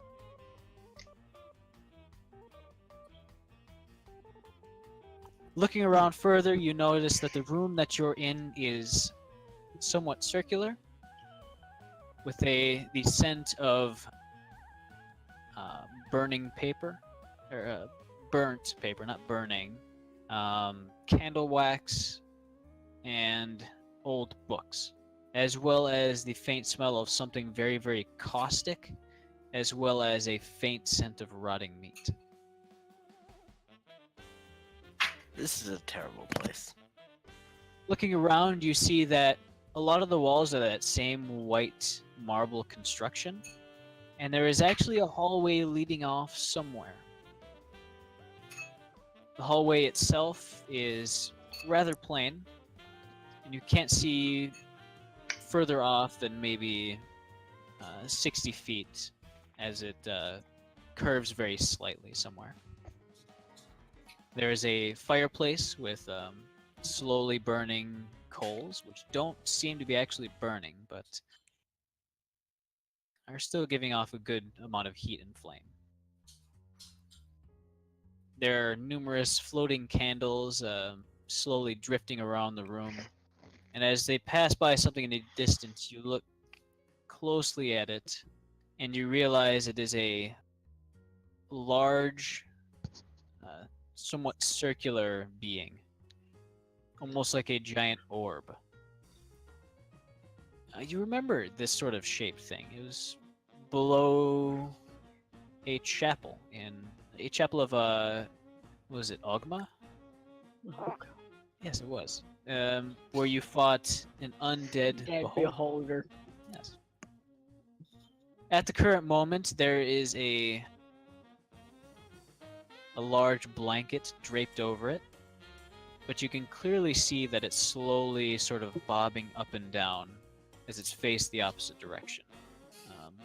Looking around further, you notice that the room that you're in is somewhat circular, with the scent of burning paper, or burnt paper, not burning, candle wax, and old books, as well as the faint smell of something very, very caustic, as well as a faint scent of rotting meat. This is a terrible place. Looking around, you see that a lot of the walls are that same white marble construction, and there is actually a hallway leading off somewhere. The hallway itself is rather plain, and you can't see further off than maybe 60 feet as it curves very slightly somewhere. There is a fireplace with slowly burning coals, which don't seem to be actually burning, but are still giving off a good amount of heat and flame. There are numerous floating candles slowly drifting around the room, and as they pass by something in the distance, you look closely at it, and you realize it is a large, somewhat circular being, almost like a giant orb. You remember this sort of shaped thing. It was below a chapel of was it Ogma? Yes, it was. Where you fought an undead Dead beholder. beholder. Yes. At the current moment, there is a large blanket draped over it, but you can clearly see that it's slowly sort of bobbing up and down as it's faced the opposite direction.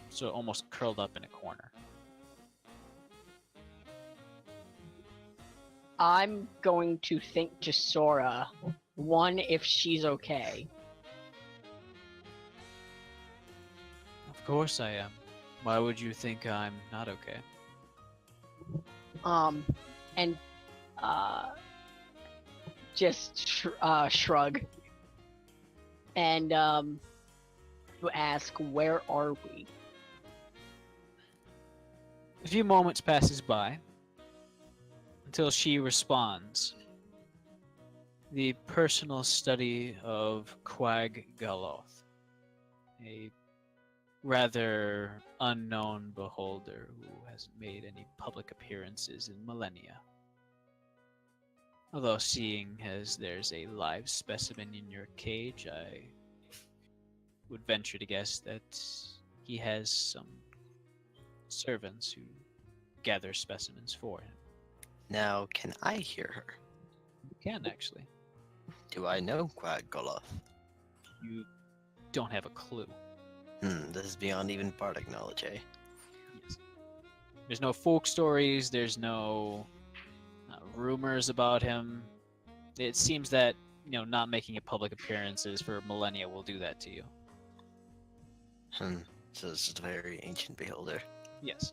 So almost curled up in a corner. I'm going to think to Sora, one, if she's okay. Of course I am. Why would you think I'm not okay? And just shrug and to ask, where are we? A few moments passes by until she responds. The personal study of Quag Galoth, a rather unknown beholder who hasn't made any public appearances in millennia. Although seeing as there's a live specimen in your cage, I would venture to guess that he has some servants who gather specimens for him. Now, can I hear her? You can, actually. Do I know Quag Goloth? You don't have a clue. This is beyond even bardic knowledge, eh? Yes. There's no folk stories. There's no rumors about him. It seems that not making a public appearances for millennia will do that to you. So this is a very ancient beholder. Yes.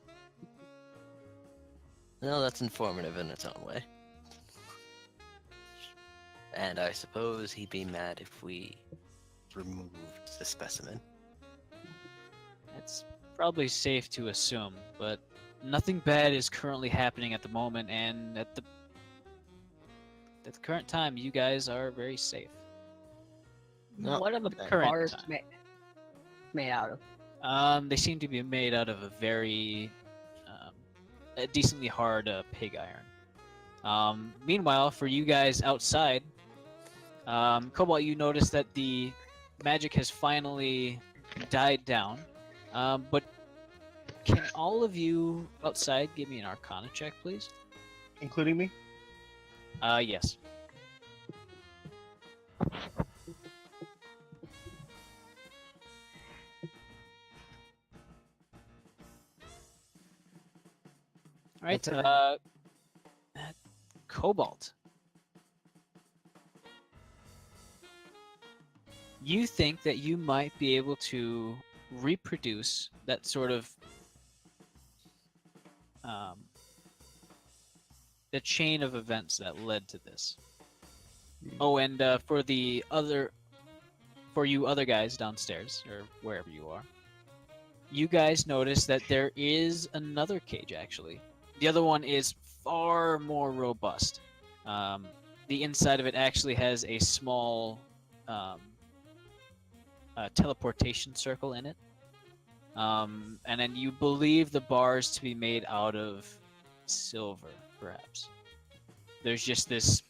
No, that's informative in its own way. And I suppose he'd be mad if we removed the specimen. It's probably safe to assume, but nothing bad is currently happening at the moment, and at the current time, you guys are very safe. No, What are the current bars time. made out of? They seem to be made out of a very a decently hard pig iron. Meanwhile, for you guys outside, Cobalt, you notice that the magic has finally died down. But can all of you outside give me an Arcana check, please? Including me? Yes. All right, That's it. Cobalt. You think that you might be able to reproduce that sort of the chain of events that led to this. Oh, and for you other guys downstairs or wherever you are, you guys notice that there is another cage actually. The other one is far more robust. The inside of it actually has a small teleportation circle in it. And then you believe the bars to be made out of silver, perhaps. There's just this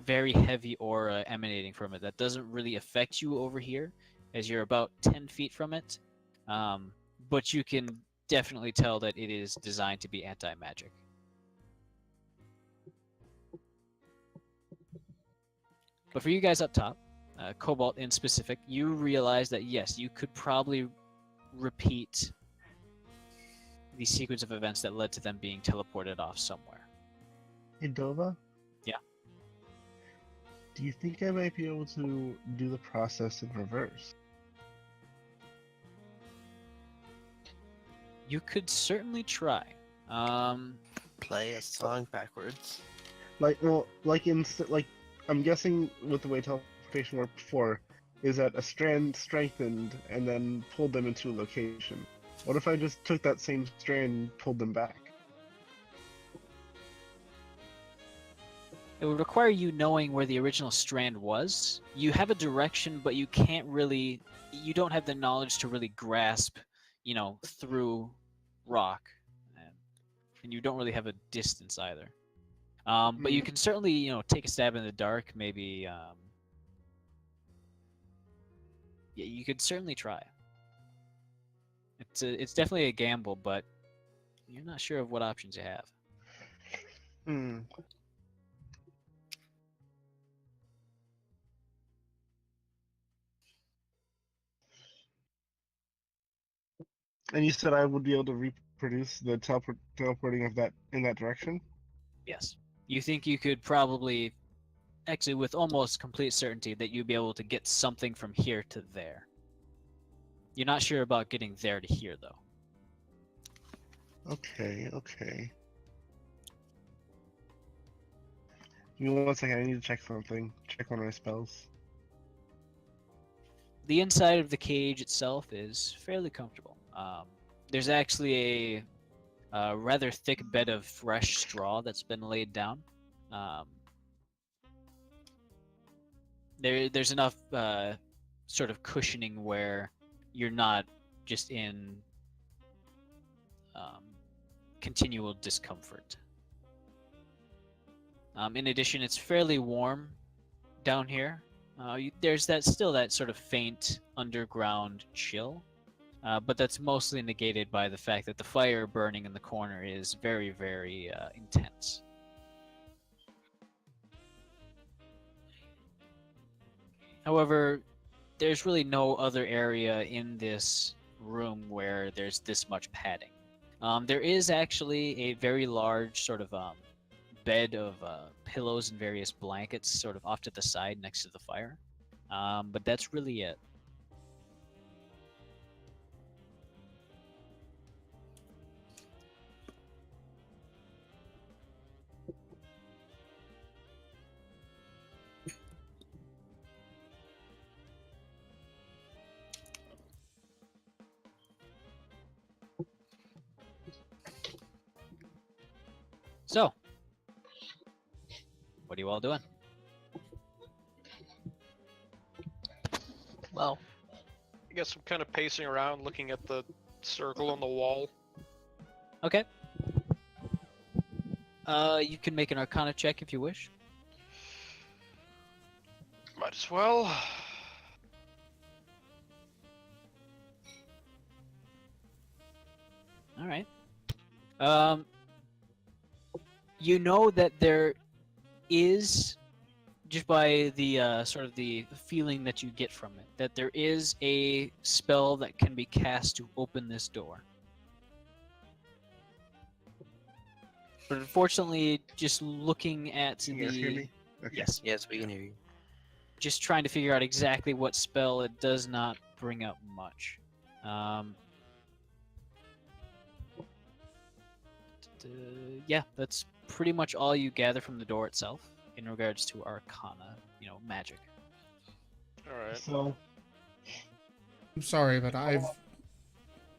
very heavy aura emanating from it that doesn't really affect you over here, as you're about 10 feet from it. But you can definitely tell that it is designed to be anti-magic. But for you guys up top, Cobalt in specific, you realize that yes, you could probably repeat the sequence of events that led to them being teleported off somewhere. Hey, Dova? Yeah. Do you think I might be able to do the process in reverse? You could certainly try. Play a song backwards. I'm guessing with the way teleportation worked before, is that a strand strengthened and then pulled them into a location. What if I just took that same strand and pulled them back? It would require you knowing where the original strand was. You have a direction, but you can't really... You don't have the knowledge to really grasp, through rock. And you don't really have a distance either. But you can certainly, take a stab in the dark, maybe... Yeah, you could certainly try. It's definitely a gamble, but you're not sure of what options you have. And you said I would be able to reproduce the teleporting of that in that direction? Yes. You think you could probably, actually with almost complete certainty, that you'd be able to get something from here to there. You're not sure about getting there to here, though. Okay. Give me 1 second, I need to check something. Check one of my spells. The inside of the cage itself is fairly comfortable. There's actually a rather thick bed of fresh straw that's been laid down. There's enough sort of cushioning where you're not just in continual discomfort. In addition, it's fairly warm down here. There's still that sort of faint underground chill, but that's mostly negated by the fact that the fire burning in the corner is very, very intense. However, there's really no other area in this room where there's this much padding. There is actually a very large sort of bed of pillows and various blankets sort of off to the side next to the fire. But that's really it. So, what are you all doing? Well, I guess I'm kind of pacing around, looking at the circle on the wall. Okay. You can make an Arcana check if you wish. Might as well. All right. You know that there is, just by the sort of the feeling that you get from it, that there is a spell that can be cast to open this door. But unfortunately, just looking at Can you guys hear me? Okay. Yes, Yes, we can hear you. just trying to figure out exactly what spell, it does not bring up much. Yeah, that's pretty much all you gather from the door itself in regards to Arcana, magic. Alright. So, I'm sorry, but I've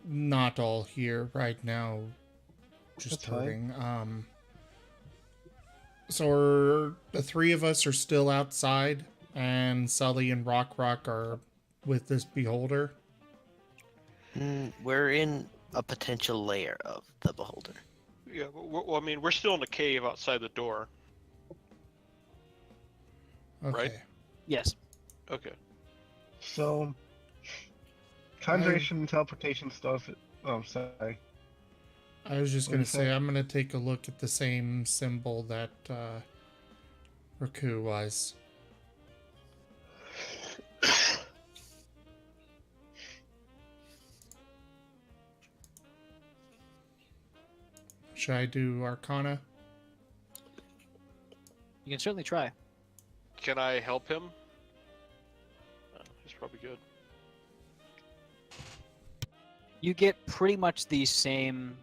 not all here right now. Just That's fine. hurting. So the three of us are still outside, and Sully and Rock are with this beholder. We're in a potential layer of the beholder. Yeah, well, I mean, we're still in the cave outside the door. Okay. Right. Yes. Okay. so conjuration and teleportation stuff. Oh, sorry. I was just What gonna do you say say? I'm gonna take a look at the same symbol that Raku was. Should I do Arcana? You can certainly try. Can I help him? He's probably good. You get pretty much the same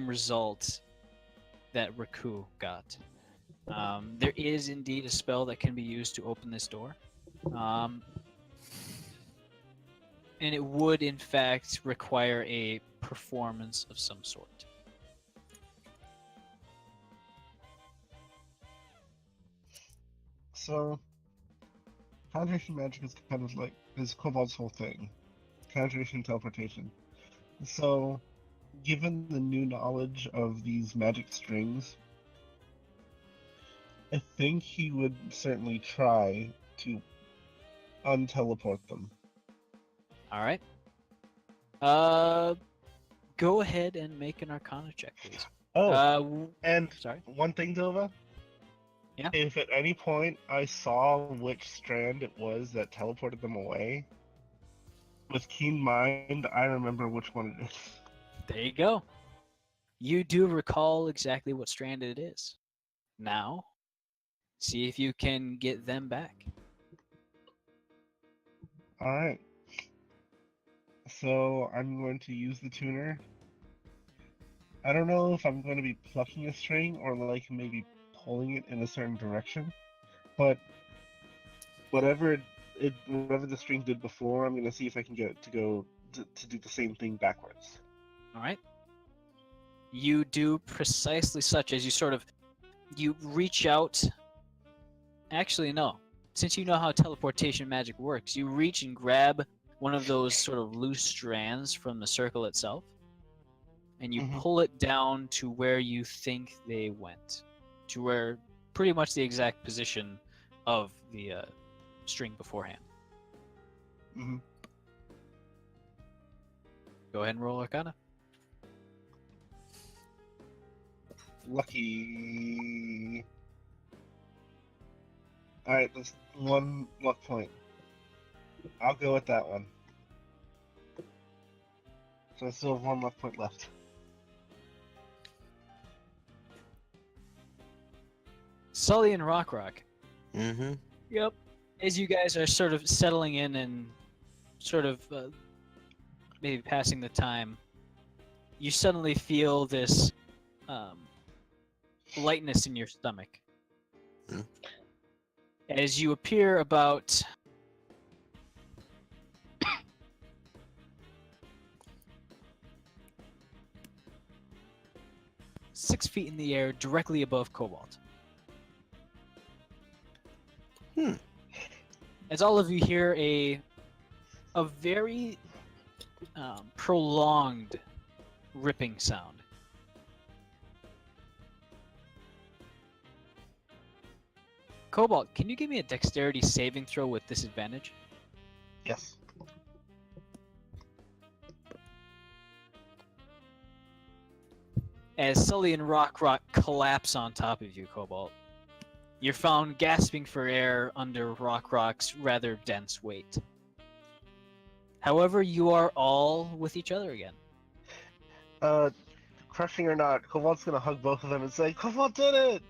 result that Raku got. There is indeed a spell that can be used to open this door. And it would, in fact, require a performance of some sort. So, conjuration magic is kind of like is Kobold's whole thing. Conjuration and teleportation. So, given the new knowledge of these magic strings, I think he would certainly try to unteleport them. All right. Go ahead and make an Arcana check, please. Oh, and Sorry. one thing, Dova. Yeah? If at any point I saw which strand it was that teleported them away, with keen mind, I remember which one it is. There you go. You do recall exactly what strand it is. Now, see if you can get them back. Alright. So I'm going to use the tuner. I don't know if I'm going to be plucking a string or like maybe pulling it in a certain direction, but whatever the string did before, I'm going to see if I can get it to go to do the same thing backwards. All right. You do precisely such as you reach out. Actually, no. Since you know how teleportation magic works, you reach and grab one of those sort of loose strands from the circle itself, and you pull it down to where you think they went, to where pretty much the exact position of the string beforehand. Mm-hmm. Go ahead and roll Arcana. Lucky. Alright, that's one luck point. I'll go with that one. So I still have 1 luck point left. Sully and Rock. Mm-hmm. Yep. As you guys are sort of settling in and sort of maybe passing the time, you suddenly feel this lightness in your stomach. Hmm. As you appear about 6 feet in the air, directly above Cobalt. As all of you hear a very prolonged ripping sound. Cobalt, can you give me a dexterity saving throw with disadvantage? Yes. As Sully and Rock collapse on top of you, Cobalt, you're found gasping for air under Rock's rather dense weight. However, you are all with each other again. Crushing or not, Kobolt's gonna hug both of them and say, Cobalt did it!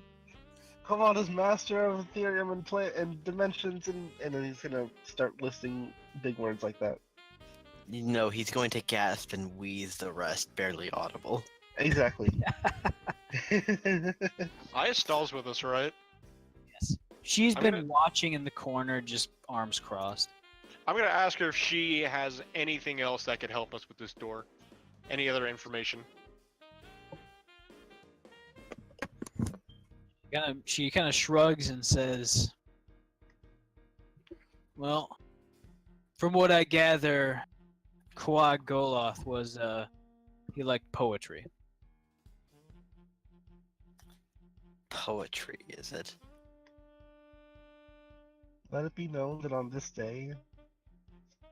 Cobalt is master of Ethereum and dimensions, and then he's gonna start listing big words like that. You know, he's going to gasp and wheeze the rest, barely audible. Exactly. Ayastal's with us, right? Yes. She's I'm been gonna- watching in the corner, just arms crossed. I'm gonna ask her if she has anything else that could help us with this door. Any other information? She kind of shrugs and says, "Well, from what I gather, Quag Goloth was he liked poetry." Poetry, is it? Let it be known that on this day,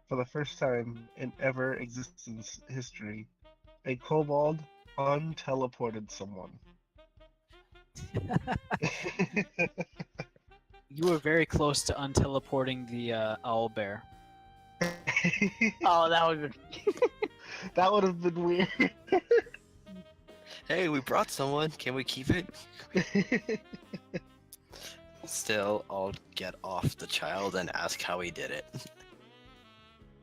for the first time in ever existence history, a kobold unteleported someone. You were very close to unteleporting the owl bear. Oh, that would have been. That would have been weird. Hey, we brought someone. Can we keep it? Still, I'll get off the child and ask how he did it.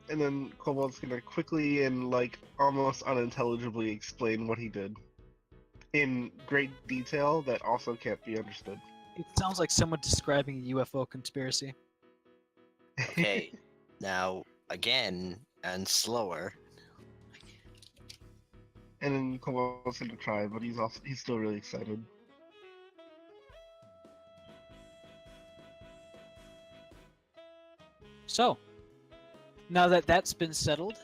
And then Kobold's gonna quickly and like almost unintelligibly explain what he did in great detail that also can't be understood. It sounds like someone describing a UFO conspiracy. Okay, now, again, and slower. And then Kobold's gonna try, but he's still really excited. So, now that that's been settled,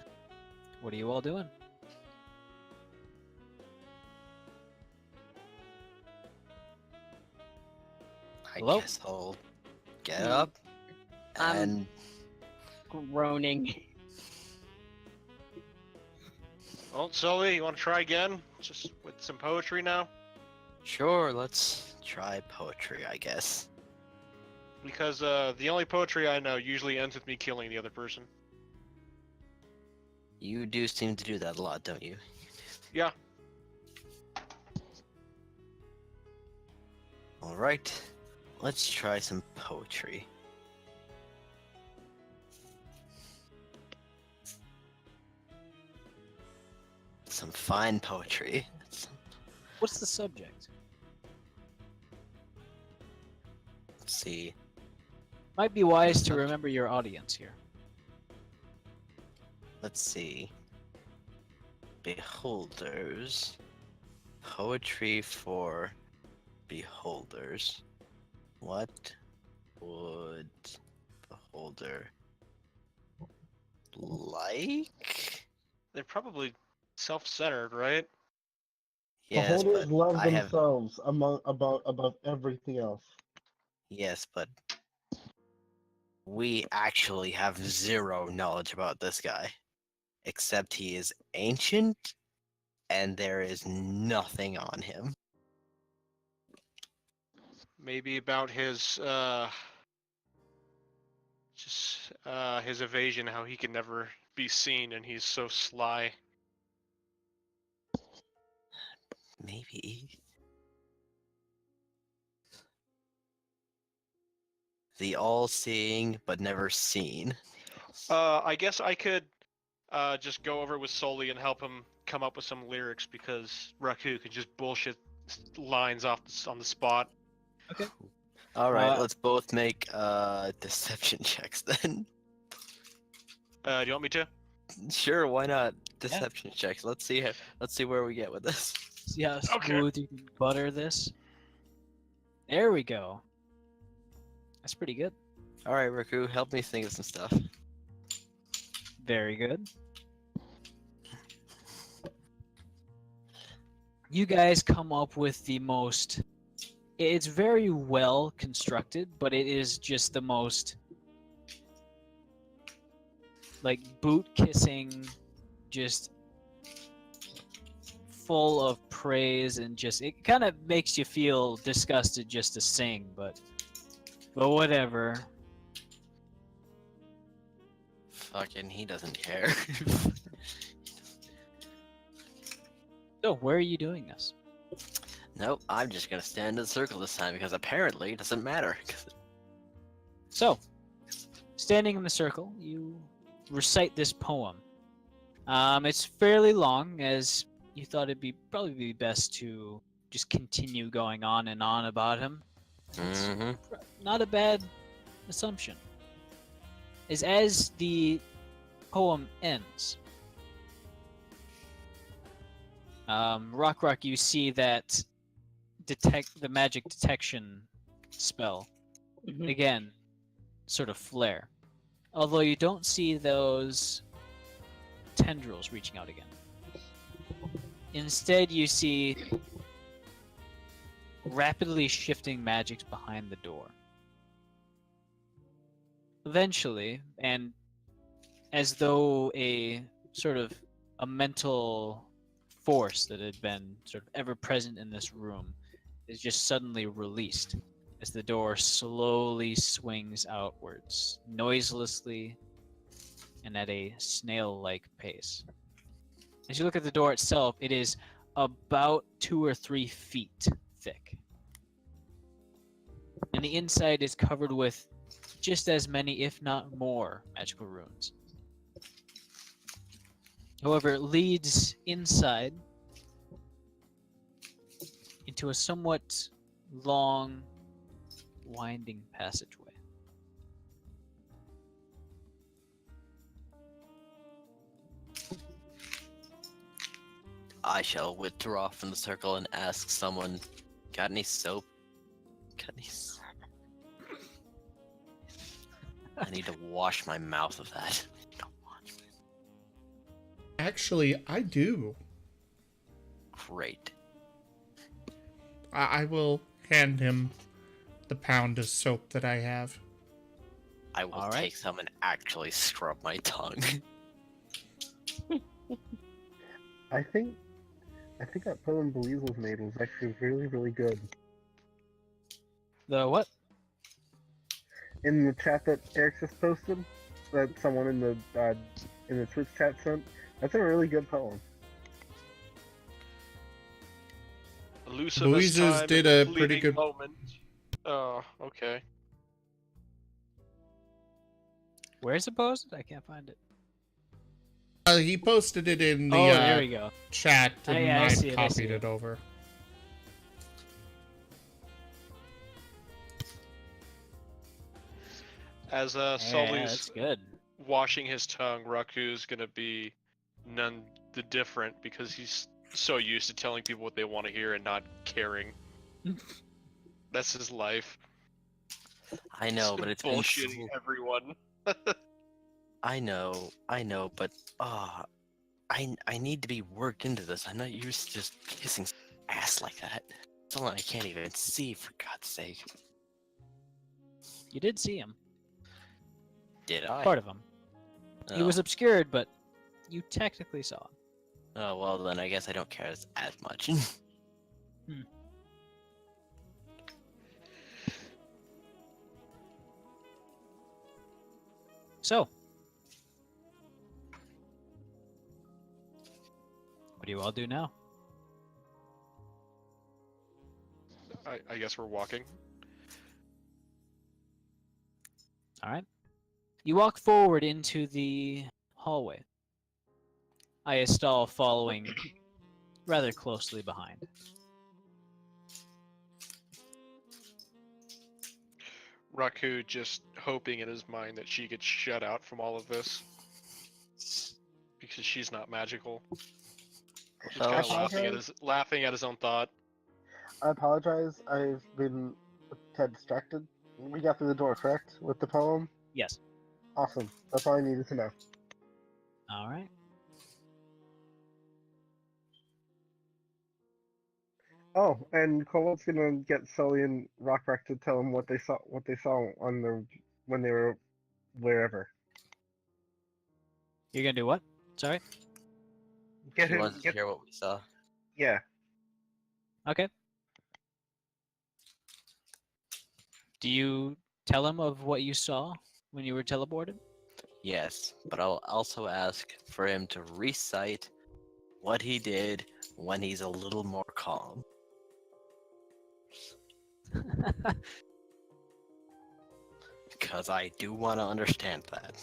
what are you all doing? I Hello? guess I'll get up I'm- and Groaning. Well, Sully, you want to try again? Just with some poetry now? sure, let's try poetry, I guess. Because the only poetry I know usually ends with me killing the other person. You do seem to do that a lot, don't you? Yeah. Alright, let's try some poetry. Some fine poetry. What's the subject? Let's see. Might be wise to Subject. remember your audience here. Let's see. Beholders. Poetry for beholders. What would beholder like? They're probably self-centered, right? Yes, Beholders but love I have themselves above everything else. yes, but we actually have zero knowledge about this guy. Except he is ancient and there is nothing on him. Maybe about his his evasion, how he can never be seen and he's so sly. Maybe. The all-seeing but never seen. I guess I could just go over with Soli and help him come up with some lyrics because Raku could just bullshit lines on the spot. All right, Uh, let's both make deception checks then. Do you want me to? Sure, why not? Deception checks. Let's see where we get with this. See how Okay. smooth you can butter this? There we go. That's pretty good. All right, Raku, help me think of some stuff. Very good. You guys come up with the most... It's very well constructed, but it is just the most... like, boot-kissing, just full of praise, and just... It kind of makes you feel disgusted just to sing, but whatever. Fucking, he doesn't care. So, where are you doing this? Nope, I'm just gonna stand in a circle this time because apparently it doesn't matter. So, standing in the circle, you recite this poem. It's fairly long, as you thought it'd probably be best to just continue going on and on about him. Mm-hmm. Not a bad assumption. As the poem ends, Rock, you see that the magic detection spell again sort of flare. Although you don't see those tendrils reaching out again. Instead, you see rapidly shifting magics behind the door. Eventually, and as though a mental force that had been sort of ever present in this room is just suddenly released as the door slowly swings outwards, noiselessly and at a snail-like pace. As you look at the door itself, it is about 2 or 3 feet thick. And the inside is covered with just as many, if not more, magical runes. However, it leads inside into a somewhat long, winding passageway. I shall withdraw from the circle and ask someone, got any soap? Got any soap? I need to wash my mouth of that. Actually, I do. Great. I will hand him the pound of soap that I have. I will Alright. take some and actually scrub my tongue. I think that poem Belize was made was actually really, really good. The what? In the chat that Eric just posted, that someone in the Twitch chat sent, that's a really good poem. Elusive Louisa's as time did and a pretty fleeting good- moment. Oh, okay. Where's it posted? I can't find it. He posted it in the there we go. chat, Oh, and yeah, I I see it, I see copied it. it over. As Yeah, Sully's that's good. washing his tongue, Raku's gonna be none the different because he's so used to telling people what they want to hear and not caring. That's his life. I know, but it's been bullshitting everyone. I know, but I need to be worked into this. I'm not used to just kissing ass like that. Someone I can't even see, for God's sake. You did see him. Did I? Part of him. He Oh. was obscured, but you technically saw him. Oh, well then I guess I don't care as much. So, what do you all do now? I guess we're walking. All right. You walk forward into the hallway. Ayastal following rather closely behind. Raku just hoping in his mind that she gets shut out from all of this because she's not magical. Just So kind of apologize. laughing at his own thought. I apologize. I've been a tad distracted. We got through the door, correct? With the poem? Yes. Awesome. That's all I needed to know. All right. Oh, and Cobalt's gonna get Sully and Rockrock to tell him what they saw on the when they were wherever. You're gonna do what? Sorry. Get She him. wants to hear what we saw. Yeah. Okay. Do you tell him of what you saw when you were teleported? Yes, but I'll also ask for him to recite what he did when he's a little more calm. Because I do want to understand that.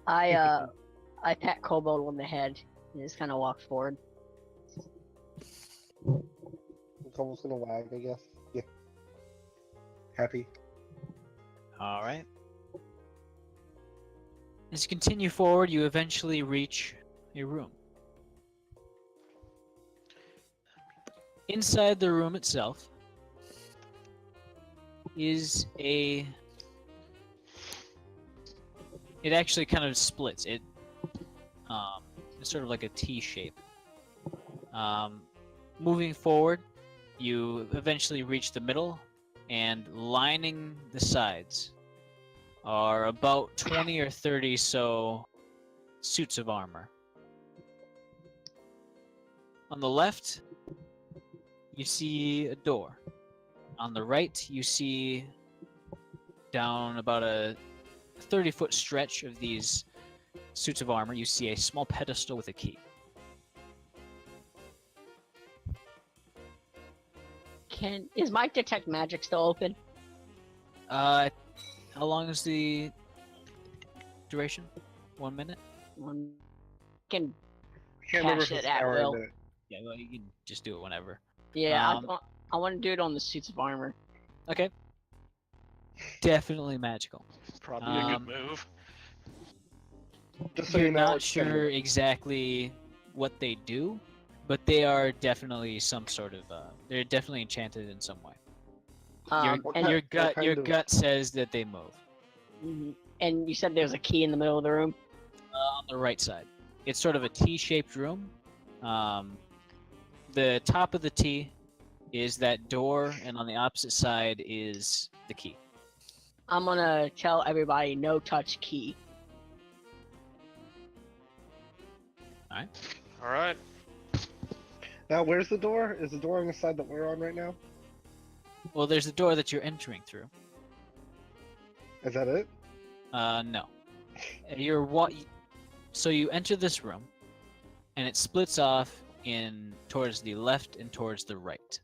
I pat Kobold on the head and just kind of walk forward. Cobalt's gonna wag, I guess. Yeah. Happy. All right. As you continue forward, you eventually reach a room. Inside the room itself is a... It actually kind of splits. It's sort of like a T shape. Moving forward, you eventually reach the middle, and lining the sides are about 20 or 30 so suits of armor. On the left, you see a door. On the right, you see down about a 30-foot stretch of these suits of armor, you see a small pedestal with a key. Is my detect magic still open? How long is the duration? 1 minute? Can Can't remember Cash if it it's at hour or will. minute. Yeah, well, you can just do it whenever. Yeah, I want to do it on the suits of armor. Okay. Definitely magical. Probably a good move. Just so You're you know, not it's kinda- sure exactly what they do, but they are definitely some sort of. They're definitely enchanted in some way. What kind- Your what kind of- gut says that they move. Mhm. And you said there's a key in the middle of the room? On the right side, it's sort of a T-shaped room. The top of the T is that door, and on the opposite side is the key. I'm gonna tell everybody no touch key. All right. Now, where's the door? Is the door on the side that we're on right now? Well, there's the door that you're entering through. Is that it? No. So you enter this room, and it splits off in towards the left and towards the right.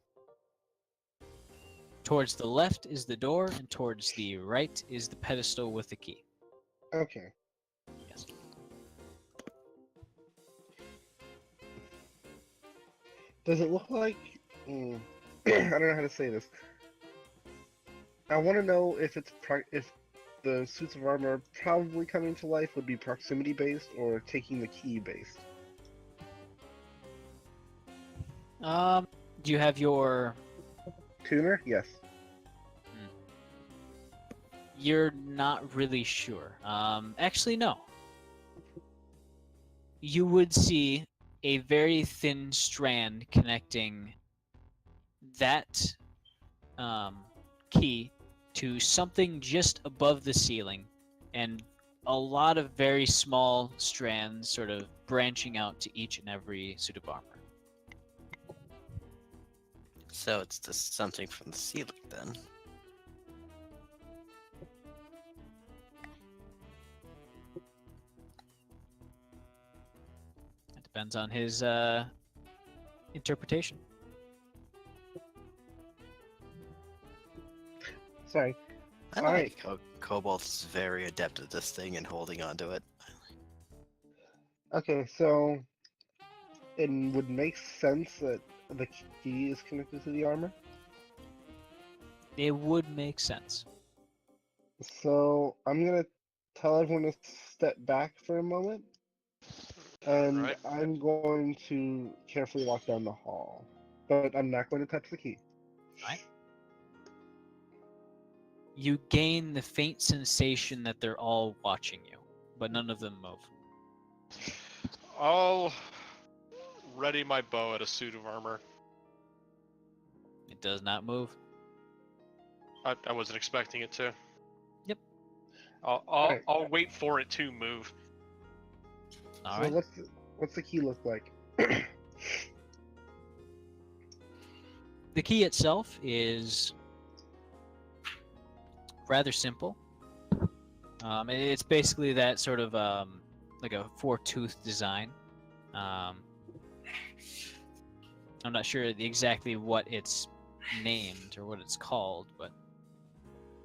Towards the left is the door, and towards the right is the pedestal with the key. Okay. Yes. Does it look like? I don't know how to say this. I want to know if if the suits of armor probably coming to life would be proximity based or taking the key based. Do you have your? Tuner? Yes. You're not really sure. Actually, no. You would see a very thin strand connecting that key to something just above the ceiling, and a lot of very small strands sort of branching out to each and every suit of armor. So it's just something from the ceiling then. It depends on his interpretation. Sorry. I All like how Kobold's very adept at this thing and holding on to it. Okay, so it would make sense that the key is connected to the armor. It would make sense. So I'm gonna tell everyone to step back for a moment, and Right. I'm going to carefully walk down the hall, but I'm not going to touch the key. You gain the faint sensation that they're all watching you, but none of them move. I'll ready my bow at a suit of armor. It does not move. I wasn't expecting it to. Yep. Alright. I'll wait for it to move. All So right. what's the key look like? The key itself is rather simple. It's basically that sort of like a four-tooth design. I'm not sure exactly what it's named or what it's called, but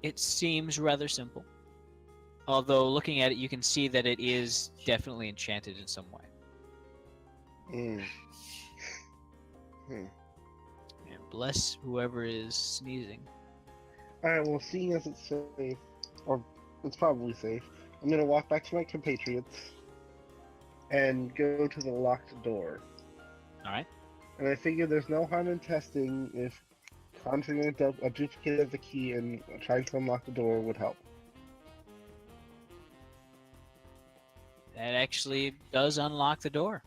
it seems rather simple. Although looking at it, you can see that it is definitely enchanted in some way. Mm. And bless whoever is sneezing. Alright, well, seeing as it's safe, or it's probably safe, I'm gonna walk back to my compatriots and go to the locked door. All right. And I figure there's no harm in testing if conjuring a duplicate of the key and trying to unlock the door would help. That actually does unlock the door.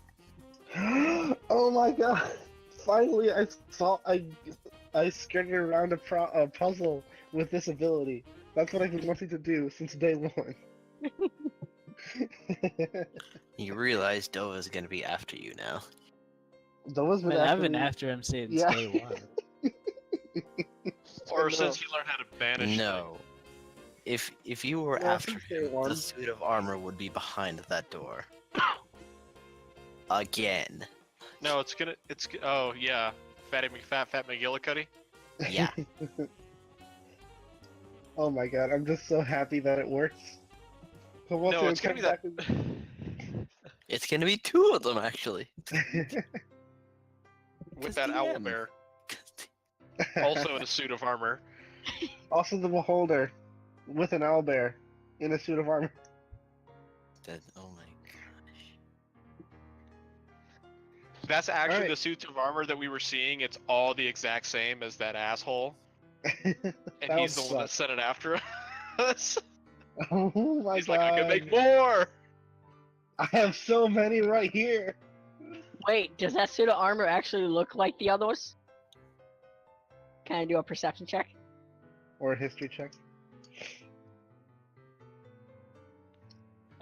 Oh my god! Finally, I skirted around a puzzle with this ability. That's what I've been wanting to do since day one. You realize Dova's gonna be after you now. Those been I've been me. after him since Yeah. day one. Or No. since you learned how to banish. No. If you were No, after since day him, one. the suit of armor would be behind that door. Again. No, it's oh yeah, Fatty McFat, Fat McGillicuddy. Yeah. Oh my god, I'm just so happy that it works. So what's No, it it's gonna be come that. back It's gonna be two of them actually. With that owl bear, also in a suit of armor. Also the beholder with an owlbear in a suit of armor. Oh my gosh. That's actually Alright. the suits of armor that we were seeing. It's all the exact same as that asshole, and That he's the would one that suck. sent it after us. Oh my He's god. like, I can make more. I have so many right here. Wait, does that suit of armor actually look like the others? Can I do a perception check? Or a history check.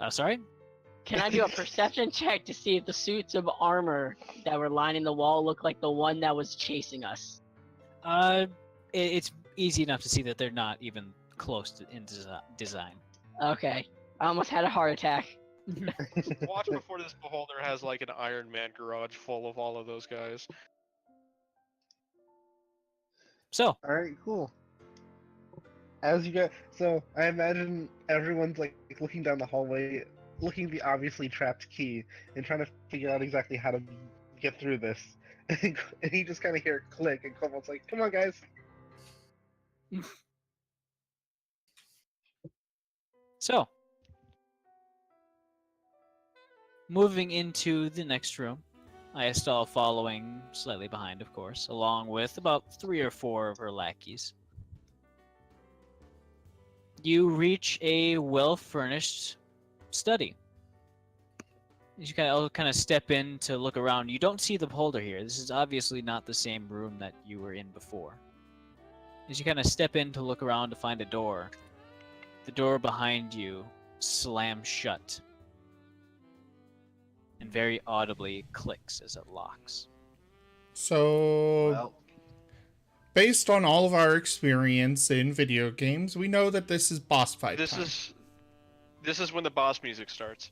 Sorry? Can I do a perception check to see if the suits of armor that were lining the wall look like the one that was chasing us? It's easy enough to see that they're not even close to in design. Okay. I almost had a heart attack. Watch before this beholder has like an Iron Man garage full of all of those guys. So, Alright, cool. As you go, so I imagine everyone's like looking down the hallway, looking at the obviously trapped key, and trying to figure out exactly how to get through this. And you just kind of hear it click, and Kobolds like, "Come on, guys!" So, moving into the next room, Ayastal following slightly behind, of course, along with about 3 or 4 of her lackeys. You reach a well-furnished study. As you kind of step in to look around, you don't see the beholder here. This is obviously not the same room that you were in before. As you kind of step in to look around to find a door, the door behind you slams shut and very audibly clicks as it locks. So, Well, based on all of our experience in video games, we know that this is boss fight This time. this is when the boss music starts.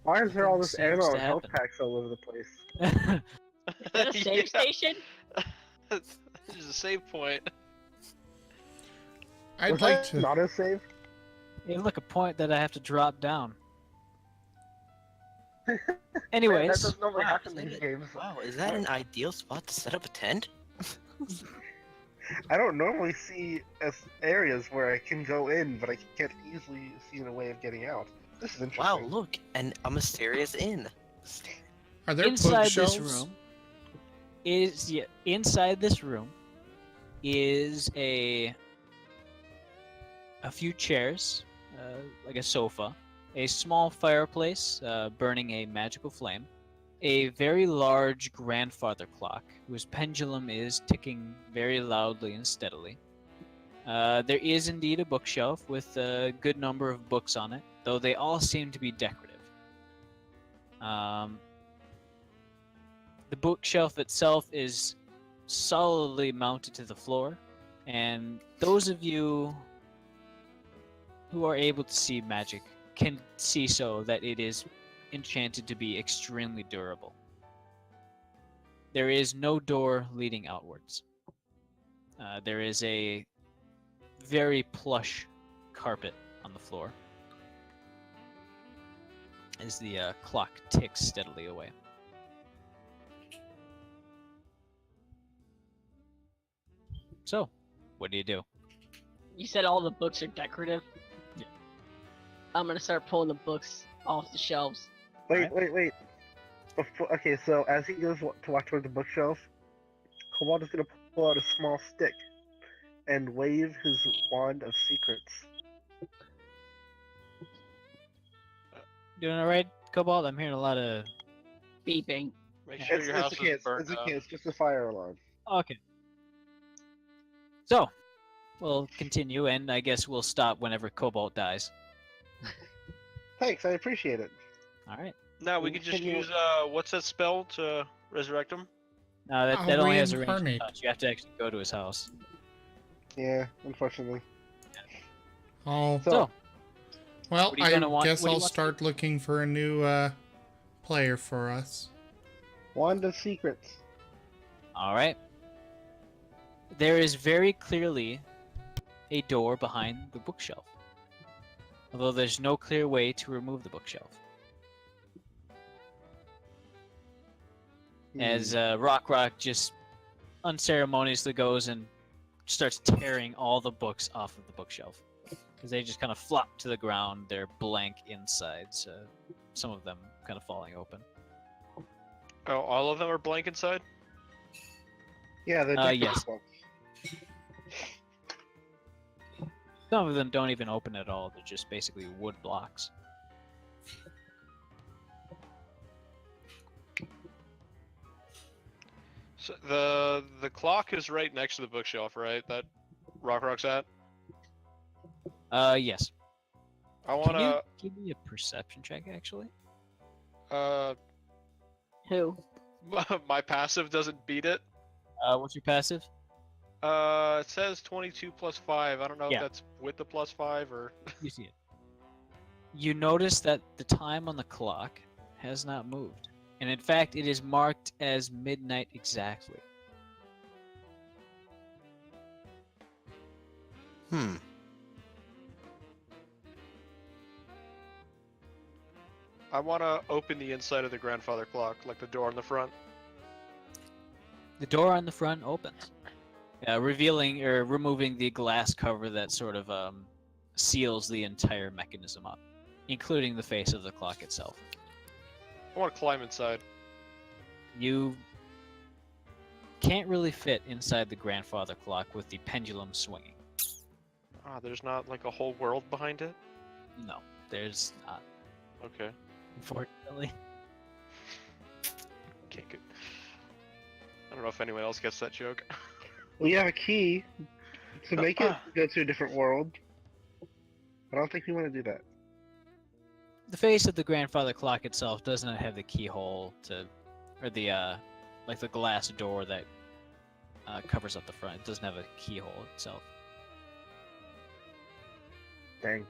Why is there all this Seems ammo to and health happen. packs all over the place? Is that a save Yeah. station? This is a save point. I'd Was like that to. an autosave? Hey, look, a point that I have to drop down. Man, Anyways, that doesn't normally Wow, happen is in that these it? games. Wow, is that an ideal spot to set up a tent? I don't normally see areas where I can go in, but I can't easily see a way of getting out. This is Wow, interesting. look, and a mysterious inn. Are there inside bookshelves? this room inside this room is a few chairs, like a sofa, a small fireplace burning a magical flame, a very large grandfather clock whose pendulum is ticking very loudly and steadily. There is indeed a bookshelf with a good number of books on it, though they all seem to be decorative. The bookshelf itself is solidly mounted to the floor, and those of you who are able to see magic can see so that it is enchanted to be extremely durable. There is no door leading outwards. There is a very plush carpet on the floor as the clock ticks steadily away. So, what do you do? You said all the books are decorative? Yeah. I'm gonna start pulling the books off the shelves. Wait. Okay, so as he goes to walk toward the bookshelf, Kobold is gonna pull out a small stick and wave his wand of secrets. Doing all right, Cobalt? I'm hearing a lot of... Beeping. Make sure your house okay, is burnt it's out. okay, it's just a fire alarm. Okay. So, we'll continue, and I guess we'll stop whenever Cobalt dies. Thanks, I appreciate it. All right. No, we could just Can you- use what's that spell to resurrect him? No, that I'll only has a range of reincarnate. touch. You have to actually go to his house. Yeah, unfortunately. Oh, So, well, what are you I gonna want- guess what do you I'll want to start looking for a new player for us. Wand of secrets. all right. There is very clearly a door behind the bookshelf, although there's no clear way to remove the bookshelf. As Rock just unceremoniously goes and starts tearing all the books off of the bookshelf. Because they just kind of flop to the ground, they're blank insides, some of them kind of falling open. Oh, all of them are blank inside? Yeah, the yes. books. Some of them don't even open at all, they're just basically wood blocks. So the clock is right next to the bookshelf, right? That Rock's at? Yes. I Can you wanna give me a perception check, actually? Who? my passive doesn't beat it. What's your passive? It says 22 plus 5. I don't know Yeah. if that's with the plus 5 or You see it. You notice that the time on the clock has not moved. And in fact, it is marked as midnight exactly. Hmm. I want to open the inside of the grandfather clock, like the door in the front. The door on the front opens, revealing or removing the glass cover that sort of seals the entire mechanism up, including the face of the clock itself. I want to climb inside. You can't really fit inside the grandfather clock with the pendulum swinging. Ah, there's not like a whole world behind it? No, there's not, Okay. unfortunately. Okay, good. I don't know if anyone else gets that joke. We have a key to make it go to a different world. I don't think we want to do that. The face of the grandfather clock itself does not have the keyhole to, or the like the glass door that covers up the front. It doesn't have a keyhole itself. Dang.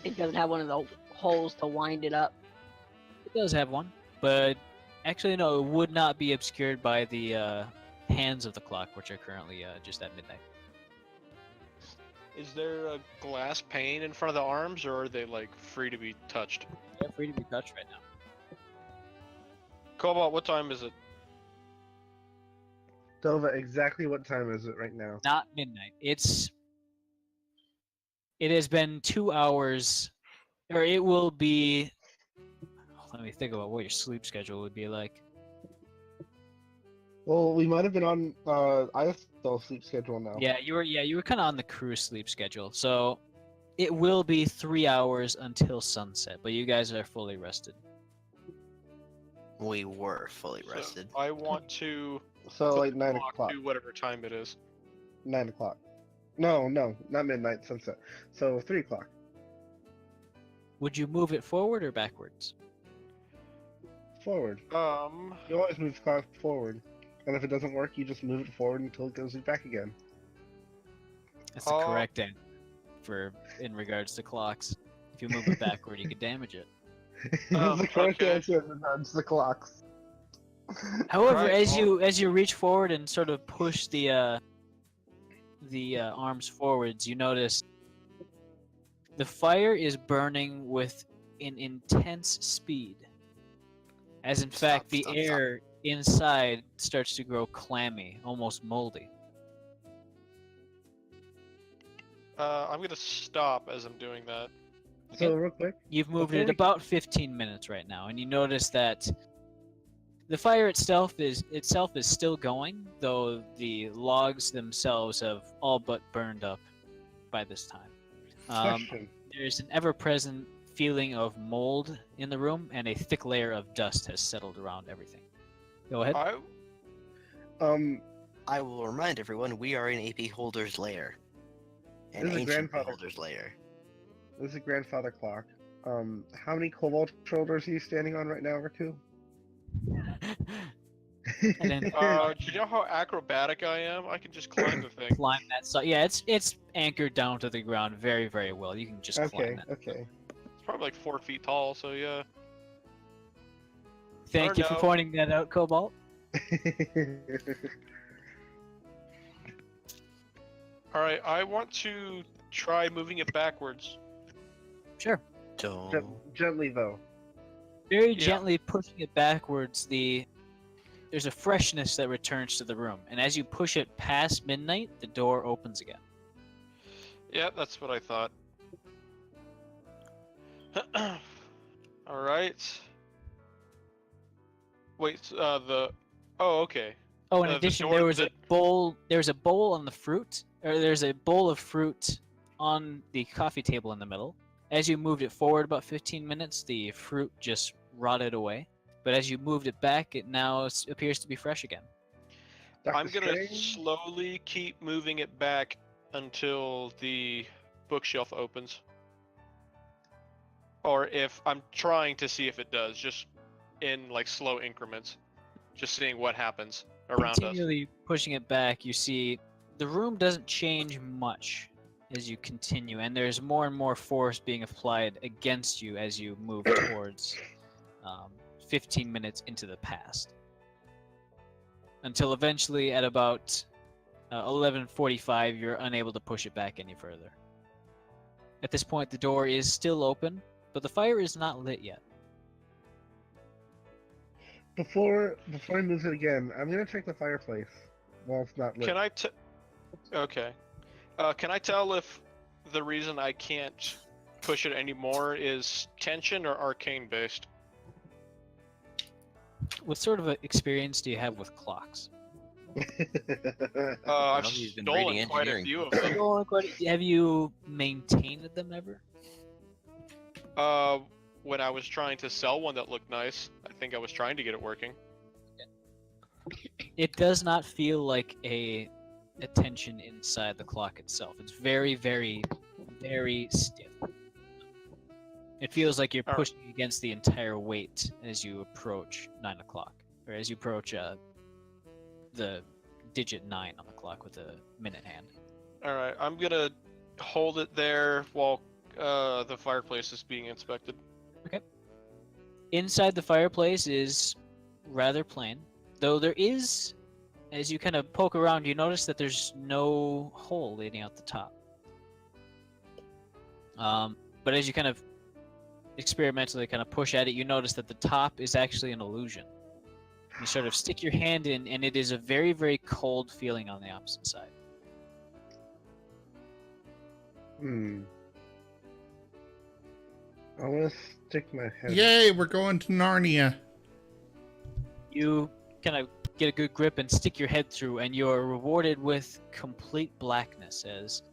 It doesn't have one of the holes to wind it up. It does have one, but actually no, it would not be obscured by the hands of the clock, which are currently just at midnight. Is there a glass pane in front of the arms, or are they like free to be touched? They're free to be touched right now. Cobalt, what time is it? Dova, exactly what time is it right now? Not midnight. It has been 2 hours, or it will be. Let me think about what your sleep schedule would be like. Well, we might have been on Ayastal sleep schedule now. Yeah, you were kind of on the crew sleep schedule, so it will be 3 hours until sunset. But you guys are fully rested. We were fully So rested. I want to So put like the 9 clock o'clock. to whatever time it is. 9 o'clock. No, not midnight, sunset. So 3 o'clock. Would you move it forward or backwards? Forward. You always move the clock forward. And if it doesn't work, you just move it forward until it goes back again. That's the correct answer in regards to clocks. If you move it backward, you could damage it. That's the correct okay. answer in regards to the clocks. However, Right, as you reach forward and sort of push the arms forwards, you notice the fire is burning with an intense speed. As in fact, the Stop. air inside starts to grow clammy, almost moldy. I'm gonna stop as I'm doing that. So real quick, You've moved Before it we- about 15 minutes right now, and you notice that the fire itself is still going, though the logs themselves have all but burned up by this time. question. There's an ever-present feeling of mold in the room, and a thick layer of dust has settled around everything. Go ahead. I will remind everyone we are in AP Holder's lair. An This is a ancient grandfather. Holder's lair. This is a grandfather clock. How many kobold shoulders are you standing on right now, Raku? And then Do you know how acrobatic I am? I can just climb the thing. climb that. So yeah, it's anchored down to the ground very, very well. You can just Okay, climb it. okay. It's probably like 4 feet tall, so yeah. Thank you for no. pointing that out, Cobalt. Alright, I want to try moving it backwards. Sure. Don't. Gently though. Very Yeah. gently pushing it backwards, there's a freshness that returns to the room, and as you push it past midnight, the door opens again. Yeah, that's what I thought. Alright. Wait, oh, okay. Oh, in The addition, door there was a that- bowl. There's a bowl on the fruit, or there's a bowl of fruit on the coffee table in the middle. As you moved it forward about 15 minutes, the fruit just rotted away. But as you moved it back, it now appears to be fresh again. Dr. I'm gonna Strange? slowly keep moving it back until the bookshelf opens. Or if I'm trying to see if it does, just in like slow increments. Just seeing what happens around us. Continually pushing it back, you see the room doesn't change much as you continue, and there's more and more force being applied against you as you move towards 15 minutes into the past. Until eventually, at about 11:45, you're unable to push it back any further. At this point, the door is still open, but the fire is not lit yet. Before I move it again, I'm gonna check the fireplace while it's not lit. Can I Okay. Can I tell if the reason I can't push it anymore is tension or arcane based? What sort of experience do you have with clocks? I've he's been reading stolen quite a engineering few of them. Have you maintained them ever? When I was trying to sell one that looked nice, I think I was trying to get it working. It does not feel like a tension inside the clock itself. It's very, very, very stiff. It feels like you're Alright. pushing against the entire weight as you approach 9 o'clock, or as you approach the digit 9 on the clock with a minute hand. Alright, I'm gonna hold it there while the fireplace is being inspected. Inside the fireplace is rather plain, though there is, as you kind of poke around, you notice that there's no hole leading out the top. But as you kind of experimentally kind of push at it, you notice that the top is actually an illusion. You sort of stick your hand in, and it is a very, very cold feeling on the opposite side. I want to stick my head. Yay, we're going to Narnia. You kind of get a good grip and stick your head through, and you're rewarded with complete blackness as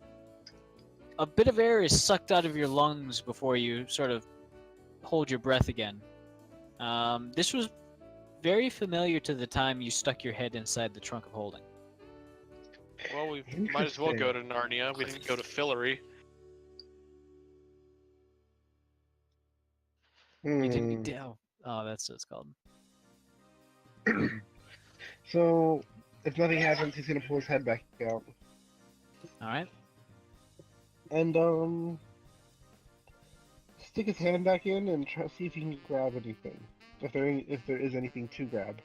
a bit of air is sucked out of your lungs before you sort of hold your breath again. This was very familiar to the time you stuck your head inside the trunk of holding. Well, we might as well go to Narnia. We didn't go to Fillery. You didn't. Oh, that's what it's called. So, if nothing happens, he's gonna pull his head back out. All right. And, stick his hand back in and try see if he can grab anything. If there is anything to grab.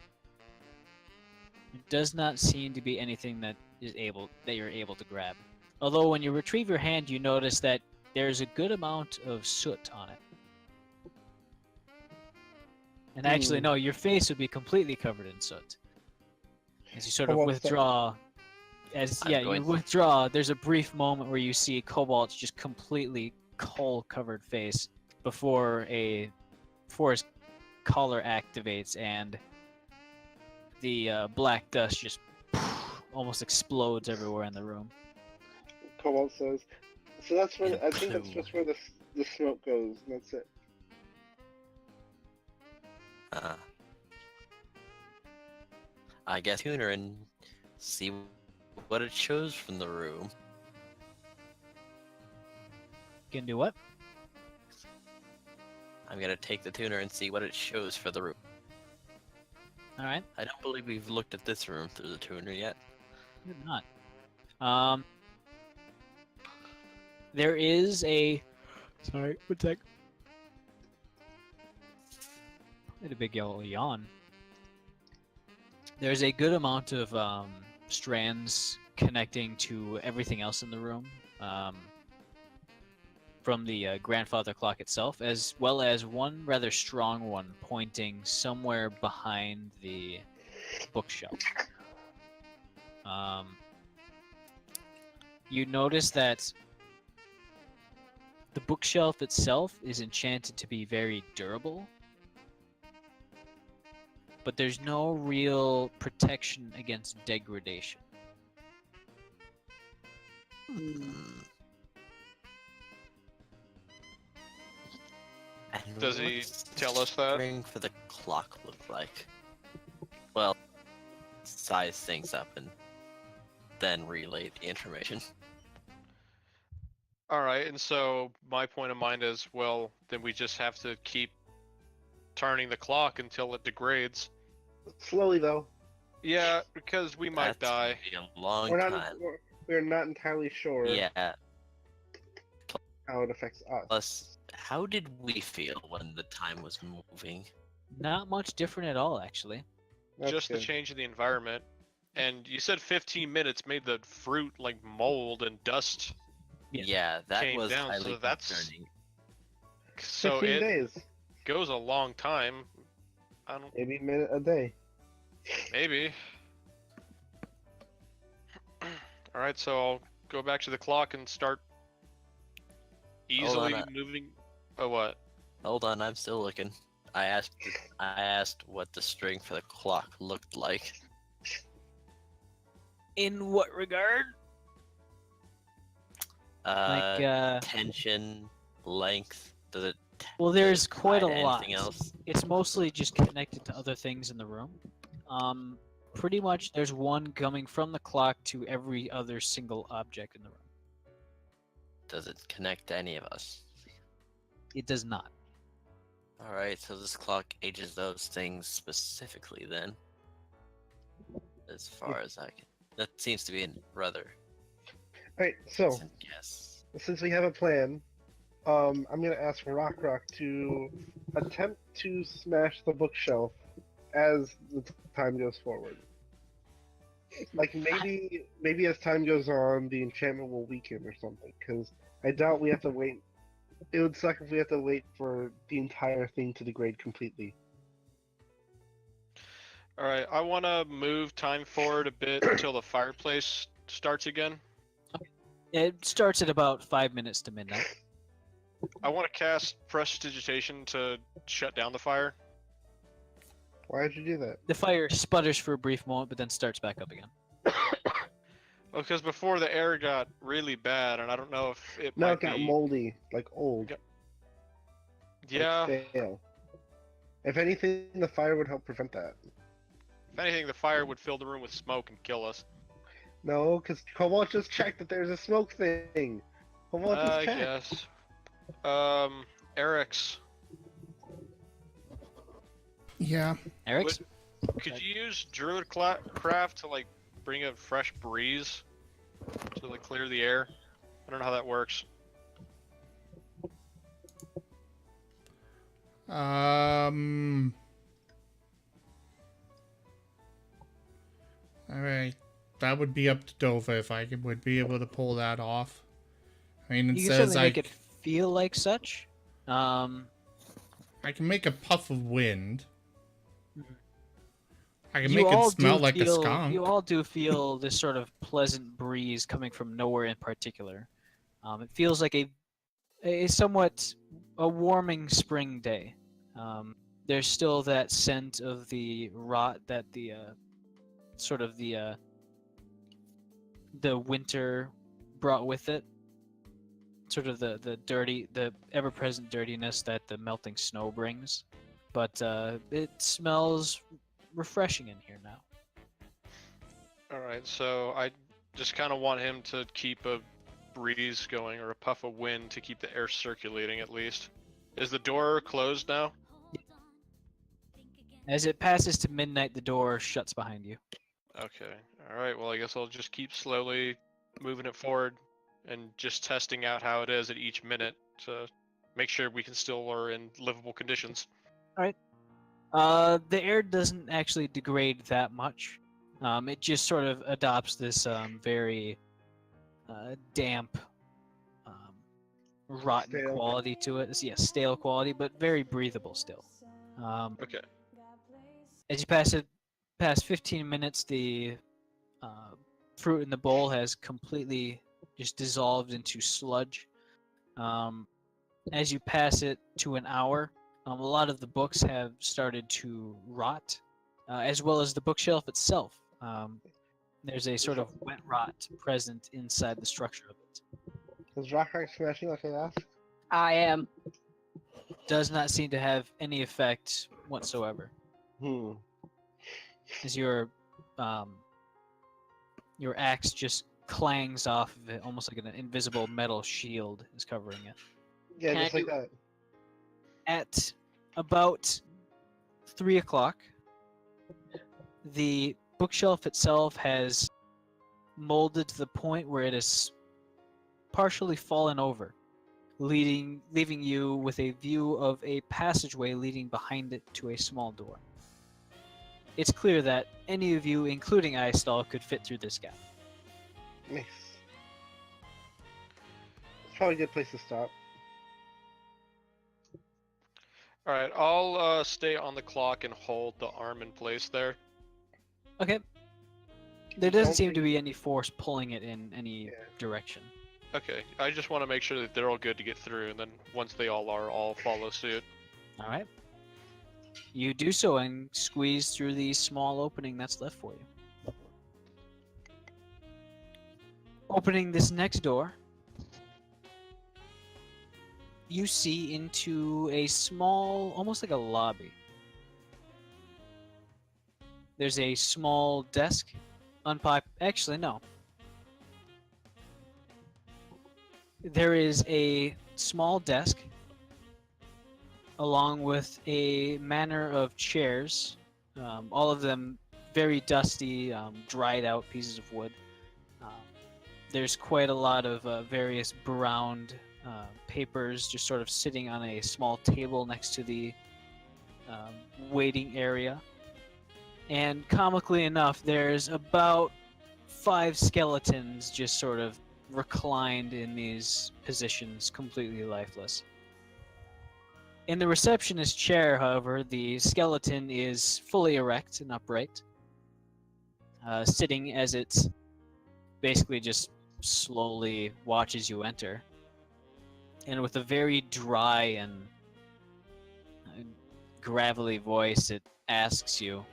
It does not seem to be anything that you're able to grab. Although when you retrieve your hand, you notice that there's a good amount of soot on it. And actually, no, your face would be completely covered in soot. As you sort of withdraw, you withdraw, there's a brief moment where you see Cobalt's just completely coal-covered face before his collar activates and the black dust just almost explodes everywhere in the room. Cobalt says, so that's where, I think that's just where the smoke goes, and that's it. I guess tuner and see what it shows from the room. You can do what? I'm gonna take the tuner and see what it shows for the room. Alright. I don't believe we've looked at this room through the tuner yet. You're not. There is a... Sorry, one sec. I had a big yellow yawn. There's a good amount of strands connecting to everything else in the room. From the grandfather clock itself, as well as one rather strong one pointing somewhere behind the bookshelf. You notice that the bookshelf itself is enchanted to be very durable, but there's no real protection against degradation. And Does he what's the tell us that? string for the clock look like? Well, size things up and then relay the information. Alright, and so my point of mind is, well, then we just have to keep turning the clock until it degrades. Slowly, though. Yeah, because we might That's die. gonna be a long We're time. not entirely sure Yeah. how it affects us. Plus, how did we feel when the time was moving? Not much different at all, actually. That's Just the good. change in the environment. And you said 15 minutes made the fruit like mold and dust. Yeah. Yeah, that Came was down, highly so that's- concerning. So 15 it days. goes a long time. I don't... Maybe a minute a day. Maybe. Alright, so I'll go back to the clock and start easily on, moving... Oh, what? Hold on, I'm still looking. I asked what the string for the clock looked like. In what regard? Tension, length, does it Well, there's quite a apply to lot. anything else? It's mostly just connected to other things in the room. Pretty much there's one coming from the clock to every other single object in the room. Does it connect to any of us? It does not. Alright, so this clock ages those things specifically then. As far as I can. That seems to be a rather Alright, so, decent guess. since we have a plan, I'm gonna ask Rock to attempt to smash the bookshelf as the time goes forward. Like, maybe as time goes on, the enchantment will weaken or something, because I doubt we have to wait It would suck if we had to wait for the entire thing to degrade completely. All right, I want to move time forward a bit until the fireplace starts again. It starts at about 5 minutes to midnight. I want to cast Prestidigitation to shut down the fire. Why did you do that? The fire sputters for a brief moment, but then starts back up again. Well, because before the air got really bad, and I don't know if it No, might it got be... moldy, like old. Yeah, Like stale. If anything, the fire would help prevent that. if anything, the fire would fill the room with smoke and kill us. No, because Cobalt just checked that there's a smoke thing. Cobalt just I checked. guess. Eric's. Yeah. Eric's? Could you use Druid craft to like bring a fresh breeze to like clear the air? I don't know how that works. All right. That would be up to Dova if would be able to pull that off. I mean, it You can says certainly make it feel like such. I can make a puff of wind. I can You make it all smell do like a feel- skunk. You all do feel this sort of pleasant breeze coming from nowhere in particular. It feels like a somewhat a warming spring day. There's still that scent of the rot that the sort of the winter brought with it. Sort of the ever-present dirtiness that the melting snow brings. But it smells refreshing in here now. Alright, so I just kind of want him to keep a breeze going, or a puff of wind to keep the air circulating at least. Is the door closed now? As it passes to midnight, the door shuts behind you. Okay. Alright, well I guess I'll just keep slowly moving it forward and just testing out how it is at each minute to make sure we can still are in livable conditions. The air doesn't actually degrade that much. It just sort of adopts this very damp, rotten Stale. quality to it. Yeah, stale quality, but very breathable still. Okay. As you past 15 minutes, the fruit in the bowl has completely just dissolved into sludge. As you pass it to an hour, a lot of the books have started to rot, as well as the bookshelf itself. There's a sort of wet rot present inside the structure of it. Is Rockrock smashing like I asked? I am. Does not seem to have any effect whatsoever. As your axe just clangs off of it, almost like an invisible metal shield is covering it. Yeah, Can just I like do- that. At about 3 o'clock, the bookshelf itself has molded to the point where it is partially fallen over, leaving you with a view of a passageway leading behind it to a small door. It's clear that any of you, including Ayastal, could fit through this gap. Nice. It's probably a good place to stop. Alright, I'll stay on the clock and hold the arm in place there. Okay. There doesn't Don't seem to think- be any force pulling it in any Yeah. direction. Okay, I just want to make sure that they're all good to get through, and then once they all are, I'll follow suit. All right. You do so and squeeze through the small opening that's left for you. Opening this next door, you see into a small, almost like a lobby. There's a small desk. Actually, no. There is a small desk along with a manner of chairs, all of them very dusty, dried out pieces of wood. There's quite a lot of various browned papers just sort of sitting on a small table next to the waiting area. And comically enough, there's about 5 skeletons just sort of reclined in these positions, completely lifeless. In the receptionist chair, however, the skeleton is fully erect and upright, sitting as it basically just slowly watches you enter. And with a very dry and gravelly voice, it asks you,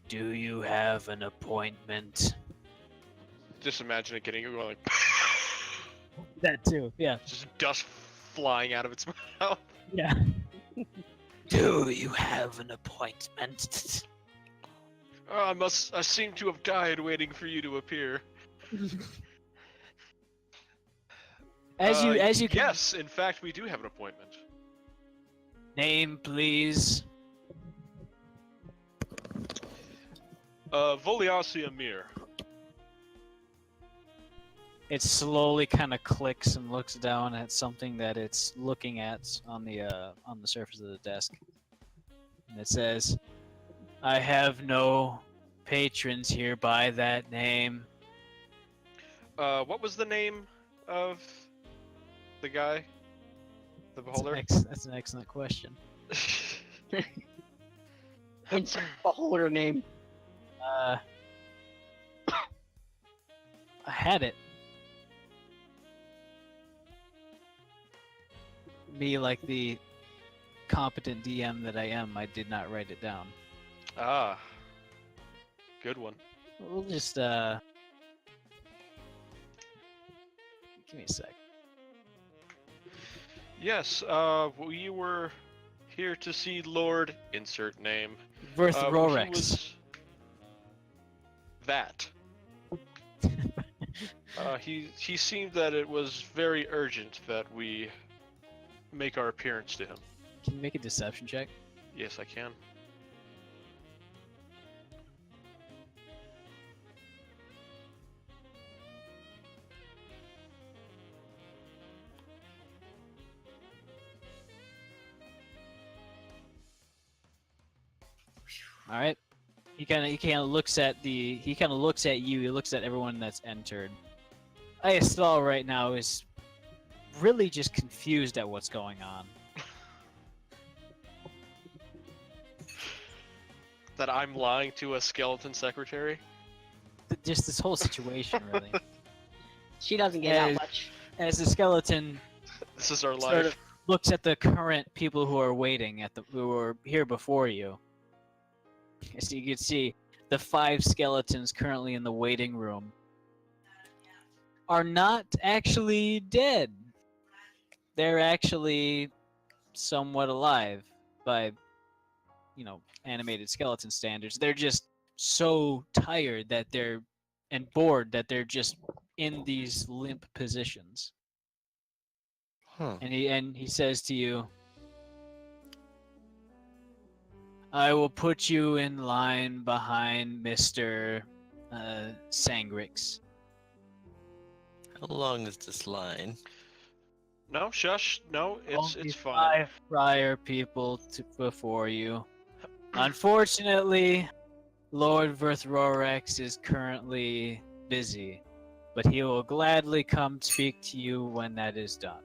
"Do you have an appointment?" Just imagine it getting like That too, yeah. just dust flying out of its mouth. Yeah. Do you have an appointment? Oh, I seem to have died waiting for you to appear. As you can Yes, in fact, we do have an appointment. name, please. Voliasi Amir. It slowly kind of clicks and looks down at something that it's looking at on the surface of the desk, and it says, "I have no patrons here by that name." What was the name of the guy? The beholder? That's an excellent question. Insert beholder name. I had it. Me, like the competent DM that I am, I did not write it down. Ah. Good one. We'll just give me a sec. Yes, we were here to see Lord insert name. Verth He Rorex. was that. He seemed that it was very urgent that we make our appearance to him. Can you make a deception check? Yes, I can. All right. He kind of looks at you. He looks at everyone that's entered. Ayastal right now is really just confused at what's going on. That I'm lying to a skeleton secretary? Just this whole situation, really. She doesn't get out much. As the skeleton This is our sort life. of looks at the current people who are waiting who are here before you. As you can see, the 5 skeletons currently in the waiting room are not actually dead. They're actually somewhat alive by, animated skeleton standards. They're just so tired and bored that they're just in these limp positions. Huh. And he says to you, "I will put you in line behind Mr. Sangrix." How long is this line? No, shush. No, Only it's fine. 5 prior people before you. Unfortunately, Lord Verthrorex is currently busy, but he will gladly come speak to you when that is done.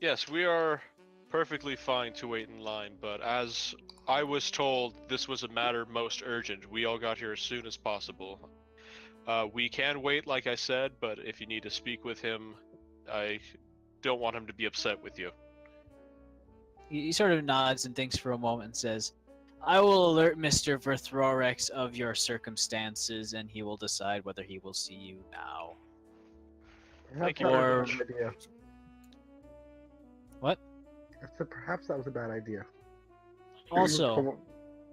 Yes, we are perfectly fine to wait in line, but as I was told this was a matter most urgent, we all got here as soon as possible. We can wait, like I said, but if you need to speak with him, I don't want him to be upset with you. He sort of nods and thinks for a moment and says, "I will alert Mr. Verthrorex of your circumstances, and he will decide whether he will see you now." Thank you very Perhaps that was a bad idea. What? I said perhaps that was a bad idea. Also,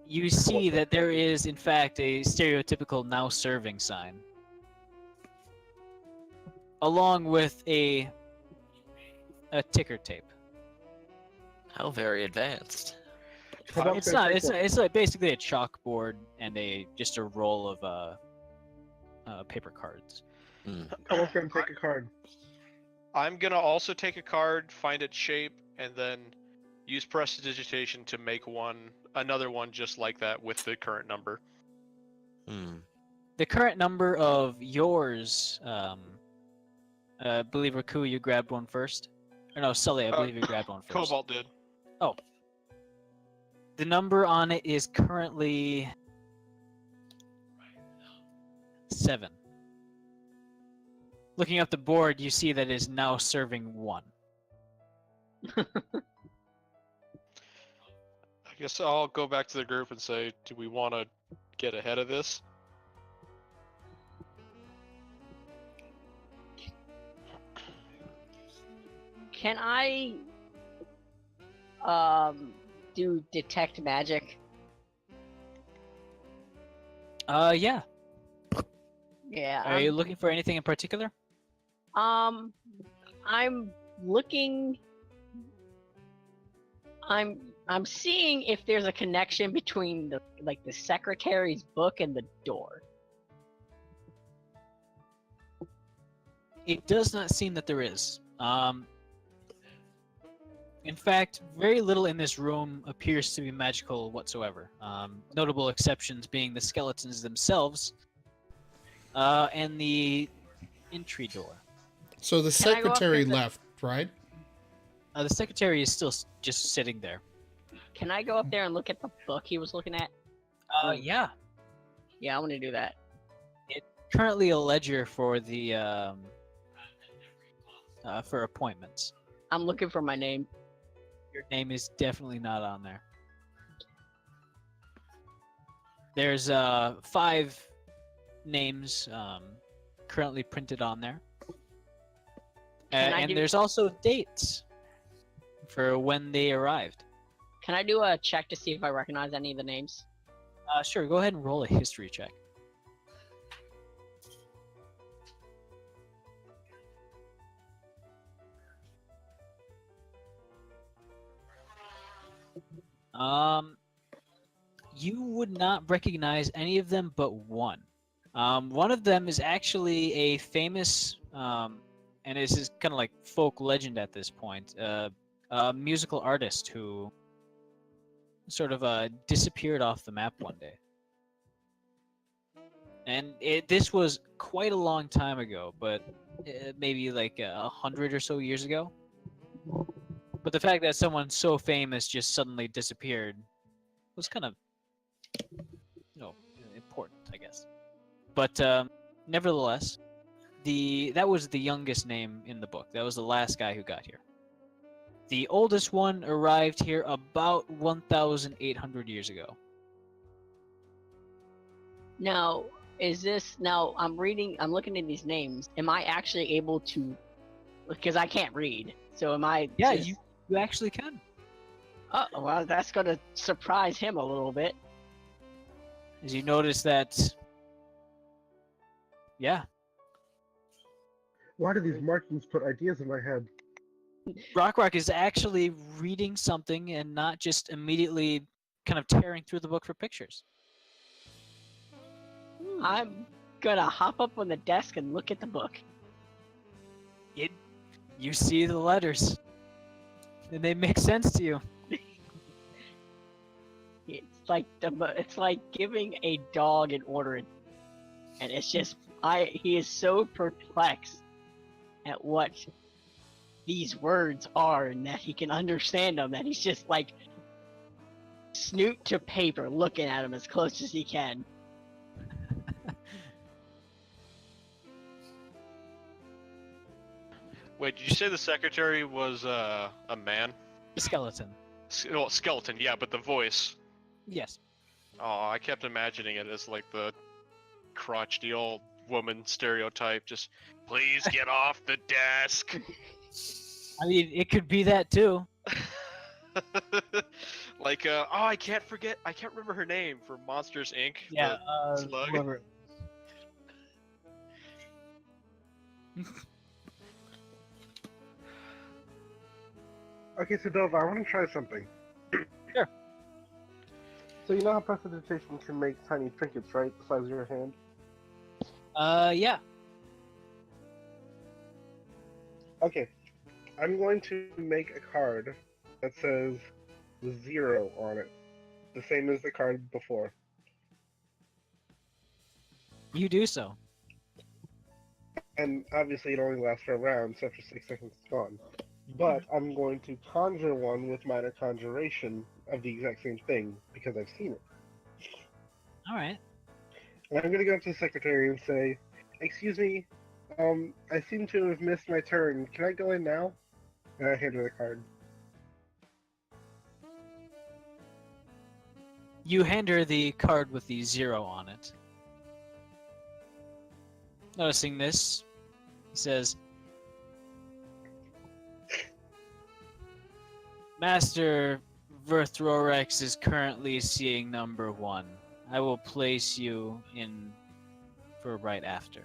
you see that there is, in fact, a stereotypical "now serving" sign, along with a ticker tape. How very advanced. It's not. It's like basically a chalkboard and just a roll of paper cards. Someone's gonna take a card. I'm gonna also take a card, find its shape, and then use prestidigitation to make another one just like that with the current number. Hmm. The current number of yours, I believe Raku, you grabbed one first. Or no, Sully, I believe you grabbed one first. Cobalt did. The number on it is currently 7. Looking at the board, you see that it is now serving 1. I guess I'll go back to the group and say, do we want to get ahead of this? Can I do detect magic? Yeah. Yeah. Are you looking for anything in particular? I'm looking. I'm seeing if there's a connection between the secretary's book and the door. It does not seem that there is. In fact, very little in this room appears to be magical whatsoever. Notable exceptions being the skeletons themselves, and the entry door. So the Can I go up secretary there? left, right? The secretary is still just sitting there. Can I go up there and look at the book he was looking at? Yeah. Yeah, I want to do that. Currently a ledger for the for appointments. I'm looking for my name. Your name is definitely not on there. There's 5 names currently printed on there. And there's also dates for when they arrived. Can I do a check to see if I recognize any of the names? Sure, go ahead and roll a history check. You would not recognize any of them but one. One of them is actually a famous, and this is kind of like folk legend at this point, a musical artist who sort of disappeared off the map one day. And this was quite a long time ago, but maybe like 100 or so years ago. But the fact that someone so famous just suddenly disappeared was kind of, important, I guess. But nevertheless, that was the youngest name in the book. That was the last guy who got here. The oldest one arrived here about 1,800 years ago. Now, I'm looking at these names. Am I actually able to, because I can't read, so am I? Yeah, just- you actually can. Oh, well, that's gonna surprise him a little bit. As you notice that, yeah, Why do these markings put ideas in my head? Rock is actually reading something and not just immediately kind of tearing through the book for pictures. I'm gonna hop up on the desk and look at the book. You see the letters, and they make sense to you. It's like giving a dog an order, and it's just he is so perplexed at what these words are and that he can understand them that he's just like snoot to paper looking at them as close as he can. Wait, did you say the secretary was a man? Skeleton. Well, skeleton, yeah, but the voice. Yes. Oh, I kept imagining it as like the crotchety old woman stereotype. Just, please get off the desk. I mean, it could be that too. Like, I can't remember her name for Monsters Inc. Yeah, the slug. whoever. Okay, so Dova, I want to try something. Sure. So you know how prestidigitation can make tiny trinkets, right? The size of your hand? Yeah. Okay. I'm going to make a card that says 0 on it. The same as the card before. You do so. and obviously it only lasts for a round, so after 6 seconds it's gone. But I'm going to conjure one with minor conjuration of the exact same thing, because I've seen it. Alright. And I'm going to go up to the secretary and say, "Excuse me, I seem to have missed my turn. Can I go in now?" And I hand her the card. You hand her the card with the 0 on it. Noticing this, he says, Master Verthrorex is currently seeing number 1. I will place you in for right after.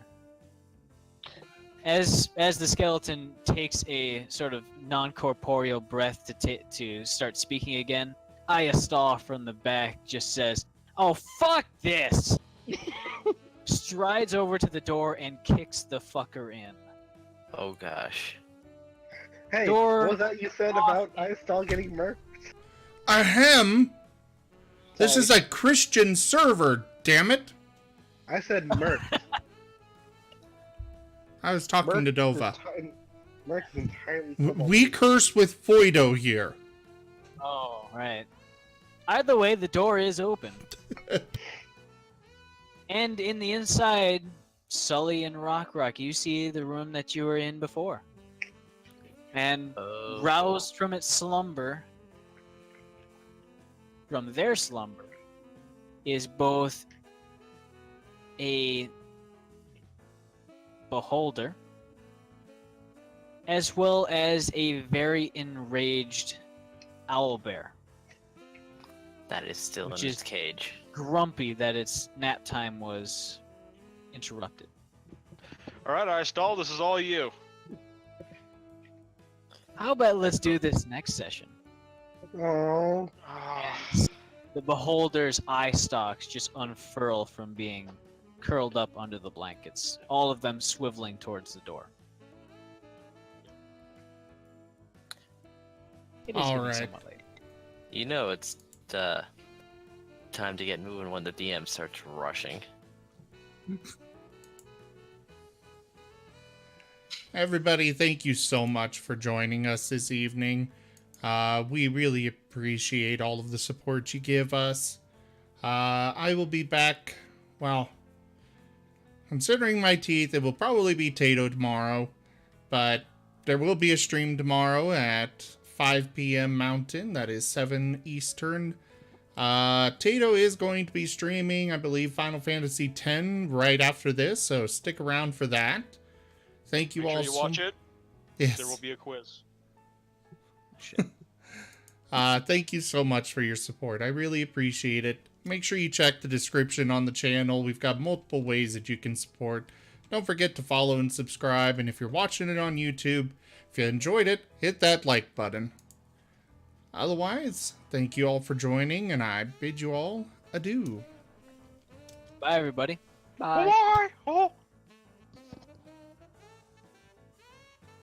As the skeleton takes a sort of non-corporeal breath to start speaking again, Ayastal from the back just says, "Oh, fuck this!" Strides over to the door and kicks the fucker in. Oh gosh. Hey, Door what was that you said off. about Ayastal getting murked? Ahem! This Sorry. is a Christian server, damn it! I said murked. I was talking to Dova. Murk is entirely We curse with Foido here. Oh, right. Either way, the door is open. And in the inside, Sully and Rock, you see the room that you were in before. And roused from its slumber, from their slumber, is both a beholder as well as a very enraged owlbear. That is still Which in his is- cage. Grumpy that its nap time was interrupted. Alright, Ayastal, this is all you. How about let's do this next session? Oh, Ah, The beholder's eye stalks just unfurl from being curled up under the blankets, all of them swiveling towards the door. It is All getting right. somewhat late. You know it's time to get moving when the DM starts rushing. Everybody, thank you so much for joining us this evening. We really appreciate all of the support you give us. I will be back, well, considering my teeth, it will probably be Tato tomorrow, but there will be a stream tomorrow at 5 p.m. Mountain, that is 7 Eastern. Tato is going to be streaming, I believe, Final Fantasy X right after this, so stick around for that. Thank you make all sure you watch it. Yes. There will be a quiz. Shit. Thank you so much for your support. I really appreciate it. Make sure you check the description on the channel. We've got multiple ways that you can support. Don't forget to follow and subscribe. And if you're watching it on YouTube, if you enjoyed it, hit that like button. Otherwise, thank you all for joining, and I bid you all adieu. Bye, everybody. Bye. Bye. Oh.